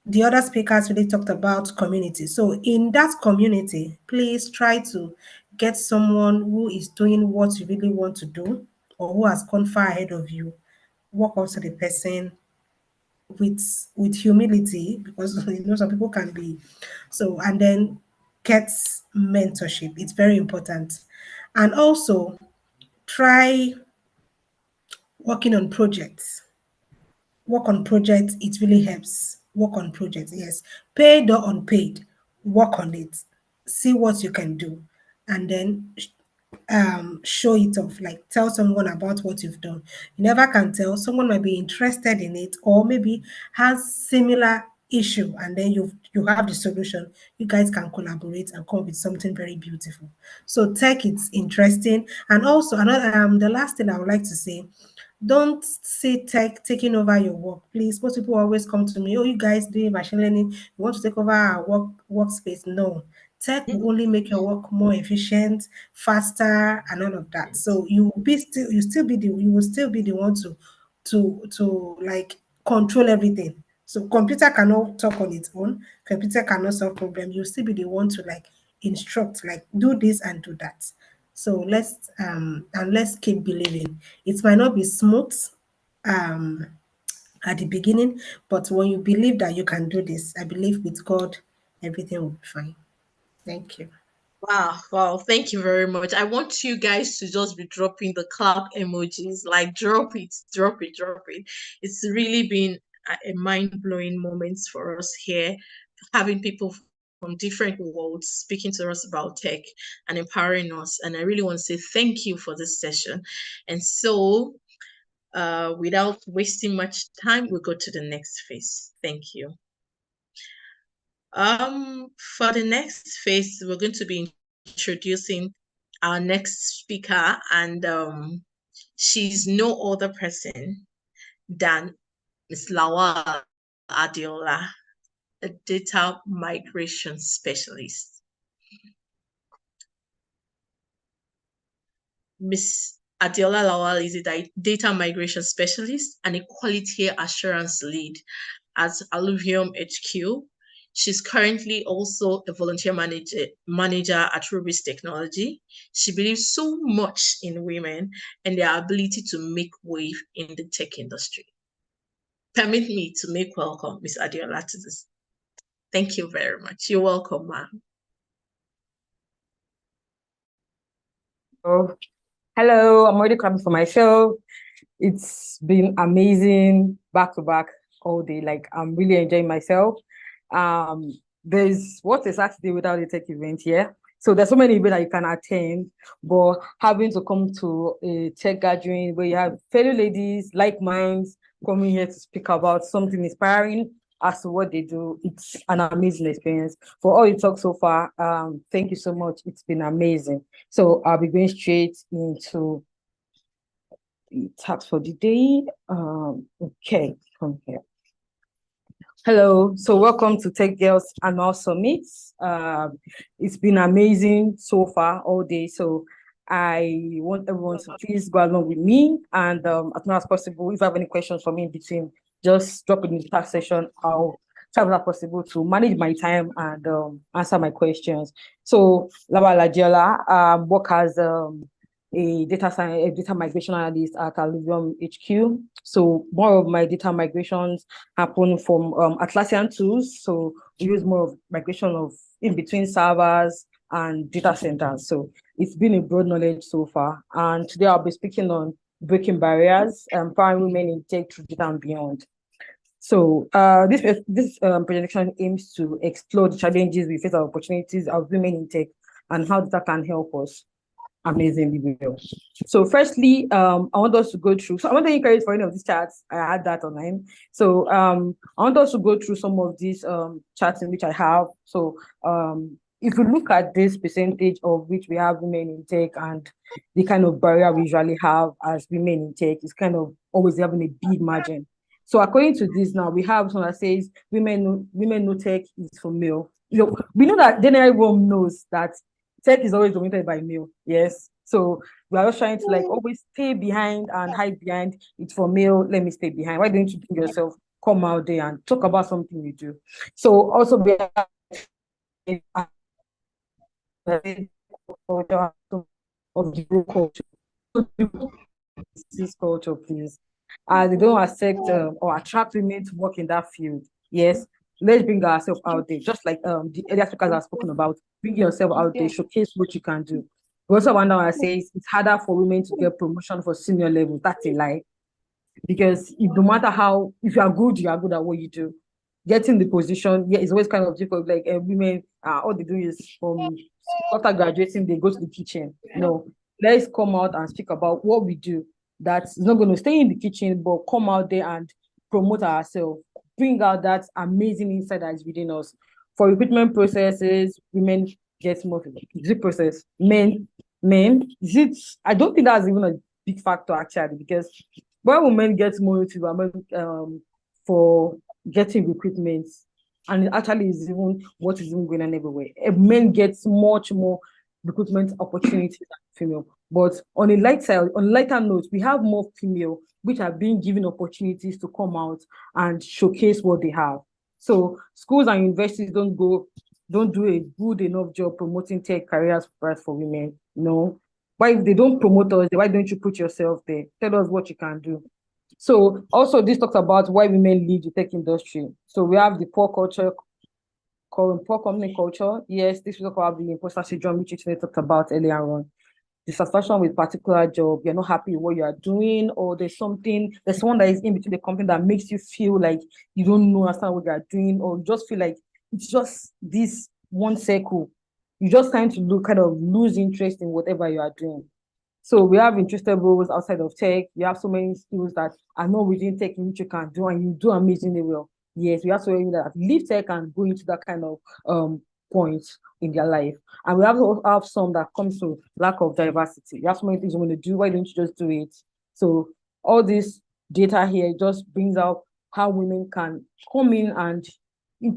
The other speakers really talked about community. So in that community, please try to get someone who is doing what you really want to do, or who has gone far ahead of you. Walk up to the person with humility, because some people can be so, and then get mentorship. It's very important. And also try working on projects. Work on projects, it really helps. Work on projects, yes. Paid or unpaid, work on it. See what you can do. And then show it off, like tell someone about what you've done. You never can tell. Someone might be interested in it or maybe has similar issue, and then you have the solution. You guys can collaborate and come up with something very beautiful. So tech, it's interesting. And also another the last thing I would like to say, don't see tech taking over your work, please. Most people always come to me, oh, you guys doing machine learning, you want to take over our workspace. No, tech will only make your work more efficient, faster, and all of that. So you will still be the one to like control everything. So computer cannot talk on its own, computer cannot solve problem. You'll still be the one to like instruct, like do this and do that. So let's keep believing. It might not be smooth um at the beginning, but when you believe that you can do this, I believe with God, everything will be fine. Thank you. Wow, thank you very much. I want you guys to just be dropping the clap emojis, like drop it, drop it, drop it. It's really been a mind-blowing moment for us here, having people from different worlds speaking to us about tech and empowering us. And I really want to say thank you for this session. And so, without wasting much time, we'll go to the next phase. Thank you. For the next phase, we're going to be introducing our next speaker, and she's no other person than Ms. Lawal Adiola, a data migration specialist. Ms. Adiola Lawal is a data migration specialist and a quality assurance lead at Alluvium HQ. She's currently also a volunteer manager at Rubis Technology. She believes so much in women and their ability to make wave in the tech industry. Permit me to make welcome Ms. Adiola to this. Thank you very much. You're welcome, ma'am. Oh, hello, I'm already clapping for myself. It's been amazing back to back all day. Like, I'm really enjoying myself. There's what is Saturday without a tech event here. So there's so many events that you can attend, but having to come to a tech gathering where you have fellow ladies, like minds, coming here to speak about something inspiring as to what they do, it's an amazing experience. For all you talk so far, thank you so much. It's been amazing. So I'll be going straight into the task for the day. Okay, from here. Hello, so welcome to TechItGirls Annual Summit. It's been amazing so far all day. So I want everyone to please go along with me, and as much as possible, if you have any questions for me in between, just drop it in the chat session. I'll try as possible to manage my time and answer my questions. So Lawal Adiola work as a data migration analyst at Alluvium HQ. So more of my data migrations happen from Atlassian tools. So we use more of migration of in between servers and data centers. So it's been a broad knowledge so far. And today I'll be speaking on breaking barriers, empowering women in tech through data and beyond. So this presentation aims to explore the challenges we face, our opportunities of women in tech, and how data can help us. Amazing video. So firstly, I want us to go through, so I want to encourage for any of these charts. I had that online. So I want us to go through some of these charts in which I have. So if you look at this percentage of which we have women in tech and the kind of barrier we usually have as women in tech, is kind of always having a big margin. So according to this now, we have someone that says women no tech is for male. You know, we know that generally everyone knows that tech is always dominated by male, yes. So we are just trying to like always stay behind and hide behind. It's for male, let me stay behind. Why don't you bring yourself, come out there and talk about something you do? So also be of the culture. This culture, please. They don't accept or attract women to work in that field. Yes, let's bring ourselves out there, just like the earlier speakers have spoken about. Bring yourself out there, showcase what you can do. We also wonder why I say it's harder for women to get promotion for senior level. That's a lie. Because no matter how, if you are good at what you do. Getting the position, yeah, it's always kind of difficult. Like women, all they do is after graduating, they go to the kitchen. No, let's come out and speak about what we do. That's not going to stay in the kitchen, but come out there and promote ourselves, bring out that amazing insight that is within us. For recruitment processes, women get more. Is it process? Men. Is it? I don't think that's even a big factor actually, because when women get more for getting recruitment, and it actually is even what is even going on everywhere. Men get much more recruitment opportunities than female. But on a lighter note, we have more female which are being given opportunities to come out and showcase what they have. So schools and universities don't do a good enough job promoting tech careers for women. No. Why, if they don't promote us, why don't you put yourself there? Tell us what you can do. So also this talks about why women leave the tech industry. So we have the poor company culture. Yes, this will talk about the imposter syndrome, which we talked about earlier on. Dissatisfaction with particular job, you're not happy with what you are doing, or there's someone that is in between the company that makes you feel like you don't understand what you are doing, or you just feel like it's just this one circle. You just kind to lose interest in whatever you are doing. So we have interested roles outside of tech. You have so many skills that are not within tech in which you can do, and you do amazingly well. Yes, we have so many that leave tech and go into that kind of point in their life. And we have some that comes to lack of diversity. You have so many things you want to do. Why don't you just do it? So all this data here just brings out how women can come in and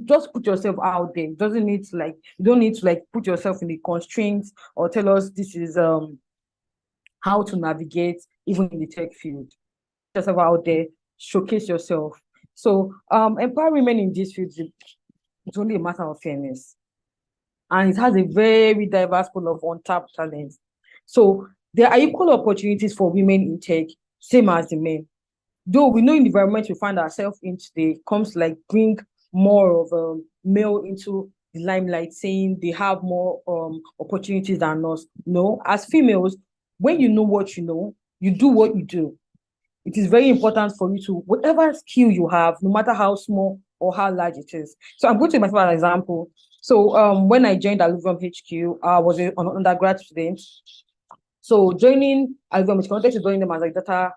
just put yourself out there. It doesn't need to you don't need to put yourself in the constraints or tell us this is how to navigate even in the tech field. Put yourself out there, showcase yourself. So empowering women in this field, it's only a matter of fairness. And it has a very diverse pool of untapped talents. So there are equal opportunities for women in tech, same as the men. Though we know in the environment we find ourselves in today comes bring more of a male into the limelight, saying they have more opportunities than us. No, as females, when you know what you know, you do what you do. It is very important for you to, whatever skill you have, no matter how small or how large it is. So I'm going to take myself as an example. So when I joined Alluvium HQ, I was an undergrad student. So joining Alluvium, I wanted to join them as a data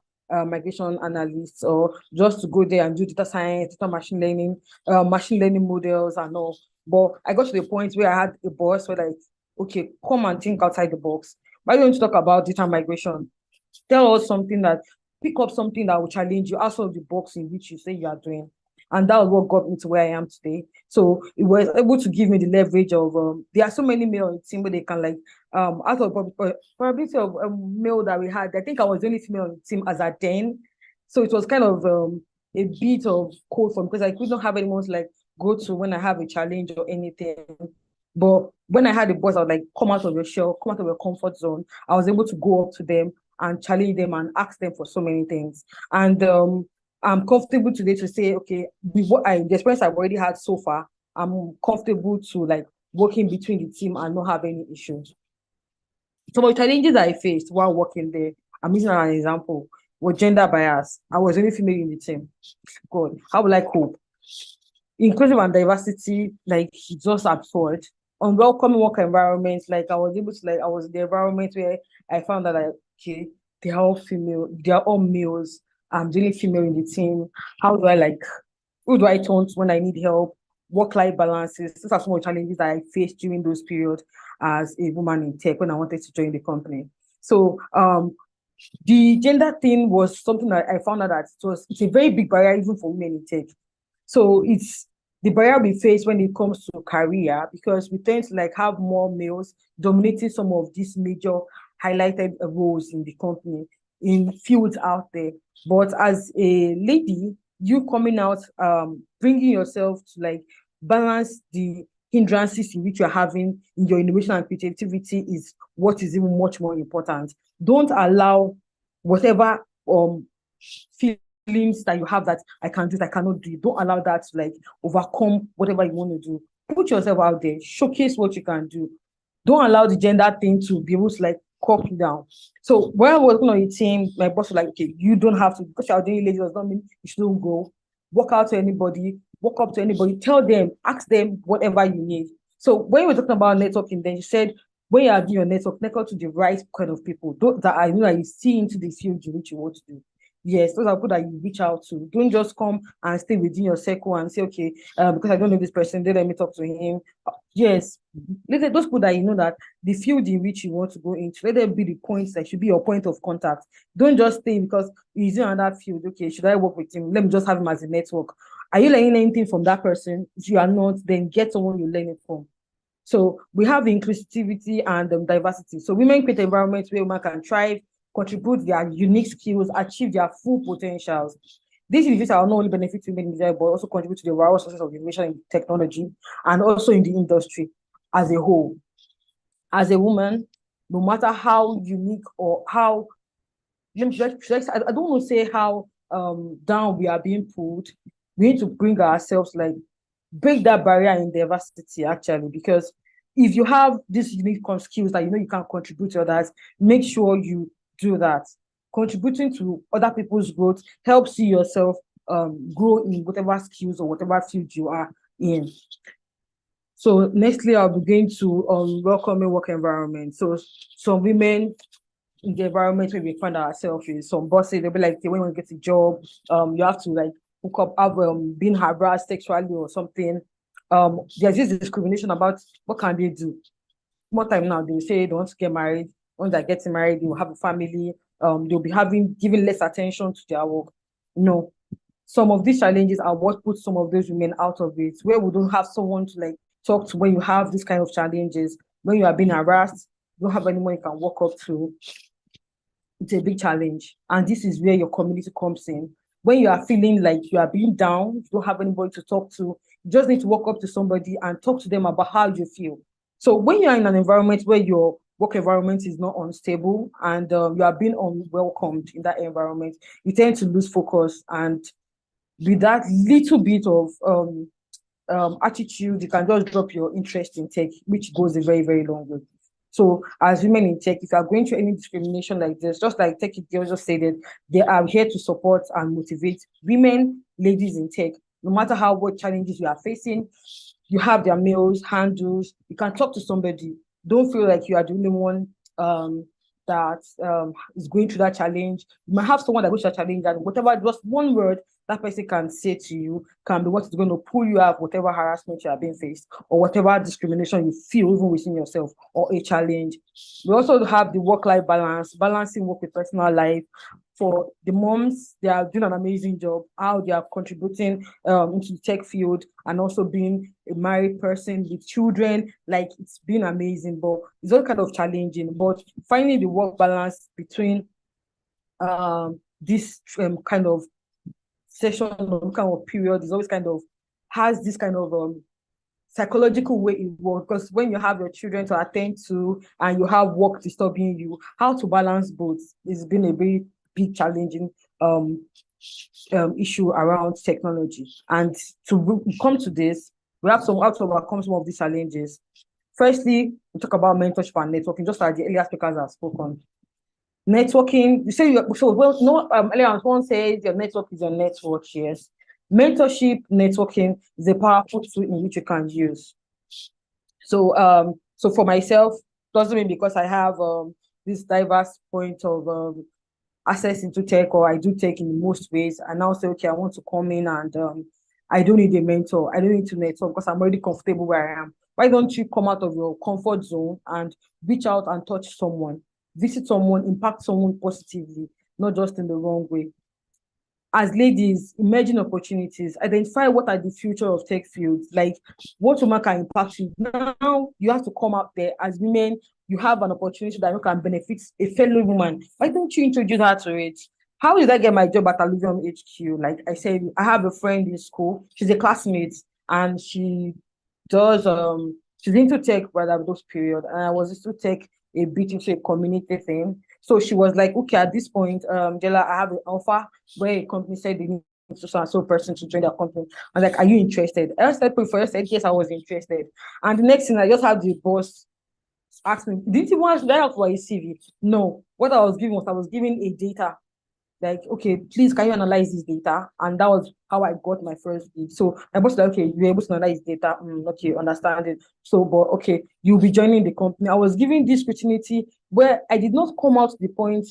migration analyst, or just to go there and do data science, data machine learning models and all. But I got to the point where I had a boss where okay, come and think outside the box. Why don't you talk about data migration? Tell us pick up something that will challenge you outside of the box in which you say you are doing. And that was what got me to where I am today. So it was able to give me the leverage of, there are so many male in the team where they can out of probability of male that we had, I think I was the only female on the team as at then. So it was kind of a bit of cold for me because I couldn't have anyone to go to when I have a challenge or anything. But when I had the boss, I was come out of your shell, come out of your comfort zone. I was able to go up to them and challenge them and ask them for so many things. And I'm comfortable today to say, okay, with the experience I've already had so far, I'm comfortable to working between the team and not have any issues. Some of the challenges I faced while working there, I'm using an example, was gender bias. I was only female in the team. God, how will I cope? Inclusive and diversity, it's just absurd. Unwelcoming work environments, I was able to, I was in the environment where I found that, okay, they're all female, they're all males. I'm the only female in the team. How do I who do I turn to when I need help? Work-life balances. These are some of the challenges that I faced during those periods as a woman in tech when I wanted to join the company. So the gender thing was something that I found out that it's a very big barrier even for women in tech. So it's the barrier we face when it comes to career, because we tend to have more males dominating some of these major highlighted roles in the company, in fields out there. But as a lady, you coming out, bringing yourself to balance the hindrances in which you're having in your innovation and creativity is what is even much more important. Don't allow whatever feelings that you have that I can do it, I cannot do it. Don't allow that to overcome whatever you want to do. Put yourself out there, showcase what you can do. Don't allow the gender thing to be able to cut you down. So when I was working on a team, my boss was okay, you don't have to, because you're doing lazy does not mean you shouldn't go. Walk out to anybody, walk up to anybody, tell them, ask them whatever you need. So when we were talking about networking, then she said, when you are doing your network to the right kind of people, those that I know that you see into the field in which you want to do. Yes, those are people that you reach out to. Don't just come and stay within your circle and say, okay, because I don't know this person, then let me talk to him. Yes, those people that you know that the field in which you want to go into, let them be the points that should be your point of contact. Don't just stay because he's in that field. Okay, should I work with him? Let me just have him as a network. Are you learning anything from that person? If you are not, then get someone you learn it from. So we have inclusivity and diversity. So women create environments where women can thrive, contribute their unique skills, achieve their full potentials. These individuals are not only benefit women, but also contribute to the overall success of innovation in technology and also in the industry as a whole. As a woman, no matter how unique or how, I don't want to say how down we are being pulled, we need to bring ourselves, like, break that barrier in diversity, actually, because if you have these unique skills that you know you can contribute to others, make sure you do that. Contributing to other people's growth helps you yourself grow in whatever skills or whatever field you are in. So nextly, I'll be going to welcoming work environment. So some women in the environment where we find ourselves in, some bosses, they'll be like, when you get a job, you have to like hook up, being harassed sexually or something. There's this discrimination about what can they do. More time now, they will say they want to get married. Once they're getting married, they will have a family. They'll be giving less attention to their work. No, some of these challenges are what puts some of those women out of it, where we don't have someone to like talk to when you have these kind of challenges, when you are being harassed, you don't have anyone you can walk up to. It's a big challenge. And this is where your community comes in. When you are feeling like you are being down, you don't have anybody to talk to, you just need to walk up to somebody and talk to them about how you feel. So when you're in an environment where your work environment is not unstable and you are being unwelcomed in that environment, you tend to lose focus. And with that little bit of attitude, you can just drop your interest in tech, which goes a very, very long way. So as women in tech, if you are going through any discrimination like this, just like TechItGirls just stated, they are here to support and motivate women, ladies in tech. No matter what challenges you are facing, you have their mails, handles, you can talk to somebody. Don't feel like you are the only one that is going through that challenge. You might have someone that goes through that challenge, and whatever, just one word that person can say to you can be what is going to pull you out, whatever harassment you are being faced, or whatever discrimination you feel even within yourself, or a challenge. We also have the work-life balance, balancing work with personal life. For the moms, they are doing an amazing job, how they are contributing into the tech field, and also being a married person with children. Like, it's been amazing, but it's all kind of challenging. But finding the work balance between this kind of session or kind of period is always kind of has this kind of psychological way it works, because when you have your children to attend to and you have work disturbing you, how to balance both has been a very big challenging issue around technology. And to come to this, we have to overcome some of these challenges. Firstly, we talk about mentorship and networking, just like the earlier speakers have spoken. Networking, you say earlier someone says your network is your network. Yes, mentorship, networking is a powerful tool in which you can use. So so for myself, doesn't mean because I have this diverse point of access into tech, or I do tech in most ways, and now say, okay, I want to come in and I don't need a mentor, I don't need to network because I'm already comfortable where I am. Why don't you come out of your comfort zone and reach out and touch someone, visit someone, impact someone positively, not just in the wrong way? As ladies, emerging opportunities, identify what are the future of tech fields, like what woman can impact you. Now you have to come out there as women. You have an opportunity that you can benefit a fellow woman. Why don't you introduce her to it? How did I get my job at Alluvium HQ? Like I said, I have a friend in school. She's a classmate, and she does she's into tech right at those period, and I was into tech a bit into a community thing. So she was like, okay, at this point, Jella, I have an offer where a company said they need so person to join their company. I was like, are you interested? I said, said yes, I was interested. And the next thing, I just had the boss ask me, didn't you want to die out for a CV? No. What I was giving was I was giving a data like, okay, please, can you analyze this data? And that was how I got my first gig. So my boss was like, okay, you're able to analyze data. Okay, understand it. So, but okay, you'll be joining the company. I was given this opportunity where I did not come out to the point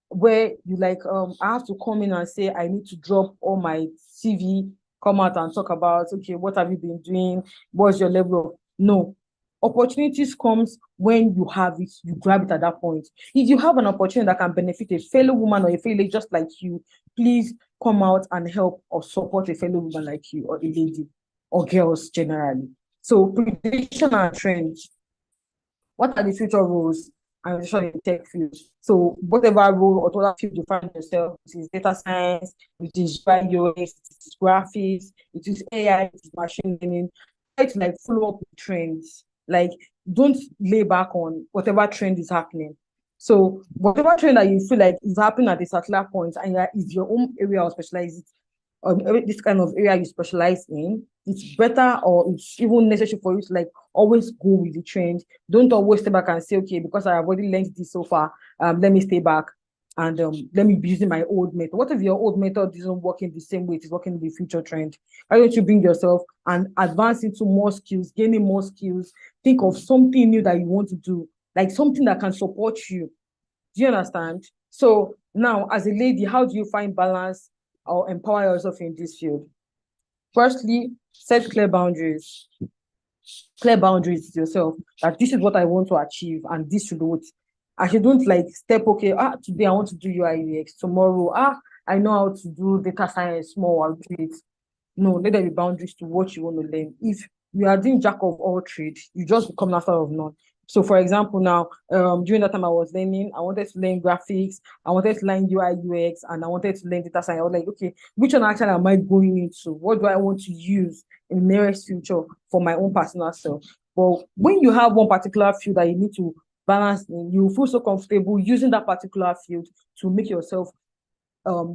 where you like, I have to come in and say, I need to drop all my CV, come out and talk about, okay, what have you been doing? What's your level of, no. Opportunities comes when you have it, you grab it at that point. If you have an opportunity that can benefit a fellow woman or a fellow lady just like you, please come out and help or support a fellow woman like you or a lady or girls generally. So prediction and trends. What are the future roles and especially in tech field? So whatever role or whatever field you find yourself, it is data science, it is UI UX, it is graphics, it is AI, it is machine learning. Try to like follow up with trends. Like don't lay back on whatever trend is happening. So whatever trend that you feel like is happening at a particular point and is your own area of specialization, this kind of area you specialize in, it's better or it's even necessary for you to like always go with the trend. Don't always stay back and say, okay, because I have already learned this so far, let me stay back and let me be using my old method. What if your old method isn't working the same way it is working in the future trend? Why don't you bring yourself and advance into more skills, gaining more skills, think of something new that you want to do, like something that can support you. Do you understand? So now as a lady, how do you find balance or empower yourself in this field? Firstly, set clear boundaries. Clear boundaries with yourself that this is what I want to achieve and this should what I shouldn't like step, okay, today I want to do UI UX, tomorrow, I know how to do data science more, I'll do it. No, let there be boundaries to what you want to learn. If you are doing jack of all trades, you just become master of none. So for example, now, during that time I was learning, I wanted to learn graphics, I wanted to learn UI UX, and I wanted to learn data science. I was like, okay, which one actually am I going into? What do I want to use in the nearest future for my own personal self? But when you have one particular field that you need to balance in, you feel so comfortable using that particular field to make yourself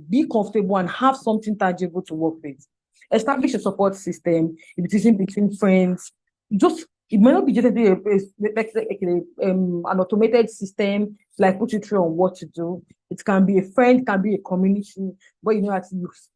be comfortable and have something tangible to work with. Establish a support system, if it isn't between friends, just it might not be just an automated system like put you through on what to do. It can be a friend, can be a community, but you know that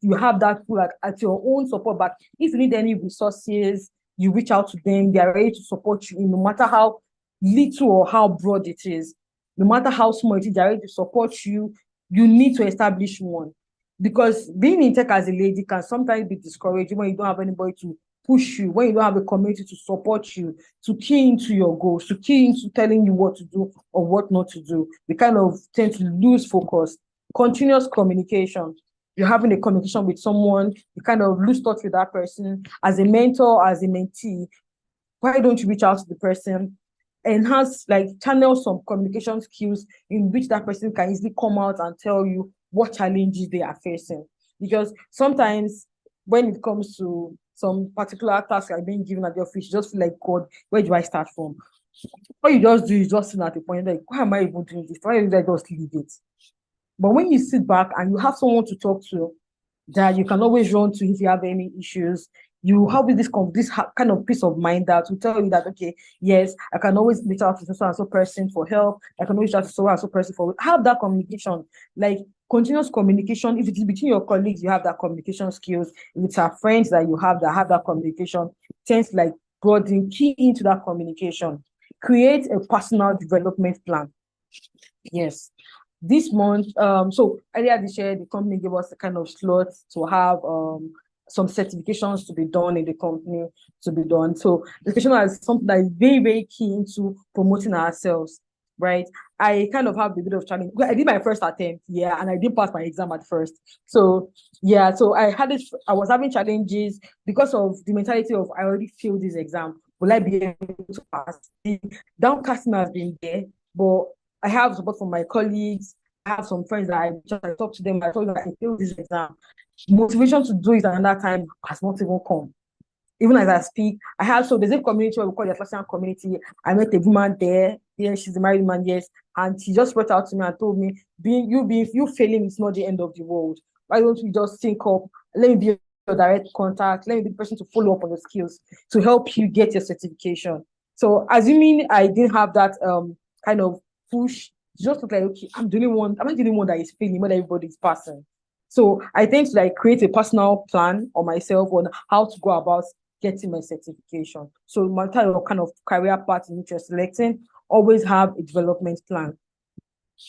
you have that like at your own support. But if you need any resources, you reach out to them, they are ready to support you no matter how little or how broad it is, no matter how small it is, they are ready to support you. You need to establish one. Because being in tech as a lady can sometimes be discouraging when you don't have anybody to push you, when you don't have a community to support you, to key into your goals, to key into telling you what to do or what not to do. We kind of tend to lose focus. Continuous communication. You're having a communication with someone, you kind of lose touch with that person. As a mentor, as a mentee, why don't you reach out to the person? Enhance, like channel some communication skills in which that person can easily come out and tell you what challenges they are facing. Because sometimes when it comes to some particular task are being given at the office, you just feel like, God, where do I start from? What you just do is just sit at the point like, why am I even doing this? Why don't I just leave it? But when you sit back and you have someone to talk to that you can always run to if you have any issues, you have this kind of peace of mind that will tell you that, okay, yes, I can always reach out to so and so person for help. I can always reach out to so and so person for have that communication, like continuous communication. If it is between your colleagues, you have that communication skills. If it's our friends that you have that communication, tends to like broaden, key into that communication. Create a personal development plan. Yes. This month, so earlier this year, the company gave us a kind of slot to have some certifications to be done in the company to be done. So education is something that is very, very key into promoting ourselves, right? I kind of have a bit of challenge. I did my first attempt, yeah, and I didn't pass my exam at first. So yeah, so I was having challenges because of the mentality of I already failed this exam. Will I be able to pass? The downcasting has been there, but I have support from my colleagues. I have some friends that I talk to them. I told them I failed this exam. Motivation to do it another time has not even come. Even as I speak, there's a community where we call the Atlassian community. I met a woman there. Yeah, she's a married woman, yes. And she just brought out to me and told me, you failing is not the end of the world. Why don't we just think up? Let me be your direct contact. Let me be the person to follow up on the skills to help you get your certification. So assuming I didn't have that kind of push just look like, okay, I'm the only one, I'm not the only one that is failing when everybody's passing. So I tend to like create a personal plan on myself on how to go about getting my certification. So no matter what kind of career path in which you're selecting, always have a development plan.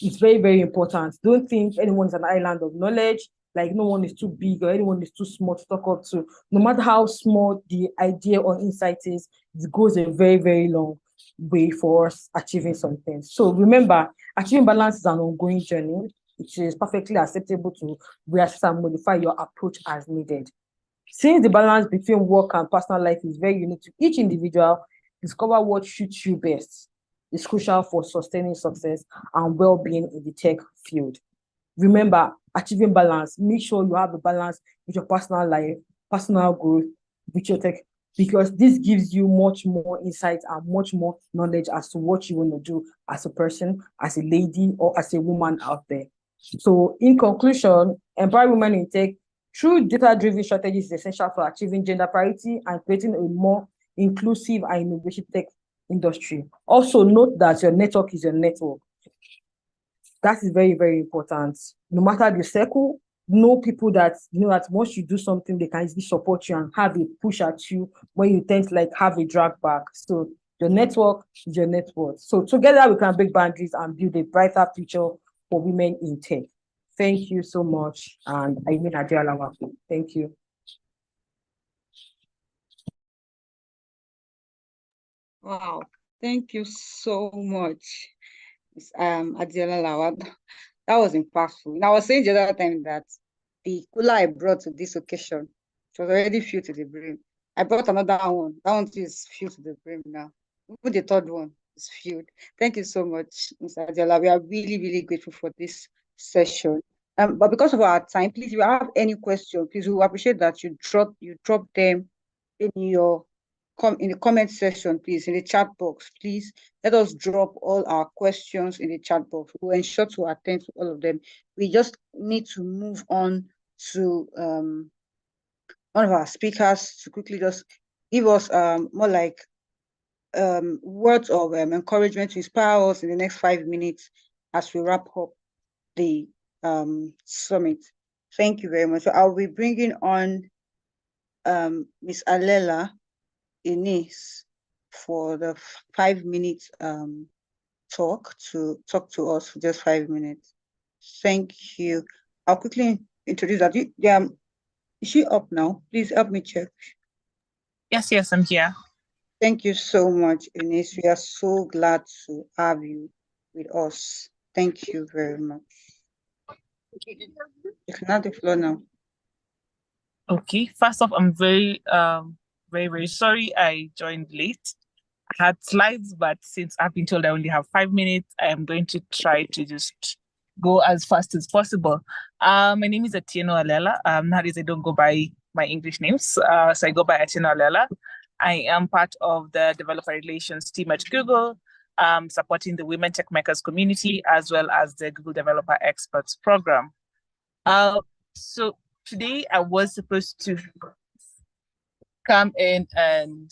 It's very, very important. Don't think anyone's an island of knowledge, like no one is too big or anyone is too small to talk up to. No matter how small the idea or insight is, it goes a very, very long way for us achieving something. So remember, achieving balance is an ongoing journey. It is perfectly acceptable to reassess and modify your approach as needed. Since the balance between work and personal life is very unique to each individual, discover what suits you best. It's crucial for sustaining success and well-being in the tech field. Remember, achieving balance, make sure you have a balance with your personal life, personal growth, with your tech, because this gives you much more insight and much more knowledge as to what you want to do as a person, as a lady, or as a woman out there. So in conclusion, empowering women in tech through data-driven strategies is essential for achieving gender parity and creating a more inclusive and innovative tech industry. Also note that your network is your network. That is very, very important. No matter the circle, know people that that once you do something, they can easily support you and have a push at you when you tend to like have a drag back. So your network is your network. So together we can break boundaries and build a brighter future for women in tech. Thank you so much. And I mean Adela. Thank you. Wow, thank you so much, Ms. Adela Lawag. That was impactful. And I was saying the other time that the cooler I brought to this occasion, it was already filled to the brim. I brought another one. That one is filled to the brim now. Even the third one is filled. Thank you so much, Ms. Adela. We are really, really grateful for this session. But because of our time, please, if you have any question, please, we will appreciate that you drop them in your in the comment section, please, in the chat box. Please let us drop all our questions in the chat box. We'll ensure to attend to all of them. We just need to move on to one of our speakers to quickly just give us more like words of encouragement to inspire us in the next 5 minutes as we wrap up the summit. Thank you very much. So I'll be bringing on Ms. Alela Ines for the 5 minutes talk to us for just 5 minutes. Thank you. I'll quickly introduce that. Is she up now? Please help me check. Yes, I'm here. Thank you so much, Ines. We are so glad to have you with us. Thank you very much. You can have the floor now. Okay. First off, I'm very, very sorry I joined late. I had slides, but since I've been told I only have 5 minutes, I am going to try to just go as fast as possible. My name is Atieno Alela. Nowadays I don't go by my English names, so I go by Atieno Alela. I am part of the developer relations team at Google, supporting the Women Tech Makers community, as well as the Google Developer Experts program. So today I was supposed to come in and,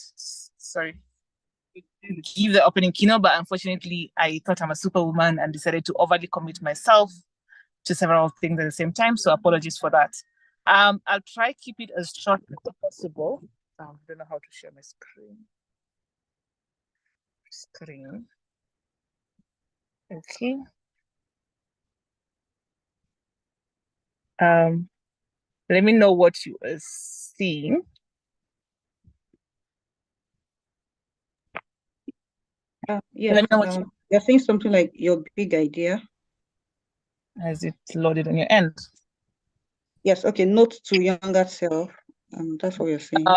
give the opening keynote, but unfortunately I thought I'm a superwoman and decided to overly commit myself to several things at the same time, so apologies for that. I'll try keep it as short as possible. I don't know how to share my screen. Okay. Let me know what you are seeing. Yeah, you're saying something like your big idea. Has it loaded on your end? Yes, okay, note to younger self. That's what you're saying.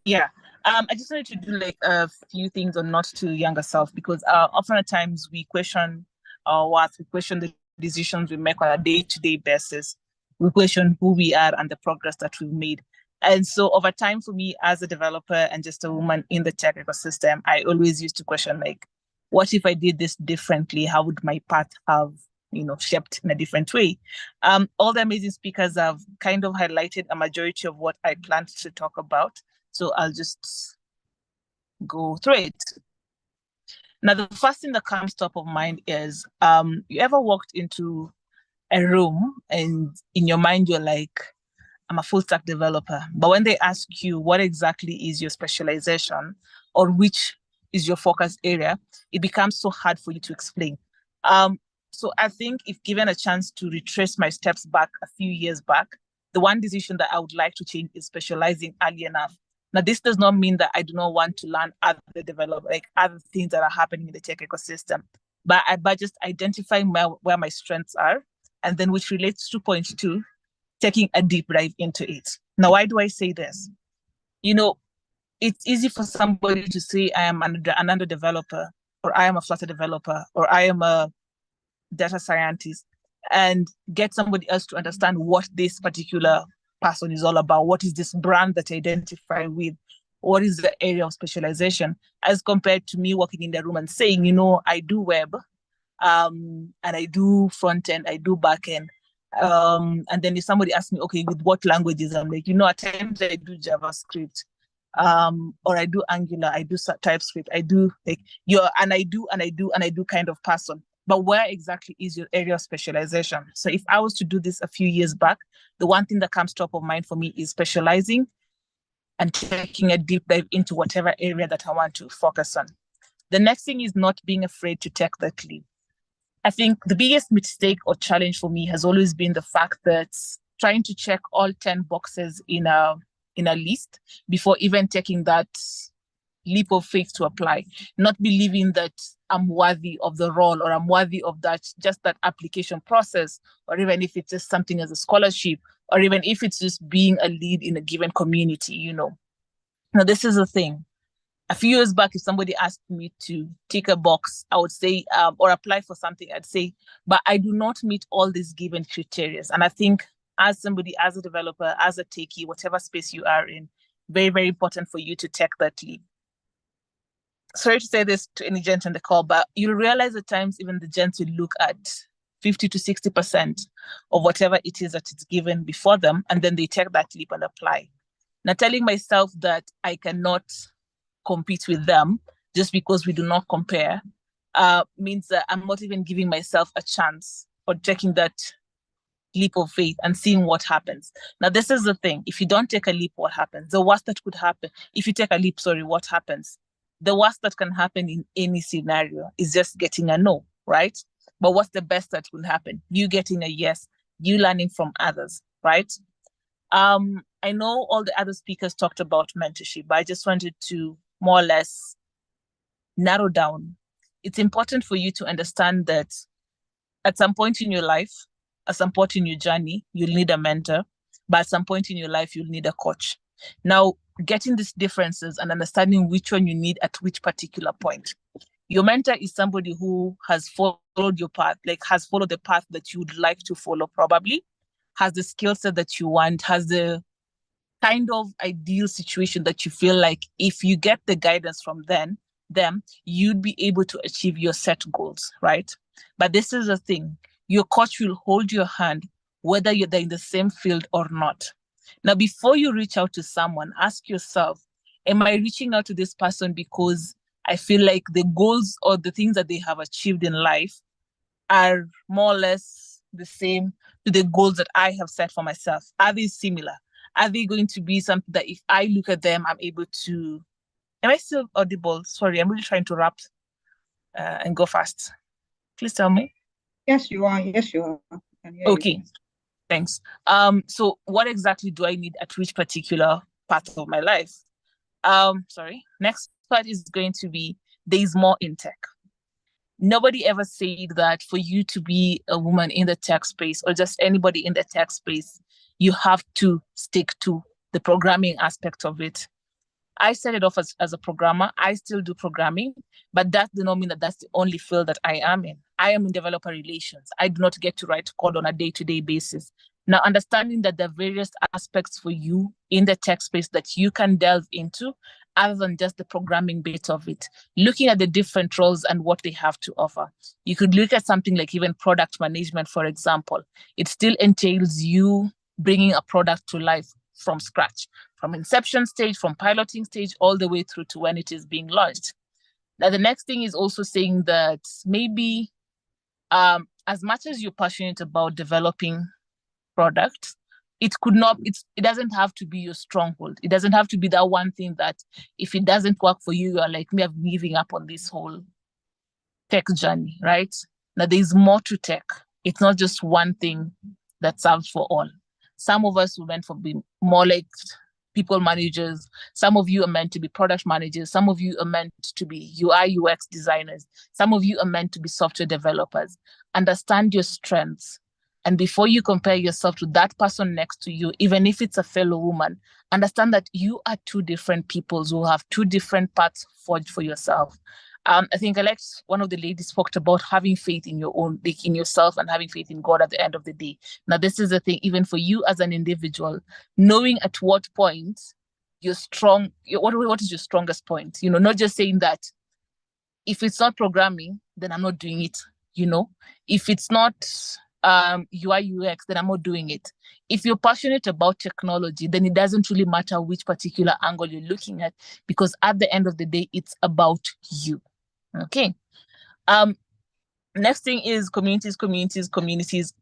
Yeah. I just wanted to do like a few things on not to younger self, because often at times we question we question the decisions we make on a day-to-day basis. We question who we are and the progress that we've made. And so over time, for me as a developer and just a woman in the tech ecosystem, I always used to question, like, what if I did this differently? How would my path have, shaped in a different way? All the amazing speakers have kind of highlighted a majority of what I planned to talk about. So I'll just go through it. Now, the first thing that comes top of mind is, you ever walked into a room and in your mind, you're like, I'm a full stack developer. But when they ask you what exactly is your specialization or which is your focus area, it becomes so hard for you to explain. So I think if given a chance to retrace my steps back a few years back, the one decision that I would like to change is specializing early enough. Now, this does not mean that I do not want to learn other other things that are happening in the tech ecosystem, but by just identifying where my strengths are, and then which relates to point two, taking a deep dive into it. Now, why do I say this? It's easy for somebody to say I am another developer, or I am a Flutter developer, or I am a data scientist, and get somebody else to understand what this particular person is all about. What is this brand that I identify with? What is the area of specialization? As compared to me walking in the room and saying, I do web, and I do front end, I do back end. And then if somebody asks me, okay, with what languages? I'm like, at times I do JavaScript, or I do Angular, I do TypeScript, I do and I do kind of person. But where exactly is your area of specialization? So if I was to do this a few years back, the one thing that comes top of mind for me is specializing and taking a deep dive into whatever area that I want to focus on. The next thing is not being afraid to take that leap. I think the biggest mistake or challenge for me has always been the fact that trying to check all 10 boxes in a list before even taking that leap of faith to apply, not believing that I'm worthy of the role, or I'm worthy of that application process, or even if it's just something as a scholarship, or even if it's just being a lead in a given community, Now, this is the thing. A few years back, if somebody asked me to tick a box, I would say, or apply for something, I'd say, but I do not meet all these given criteria. And I think as somebody, as a developer, as a techie, whatever space you are in, very, very important for you to take that leap. Sorry to say this to any gent on the call, but you'll realize at times even the gents will look at 50 to 60% of whatever it is that it's given before them, and then they take that leap and apply. Now, telling myself that I cannot compete with them just because we do not compare means that I'm not even giving myself a chance or taking that leap of faith and seeing what happens. Now, this is the thing. If you don't take a leap, what happens? The worst that could happen, if you take a leap, what happens? The worst that can happen in any scenario is just getting a no, right? But what's the best that will happen? You getting a yes, you learning from others, right? I know all the other speakers talked about mentorship, but I just wanted to more or less narrow down. It's important for you to understand that at some point in your life, at some point in your journey, you'll need a mentor, but at some point in your life, you'll need a coach. Now, getting these differences and understanding which one you need at which particular point. Your mentor is somebody who has followed your path, has followed the path that you would like to follow, probably, has the skill set that you want, has the kind of ideal situation that you feel like if you get the guidance from them, you'd be able to achieve your set goals, right? But this is the thing. Your coach will hold your hand, whether you're in the same field or not. Now, before you reach out to someone, ask yourself, am I reaching out to this person because I feel like the goals or the things that they have achieved in life are more or less the same to the goals that I have set for myself? Are they similar? Are they going to be something that if I look at them, I'm able to... Am I still audible? Sorry, I'm really trying to wrap and go fast. Please tell me. Yes, you are. Yes, you are. Okay. Thanks. So what exactly do I need at which particular part of my life? Sorry. Next part is going to be, there's more in tech. Nobody ever said that for you to be a woman in the tech space or just anybody in the tech space, you have to stick to the programming aspect of it. I started off as a programmer. I still do programming, but that does not mean that that's the only field that I am in. I am in developer relations. I do not get to write code on a day-to-day basis. Now, understanding that there are various aspects for you in the tech space that you can delve into other than just the programming bit of it, looking at the different roles and what they have to offer. You could look at something like even product management, for example. It still entails you bringing a product to life from scratch, from inception stage, from piloting stage, all the way through to when it is being launched. Now, the next thing is also saying that maybe as much as you're passionate about developing products, it doesn't have to be your stronghold. It doesn't have to be that one thing that if it doesn't work for you, you're like, me, I'm giving up on this whole tech journey, right? Now, there's more to tech. It's not just one thing that serves for all. Some of us were meant for being more like people managers. Some of you are meant to be product managers. Some of you are meant to be UI, UX designers. Some of you are meant to be software developers. Understand your strengths. And before you compare yourself to that person next to you, even if it's a fellow woman, understand that you are two different people who have two different paths forged for yourself. I think I liked one of the ladies talked about having faith in your own, like in yourself, and having faith in God at the end of the day. Now, this is the thing, even for you as an individual, knowing at what point you're strong, what is your strongest point? You know, not just saying that if it's not programming, then I'm not doing it. You know, if it's not UI UX, then I'm not doing it. If you're passionate about technology, then it doesn't really matter which particular angle you're looking at, because at the end of the day, it's about you. Okay. Next thing is communities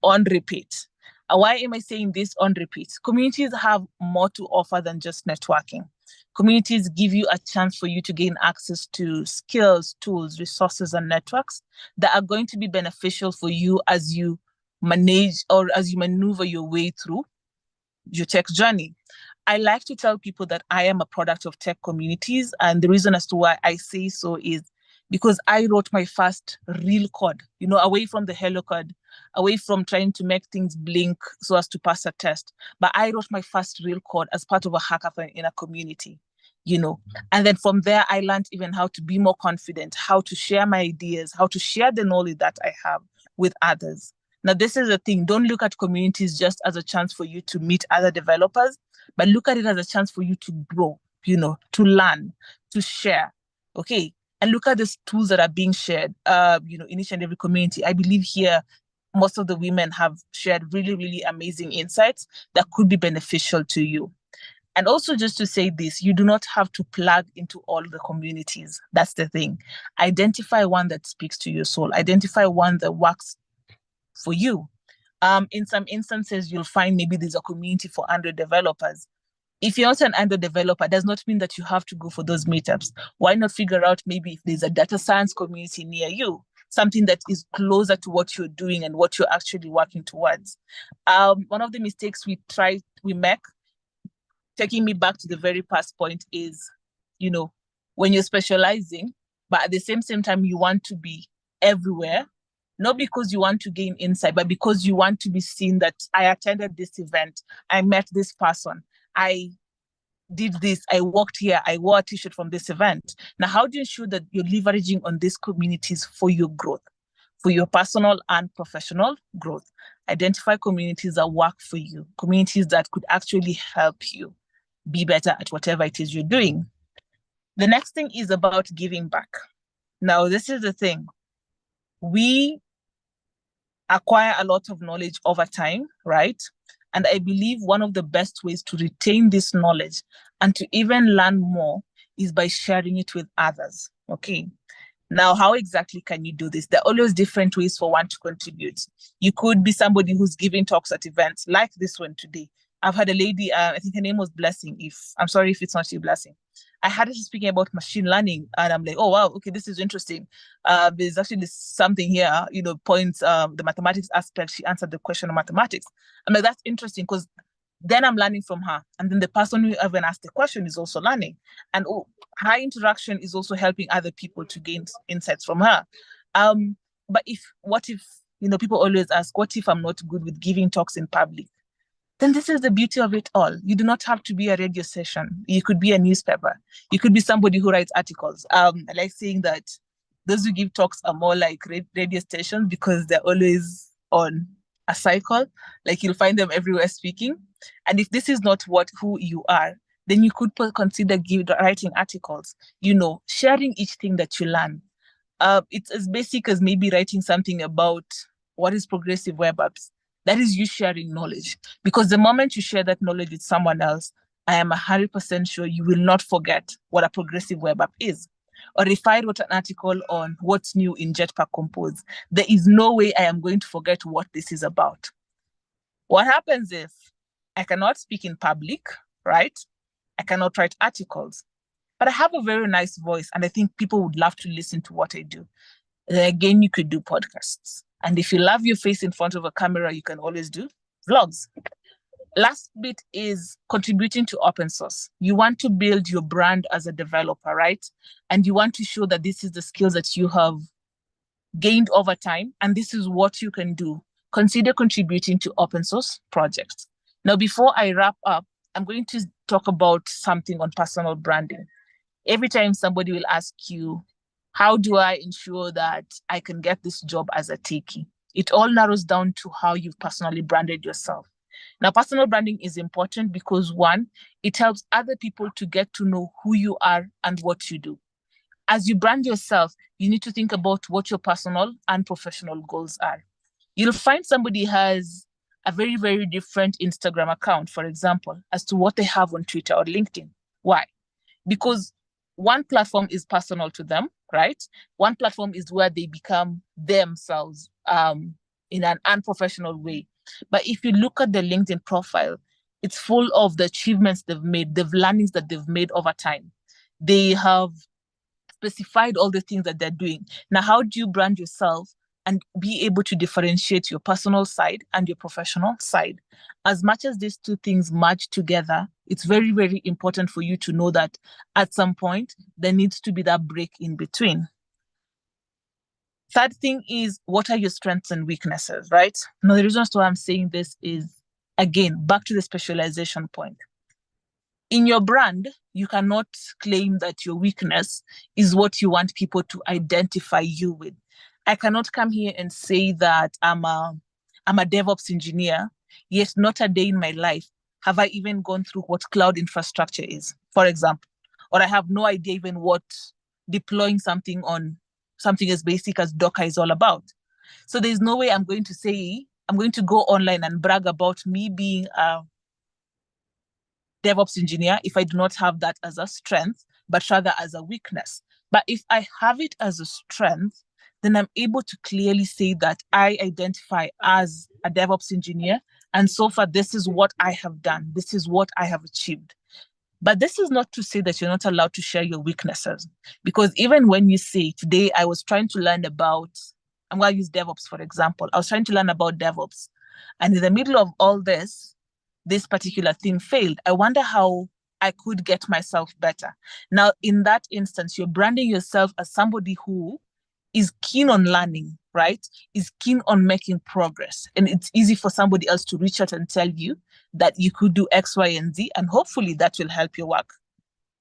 on repeat. Why am I saying this on repeat? Communities have more to offer than just networking. Communities give you a chance for you to gain access to skills, tools, resources, and networks that are going to be beneficial for you as you manage or as you maneuver your way through your tech journey. I like to tell people that I am a product of tech communities. And the reason as to why I say so is because I wrote my first real code, you know, away from the hello code, away from trying to make things blink so as to pass a test. But I wrote my first real code as part of a hackathon in a community, you know. And then from there, I learned even how to be more confident, how to share my ideas, how to share the knowledge that I have with others. Now, this is the thing. Don't look at communities just as a chance for you to meet other developers, but look at it as a chance for you to grow, you know, to learn, to share. Okay. And look at the tools that are being shared, you know, in each and every community. I believe here, most of the women have shared really, really amazing insights that could be beneficial to you. And also just to say this, you do not have to plug into all the communities. That's the thing. Identify one that speaks to your soul. Identify one that works for you. In some instances, you'll find maybe there's a community for Android developers. If you're not an Android developer, does not mean that you have to go for those meetups. Why not figure out maybe if there's a data science community near you, something that is closer to what you're doing and what you're actually working towards. One of the mistakes we make, taking me back to the very first point, is, you know, when you're specializing, but at the same time, you want to be everywhere, not because you want to gain insight, but because you want to be seen that I attended this event, I met this person, I did this, I worked here, I wore a t-shirt from this event. Now, how do you ensure that you're leveraging on these communities for your growth, for your personal and professional growth? Identify communities that work for you, communities that could actually help you be better at whatever it is you're doing. The next thing is about giving back. Now, this is the thing. We acquire a lot of knowledge over time, right? And I believe one of the best ways to retain this knowledge and to even learn more is by sharing it with others, okay? Now, how exactly can you do this? There are always different ways for one to contribute. You could be somebody who's giving talks at events like this one today. I've had a lady, I think her name was Blessing. I'm sorry if it's not you, Blessing. I had her speaking about machine learning, and I'm like, oh, wow, okay, this is interesting. There's actually something here, you know, points, the mathematics aspect. She answered the question on mathematics. I'm like, that's interesting, because then I'm learning from her. And then the person who even asked the question is also learning. And her interaction is also helping other people to gain insights from her. But what if, you know, people always ask, what if I'm not good with giving talks in public? Then this is the beauty of it all. You do not have to be a radio session. You could be a newspaper. You could be somebody who writes articles. I like saying that those who give talks are more like radio stations because they're always on a cycle. Like you'll find them everywhere speaking. And if this is not who you are, then you could consider writing articles, you know, sharing each thing that you learn. It's as basic as maybe writing something about what is progressive web apps. That is you sharing knowledge. Because the moment you share that knowledge with someone else, I am 100% sure you will not forget what a progressive web app is. or if I wrote an article on what's new in Jetpack Compose, there is no way I am going to forget what this is about. What happens is I cannot speak in public, right? I cannot write articles, but I have a very nice voice, and I think people would love to listen to what I do. And again, you could do podcasts. And if you love your face in front of a camera, you can always do vlogs. Last bit is contributing to open source. You want to build your brand as a developer, right? And you want to show that this is the skills that you have gained over time, and this is what you can do. Consider contributing to open source projects. Now, before I wrap up, I'm going to talk about something on personal branding. Every time somebody will ask you, how do I ensure that I can get this job as a techie? It all narrows down to how you've personally branded yourself. Now, personal branding is important because one, it helps other people to get to know who you are and what you do. As you brand yourself, you need to think about what your personal and professional goals are. You'll find somebody has a very, very different Instagram account, for example, as to what they have on Twitter or LinkedIn. Why? Because one platform is personal to them, right? One platform is where they become themselves in an unprofessional way. But if you look at the LinkedIn profile, it's full of the achievements they've made, the learnings that they've made over time. They have specified all the things that they're doing. Now, how do you brand yourself and be able to differentiate your personal side and your professional side? As much as these two things merge together, it's very, very important for you to know that at some point, there needs to be that break in between. Third thing is, what are your strengths and weaknesses, right? Now, the reason as to why I'm saying this is, again, back to the specialization point. In your brand, you cannot claim that your weakness is what you want people to identify you with. I cannot come here and say that I'm a DevOps engineer, yet not a day in my life have I even gone through what cloud infrastructure is, for example, or I have no idea even what deploying something on something as basic as Docker is all about. So there's no way I'm going to say, I'm going to go online and brag about me being a DevOps engineer if I do not have that as a strength, but rather as a weakness. But if I have it as a strength, then I'm able to clearly say that I identify as a DevOps engineer. And so far, this is what I have done. This is what I have achieved. But this is not to say that you're not allowed to share your weaknesses. Because even when you say, today I was trying to learn about, I'm going to use DevOps, for example. I was trying to learn about DevOps. And in the middle of all this particular thing failed. I wonder how I could get myself better. Now, in that instance, you're branding yourself as somebody who is keen on learning, right? Is keen on making progress. And it's easy for somebody else to reach out and tell you that you could do X, Y, and Z, and hopefully that will help your work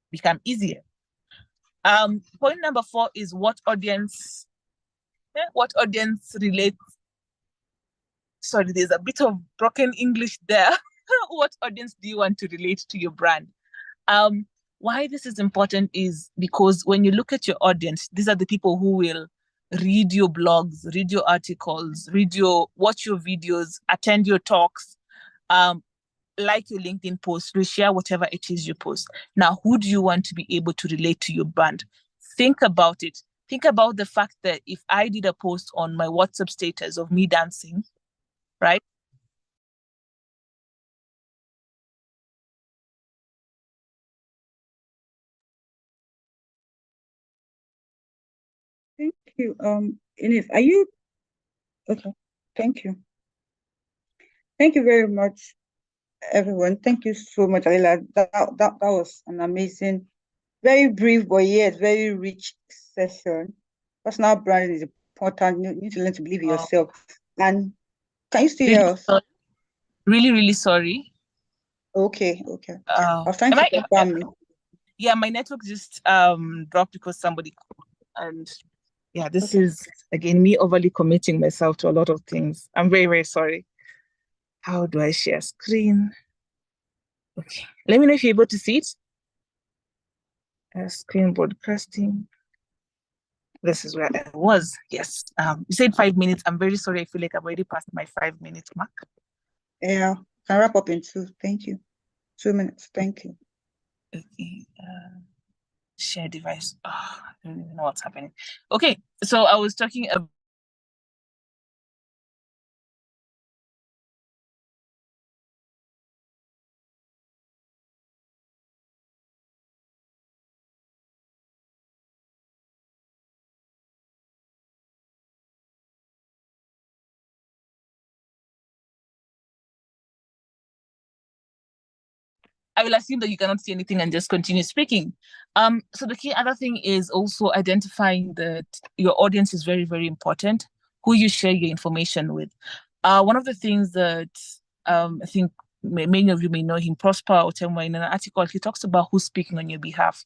become easier. Point number 4 is what audience relates. Sorry, there's a bit of broken English there. What audience do you want to relate to your brand? Why this is important is because when you look at your audience, these are the people who will read your blogs, read your articles, watch your videos, attend your talks, like your LinkedIn post, reshare whatever it is you post. Now, who do you want to be able to relate to your brand? Think about it. Think about the fact that if I did a post on my WhatsApp status of me dancing, right? Thank you. Ines, are you okay? Thank you. Thank you very much, everyone. Thank you so much, Alila. That was an amazing, very brief but yet very rich session. Personal branding is important. You need to learn to believe in yourself. And can you still hear us? Really, really sorry. Okay. I was trying to confirm. Yeah, my network just dropped because somebody called. And yeah, this is, again, me overly committing myself to a lot of things. I'm very, very sorry. How do I share screen? Okay, let me know if you're able to see it. Screen broadcasting. This is where I was. Yes. You said 5 minutes. I'm very sorry. I feel like I've already passed my 5-minute mark. Yeah, can wrap up in 2. Thank you. 2 minutes. Thank you. Okay. Share device. Oh, I don't even know what's happening. Okay, so I was talking about I will assume that you cannot see anything and just continue speaking. So the key other thing is also identifying that your audience is very, very important, who you share your information with. One of the things that I think many of you may know him, Prosper Otemwa, in an article, he talks about who's speaking on your behalf.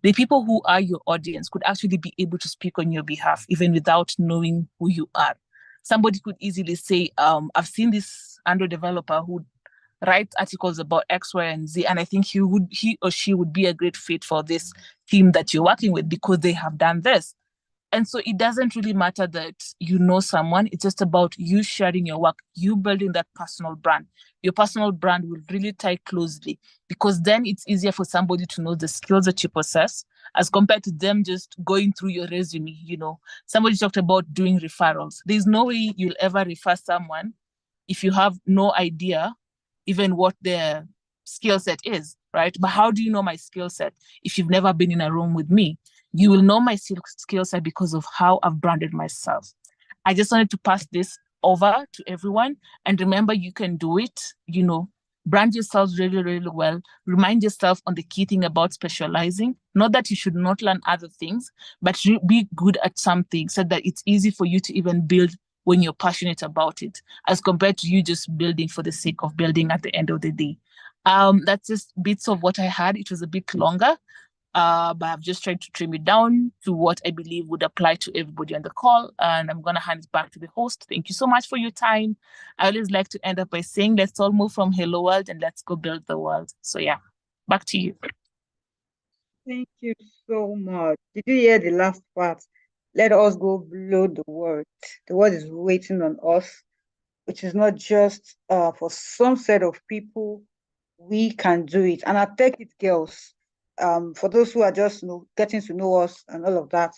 The people who are your audience could actually be able to speak on your behalf, even without knowing who you are. Somebody could easily say, I've seen this Android developer who write articles about X, Y, and Z, and I think he or she would be a great fit for this team that you're working with because they have done this. And so it doesn't really matter that you know someone. It's just about you sharing your work, you building that personal brand. Your personal brand will really tie closely because then it's easier for somebody to know the skills that you possess as compared to them just going through your resume. You know, somebody talked about doing referrals. There's no way you'll ever refer someone if you have no idea even what their skill set is, right? But how do you know my skill set if you've never been in a room with me? You will know my skill set because of how I've branded myself. I just wanted to pass this over to everyone. And remember, you can do it. You know, brand yourselves really, really well. Remind yourself on the key thing about specializing. Not that you should not learn other things, but be good at something so that it's easy for you to even build when you're passionate about it, as compared to you just building for the sake of building at the end of the day. That's just bits of what I had. It was a bit longer, but I've just tried to trim it down to what I believe would apply to everybody on the call. And I'm going to hand it back to the host. Thank you so much for your time. I always like to end up by saying, let's all move from hello world and let's go build the world. So yeah, back to you. Thank you so much. Did you hear the last part? Let us go blow the world. The world is waiting on us, which is not just for some set of people. We can do it. And at TechItGirls, for those who are just getting to know us and all of that,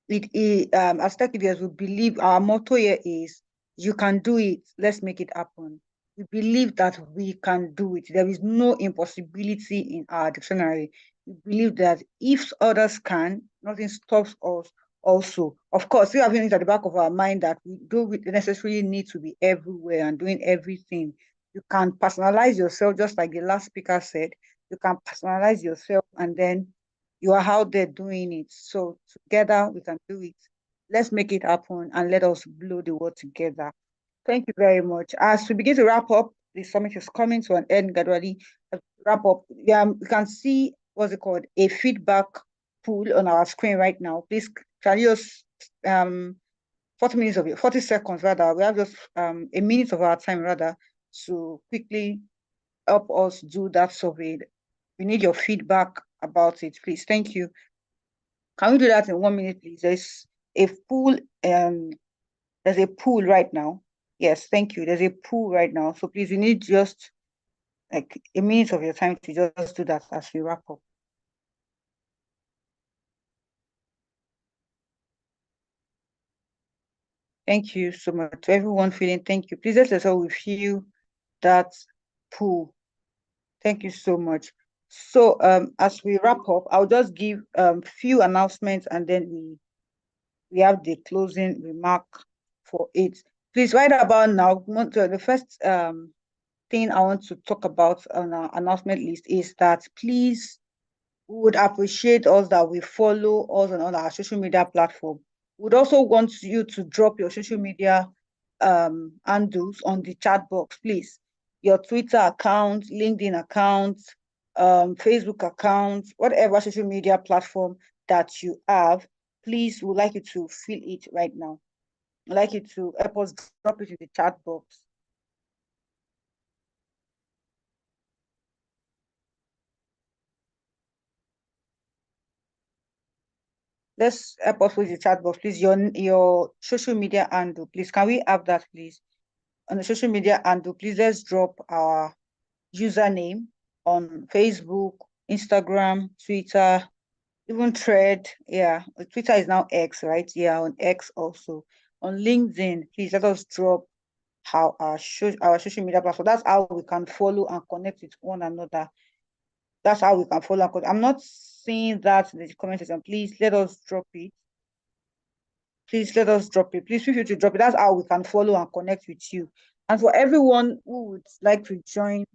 as TechItGirls, we believe our motto here is, you can do it, let's make it happen. We believe that we can do it. There is no impossibility in our dictionary. We believe that if others can, nothing stops us also. Of course, we have it at the back of our mind that we don't necessarily need to be everywhere and doing everything. You can personalize yourself, just like the last speaker said. You can personalize yourself and then you are out there doing it. So together we can do it. Let's make it happen and let us blow the world together. Thank you very much. As we begin to wrap up, the summit is coming to an end gradually. Wrap up. Yeah, we can see what's it called, a feedback pool on our screen right now. Please can you use 40 seconds rather. We have just a minute of our time rather to quickly help us do that survey. We need your feedback about it, please. Thank you. Can we do that in 1 minute, please? There's a pool. There's a pool right now. Yes, thank you. There's a pool right now. So please, we need just like a minute of your time to just do that as we wrap up. Thank you so much to everyone feeling. Thank you. Please let us all with you that pool. Thank you so much. So as we wrap up, I'll just give few announcements and then we have the closing remark for it. Please, right about now, the first thing I want to talk about on our announcement list is that please, we would appreciate us that we follow us on all our social media platform. We'd also want you to drop your social media handles on the chat box, please. Your Twitter account, LinkedIn account, Facebook account, whatever social media platform that you have, please, we'd like you to fill it right now. I'd like you to help us drop it in the chat box. Let's help us with the chat box, please. Your social media handle, please. Can we have that, please? On the social media handle, please, let's drop our username on Facebook, Instagram, Twitter, even Thread, yeah. Twitter is now X, right? Yeah, on X also. On LinkedIn, please let us drop how our social media platform. That's how we can follow and connect with one another. That's how we can follow and connect. I'm not seeing that in the comment section. Please let us drop it. Please let us drop it. Please feel free to drop it. That's how we can follow and connect with you. And for everyone who would like to join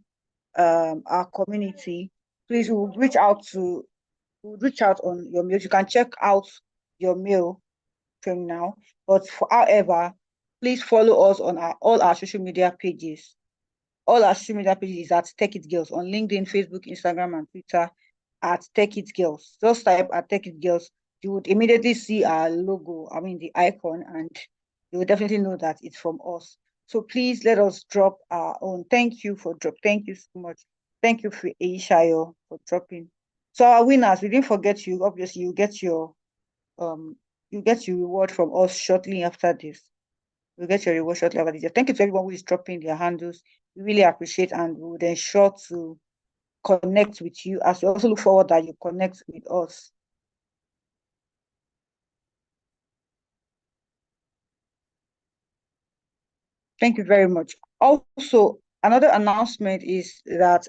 our community, please we'll reach out on your mail. You can check out your mail from now. But however, please follow us on all our social media pages. All our social media pages is at TechItGirls on LinkedIn, Facebook, Instagram, and Twitter at TechItGirls. Just type at TechItGirls. You would immediately see our logo, the icon, and you will definitely know that it's from us. So please let us drop our own. Thank you so much. Thank you for Aishayo for dropping. So our winners, we didn't forget you. Obviously, you get your reward from us shortly after this. You'll get your reward shortly after this. Thank you to everyone who is dropping their handles. We really appreciate, and we would ensure to connect with you as we also look forward that you connect with us. Thank you very much. Also, another announcement is that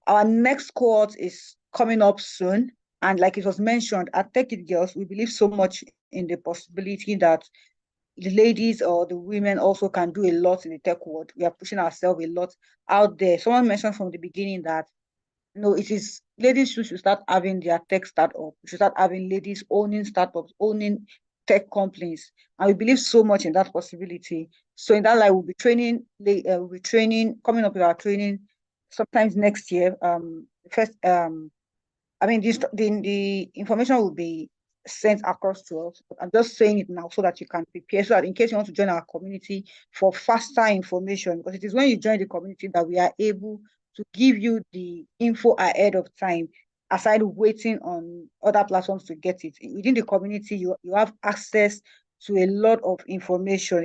our next cohort is coming up soon. And like it was mentioned, at TechItGirls, we believe so much in the possibility that the ladies or the women also can do a lot in the tech world. We are pushing ourselves a lot out there. Someone mentioned from the beginning that it is ladies who should start having their tech startup. We should start having ladies owning startups, owning tech companies. And we believe so much in that possibility. So in that light, we'll be training, coming up with our training sometimes next year. The information will be sent across to us. I'm just saying it now so that you can prepare, so that in case you want to join our community for faster information, because it is when you join the community that we are able to give you the info ahead of time, aside waiting on other platforms to get it. Within the community, you have access to a lot of information,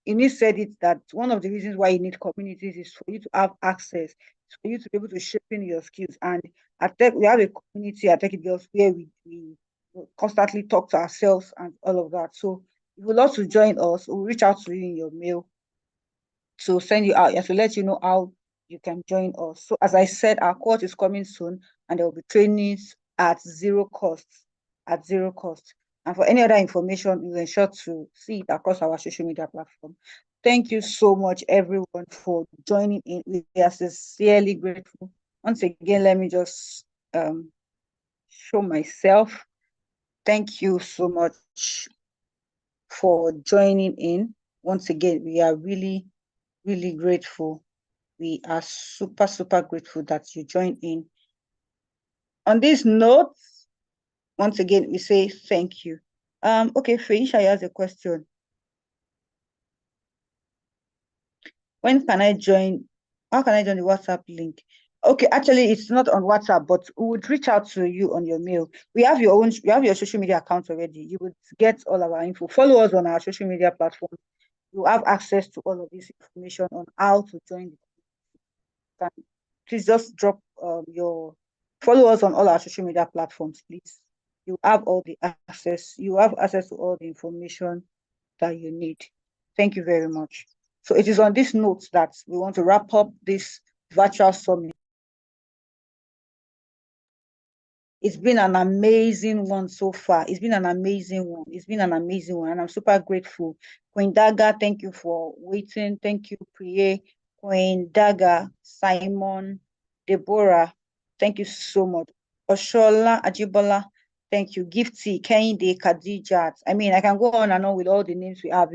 Ines said it that one of the reasons why you need communities is for you to have access, for you to be able to sharpen your skills. And we have a community at TechItGirls where we constantly talk to ourselves and all of that. So if you would love to join us, we'll reach out to you in your mail to send you out and to let you know how you can join us. So as I said, our course is coming soon, and there will be trainings at zero cost. And for any other information, we'll ensure to see it across our social media platform. Thank you so much, everyone, for joining in. We are sincerely grateful. Once again, let me just show myself. Thank you so much for joining in. Once again, we are really, really grateful. We are super, super grateful that you joined in. On this note, once again, we say thank you. Okay, Feisha has a question. How can I join the WhatsApp link? Okay, actually, it's not on WhatsApp, but we would reach out to you on your mail. We have your social media account already. You would get all of our info. Follow us on our social media platform. You have access to all of this information on how to join the community. Please just drop follow us on all our social media platforms, please. You have all the access. You have access to all the information that you need. Thank you very much. So it is on this note that we want to wrap up this virtual summit. It's been an amazing one so far. It's been an amazing one. And I'm super grateful. Queen Daga, thank you for waiting. Thank you, Priye, Queen Daga, Simon, Deborah, thank you so much. Oshola, Ajibola, thank you. Gifty, Kehinde, Khadijat. I can go on and on with all the names we have here.